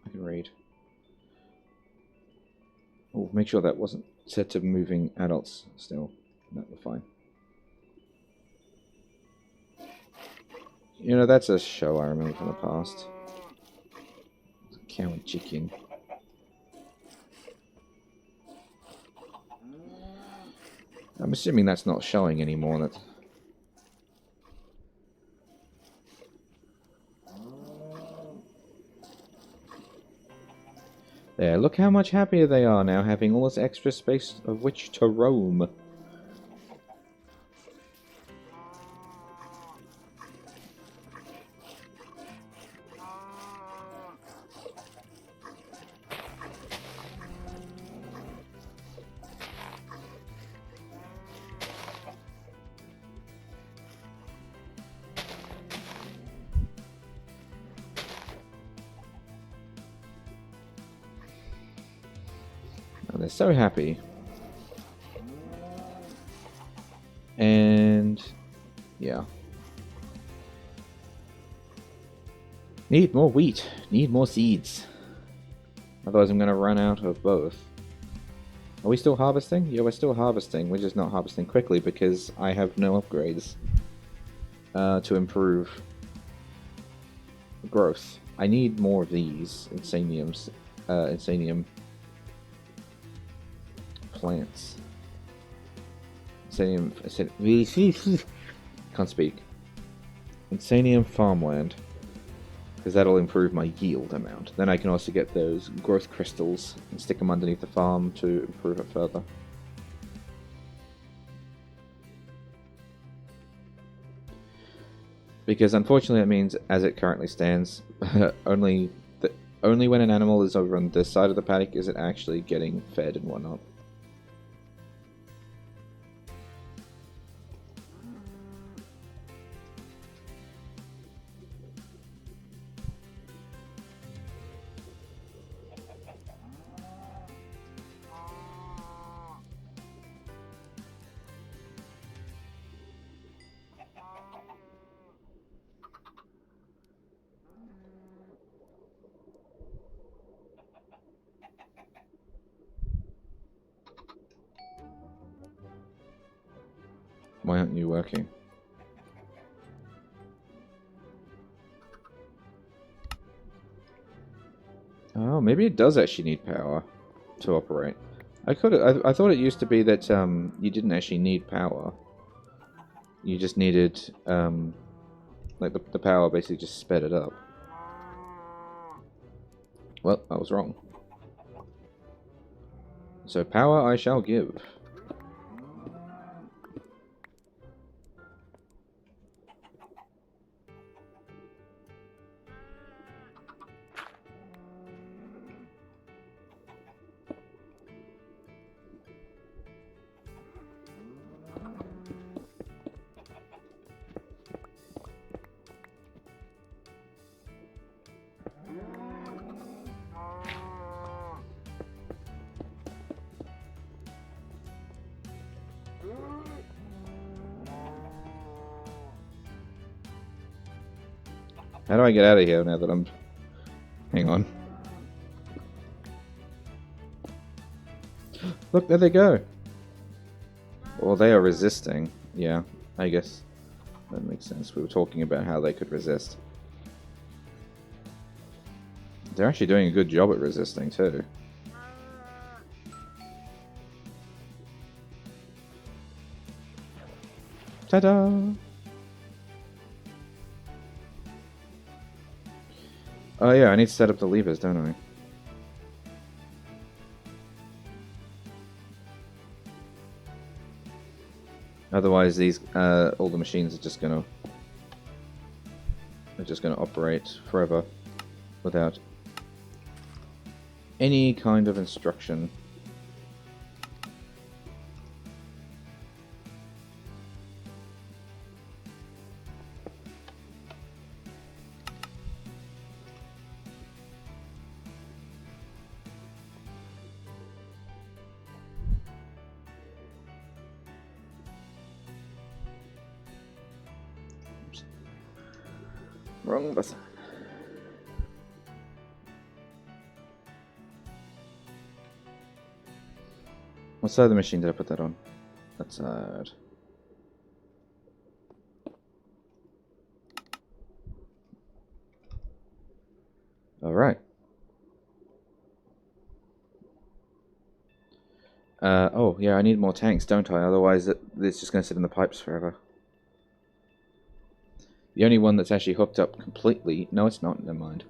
I can read. Oh, make sure that wasn't set to moving adults still. No, we're fine. You know, that's a show I remember from the past. Cow and chicken. I'm assuming that's not showing anymore. That. There, look how much happier they are now, having all this extra space of which to roam. Oh, they're so happy. And yeah. Need more wheat. Need more seeds. Otherwise I'm going to run out of both. Are we still harvesting? Yeah, we're still harvesting. We're just not harvesting quickly because I have no upgrades to improve growth. I need more of these insaniums, insanium plants. Insanium, can't speak. Insanium farmland. Because that'll improve my yield amount. Then I can also get those growth crystals and stick them underneath the farm to improve it further. Because unfortunately that means, as it currently stands, only when an animal is over on this side of the paddock is it actually getting fed and whatnot. Why aren't you working? Oh, maybe it does actually need power to operate. I thought it used to be that you didn't actually need power. You just needed like the power basically just sped it up. Well, I was wrong. So power I shall give. How do I get out of here now that I'm... Hang on. Look, there they go. Well, they are resisting. Yeah, I guess that makes sense. We were talking about how they could resist. They're actually doing a good job at resisting, too. Ta-da! Oh yeah, I need to set up the levers, don't I? Otherwise, these all the machines are just gonna operate forever without any kind of instruction. Wrong button. What side of the machine did I put that on? That side. Alright. Oh, yeah, I need more tanks, don't I? Otherwise, it's just going to sit in the pipes forever. The only one that's actually hooked up completely... No, it's not. Never mind.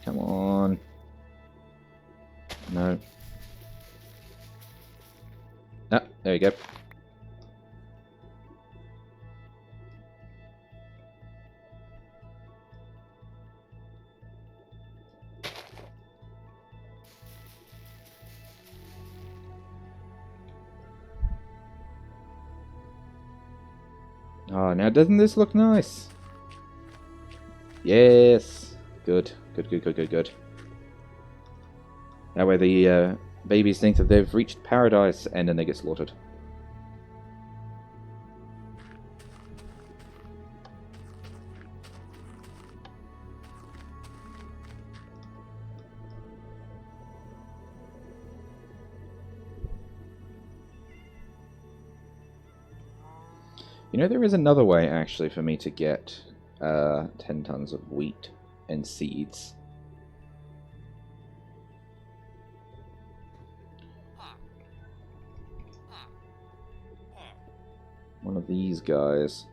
Come on. No. Ah, there you go. Oh, now doesn't this look nice? Yes. Good. Good, good, good, good, good. That way the babies think that they've reached paradise and then they get slaughtered. You know, there is another way, actually, for me to get 10 tons of wheat and seeds. One of these guys.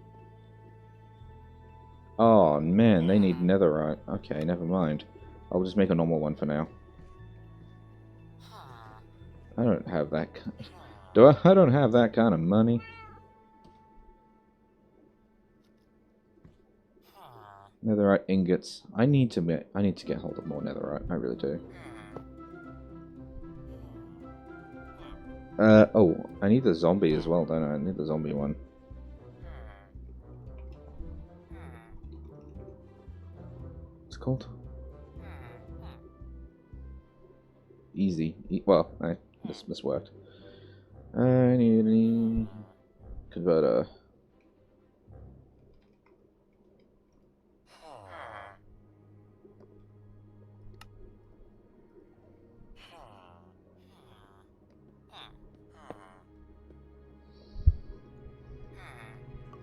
Oh, man, they need netherite. Okay, never mind. I'll just make a normal one for now. I don't have that I don't have that kind of money. Netherite ingots. I need to get hold of more netherite. I really do. Oh, I need the zombie as well, don't I? I need the zombie one. What's it called? Easy. Well, this worked. I need a converter.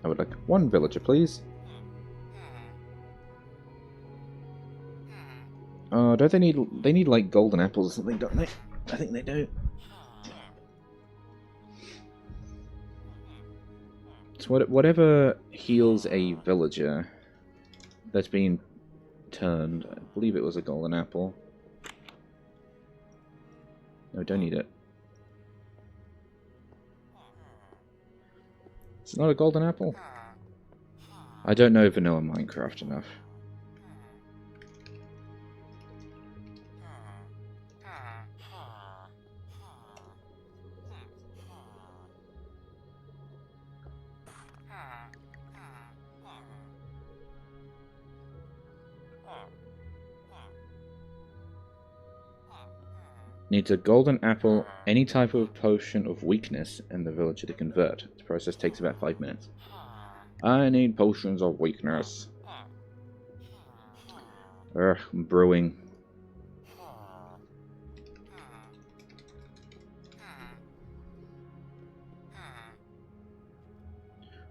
I would like one villager, please. Oh, don't they need like golden apples or something, don't they? I think they do. So whatever heals a villager that's been turned, I believe it was a golden apple. No, don't need it. It's not a golden apple? I don't know vanilla Minecraft enough. Needs a golden apple, any type of potion of weakness, and the villager to convert. The process takes about 5 minutes. I need potions of weakness. Ugh, I'm brewing.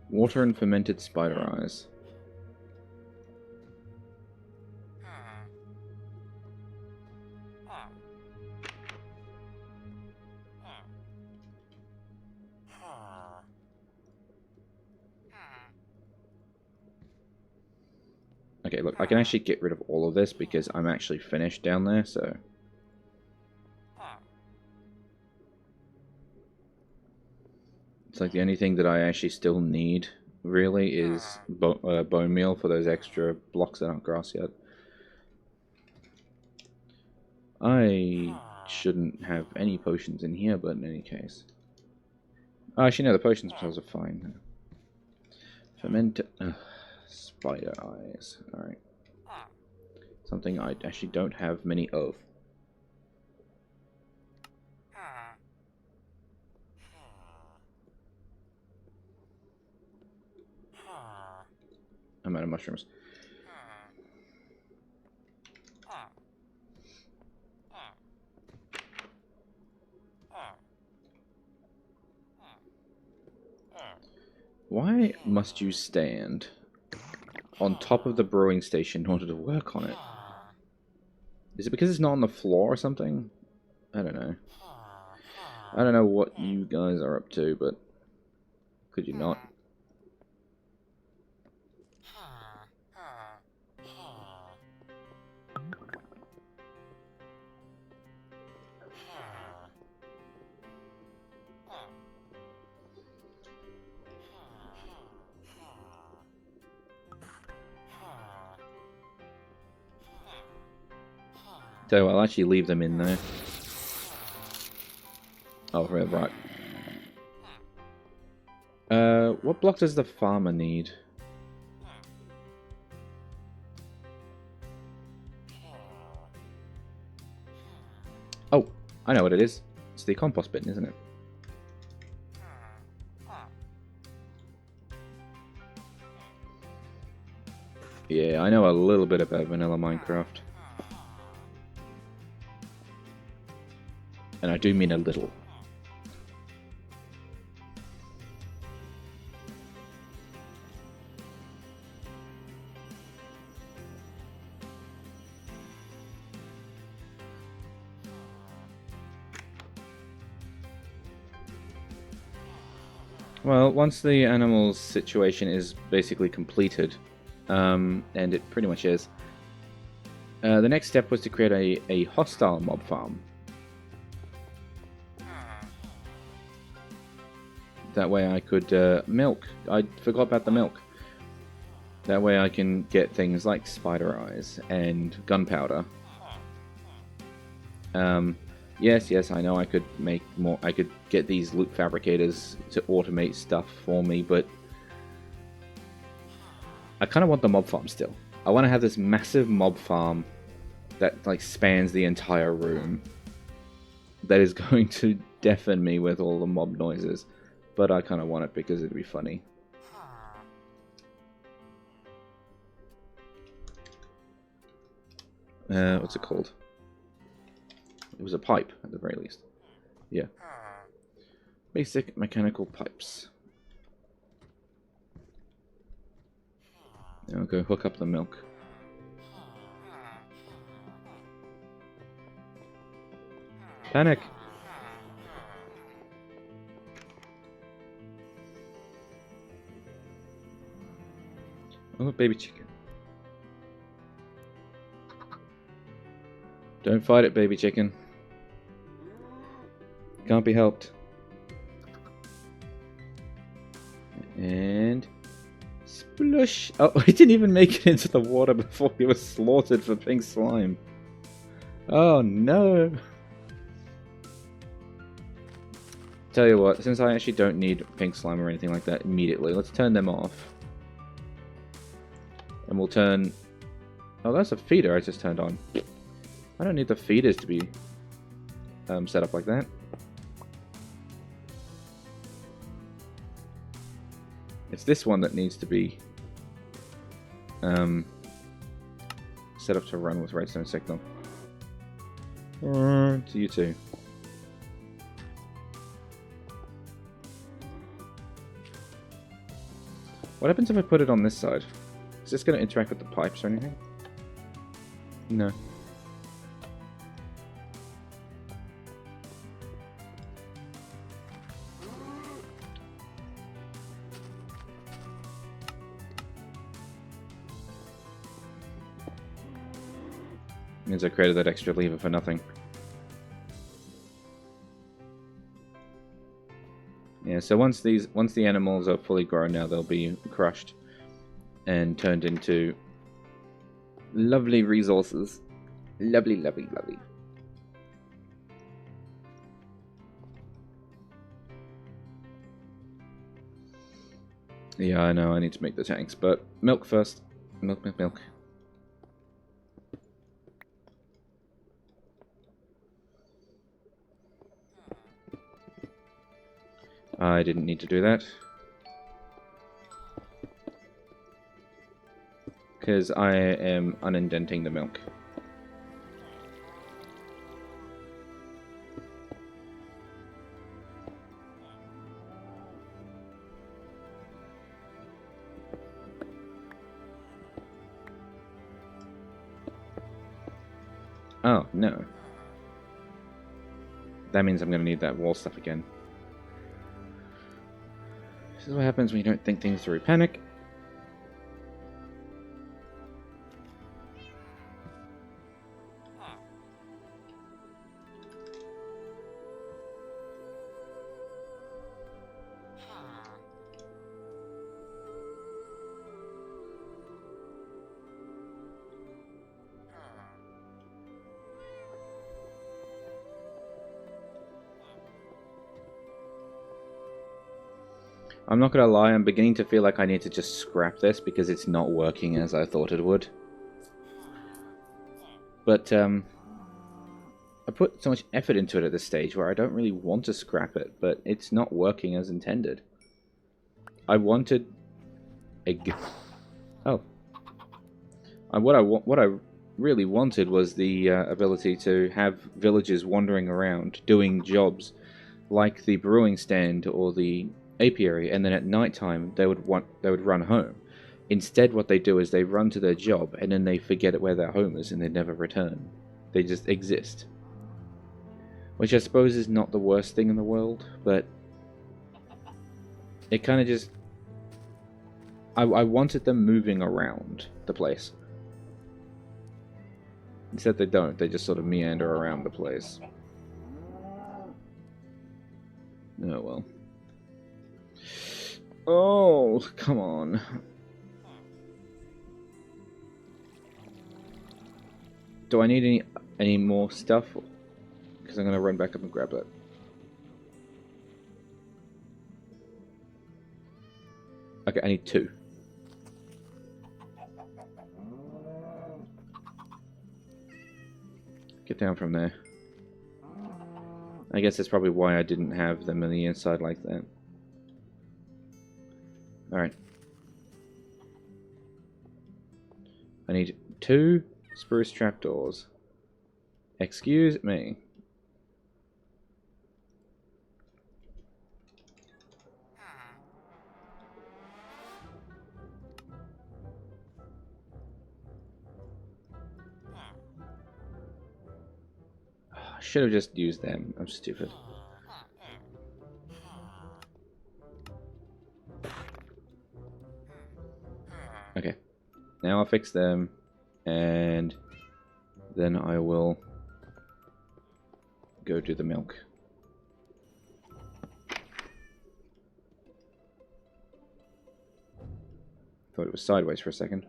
Water and fermented spider eyes. Okay, look, I can actually get rid of all of this because I'm actually finished down there, so... It's like the only thing that I actually still need, really, is bone meal for those extra blocks that aren't grass yet. I shouldn't have any potions in here, but in any case. Oh, actually, no, the potions themselves are fine. Ferment... spider eyes. Alright. Something I actually don't have many of. I'm out of mushrooms. Why must you stand on top of the brewing station in order to work on it? Is it because it's not on the floor or something? I don't know. I don't know what you guys are up to, but could you not? So I'll actually leave them in there. Oh, right. What block does the farmer need? Oh, I know what it is. It's the compost bin, isn't it? Yeah, I know a little bit about vanilla Minecraft. And I do mean a little. Well, once the animal's situation is basically completed, and it pretty much is, the next step was to create a hostile mob farm. That way I could milk. I forgot about the milk. That way I can get things like spider eyes and gunpowder. Yes, I know I could make more. I could get these loot fabricators to automate stuff for me, but I kind of want the mob farm still. I want to have this massive mob farm that like spans the entire room. That is going to deafen me with all the mob noises, but I kind of want it because it'd be funny. What's it called? It was a pipe, at the very least. Yeah. Basic mechanical pipes. Now I'll go hook up the milk. Panic! Oh, baby chicken. Don't fight it, baby chicken. Can't be helped. And... splush! Oh, he didn't even make it into the water before he was slaughtered for pink slime. Oh no! Tell you what, since I actually don't need pink slime or anything like that immediately, let's turn them off. And we'll turn... oh, that's a feeder I just turned on. I don't need the feeders to be set up like that. It's this one that needs to be set up to run with redstone signal. To you too. What happens if I put it on this side? Is this going to interact with the pipes or anything? No. Means I created that extra lever for nothing. Yeah, so once the animals are fully grown now, they'll be crushed and turned into lovely resources. Lovely, lovely, lovely. Yeah, I know, I need to make the tanks, but milk first. Milk, milk, milk. I didn't need to do that. Because I am unindenting the milk. Oh, no. That means I'm going to need that wall stuff again. This is what happens when you don't think things through. Panic. I'm not gonna lie, I'm beginning to feel like I need to just scrap this because it's not working as I thought it would. But, I put so much effort into it at this stage where I don't really want to scrap it, but it's not working as intended. I wanted a... Oh. What I really wanted was the ability to have villagers wandering around doing jobs like the brewing stand or the apiary, and then at night time they would run home. Instead, what they do is they run to their job and then they forget where their home is and they never return. They just exist, which I suppose is not the worst thing in the world, but it kind of just I wanted them moving around the place. Instead, they don't. They just sort of meander around the place. Oh well. Oh, come on. Do I need any more stuff? Because I'm going to run back up and grab that. Okay, I need 2. Get down from there. I guess that's probably why I didn't have them on the inside like that. Alright. I need 2 spruce trapdoors. Excuse me. I should have just used them. I'm stupid. Okay. Now I'll fix them, and then I will go do the milk. Thought it was sideways for a second.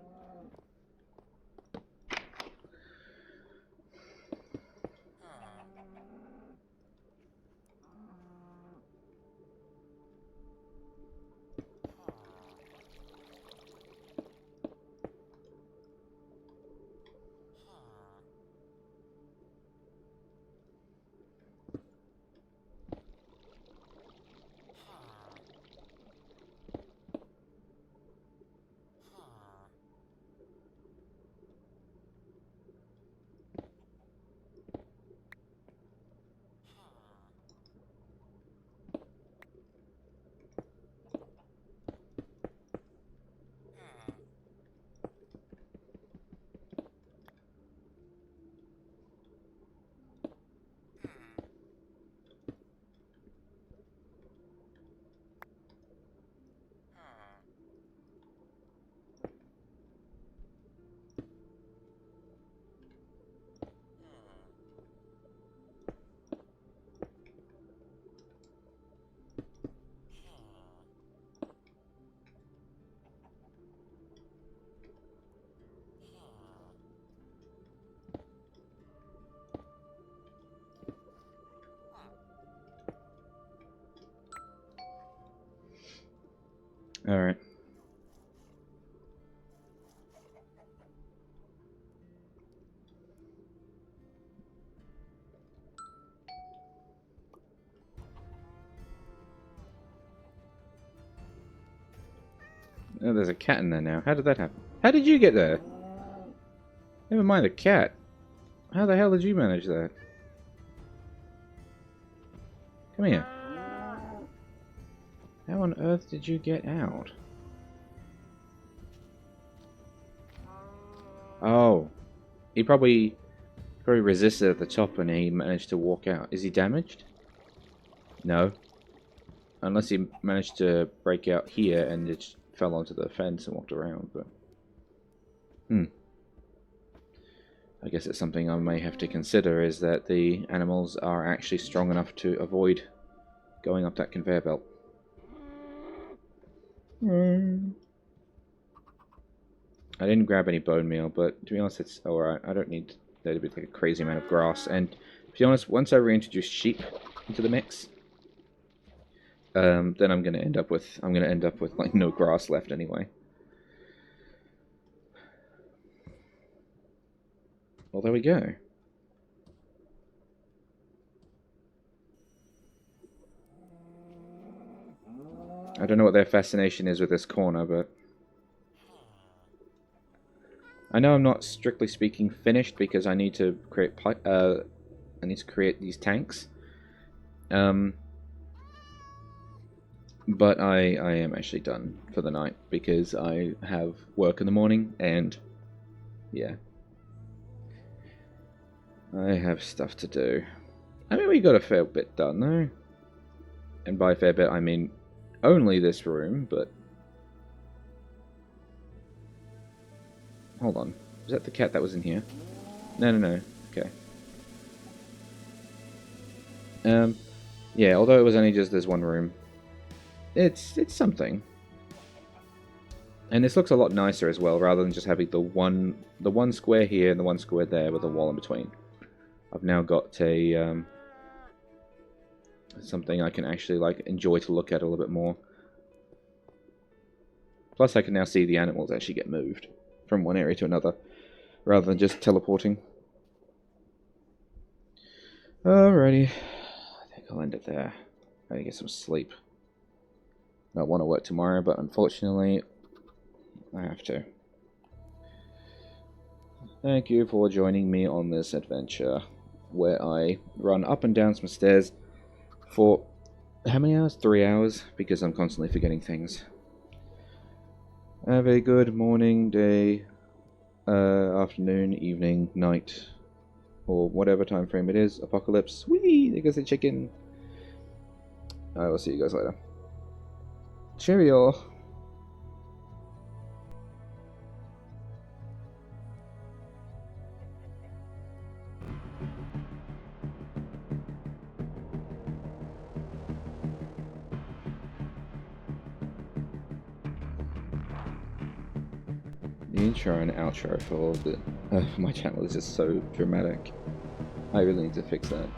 Alright. Oh, there's a cat in there now. How did that happen? How did you get there? Never mind the cat. How the hell did you manage that? Come here. How on earth did you get out? Oh. He probably resisted at the top and he managed to walk out. Is he damaged? No. Unless he managed to break out here and just fell onto the fence and walked around, but... I guess it's something I may have to consider, is that the animals are actually strong enough to avoid going up that conveyor belt. I didn't grab any bone meal, but to be honest, it's alright. I don't need there to be like a crazy amount of grass. And to be honest, once I reintroduce sheep into the mix, then I'm gonna end up with like no grass left anyway. Well, there we go. I don't know what their fascination is with this corner, but I know I'm not strictly speaking finished because I need to create these tanks. But I am actually done for the night because I have work in the morning and yeah. I have stuff to do. I mean, we got a fair bit done, though. And by fair bit, I mean only this room, but... Hold on. Was that the cat that was in here? No. Okay. Yeah, although it was only just this one room, it's something. And this looks a lot nicer as well, rather than just having the one square here and the one square there with a wall in between. I've now got a something I can actually like enjoy to look at a little bit more. Plus, I can now see the animals actually get moved from one area to another, rather than just teleporting. Alrighty, I think I'll end it there. I gotta get some sleep. I want to work tomorrow, but unfortunately, I have to. Thank you for joining me on this adventure, where I run up and down some stairs for how many hours? 3 hours, because I'm constantly forgetting things. Have a good morning, day, afternoon, evening, night, or whatever time frame it is. Apocalypse. Whee! There goes the chicken. I will see you guys later. Cheerio! The intro and outro for my channel is just so dramatic. I really need to fix that.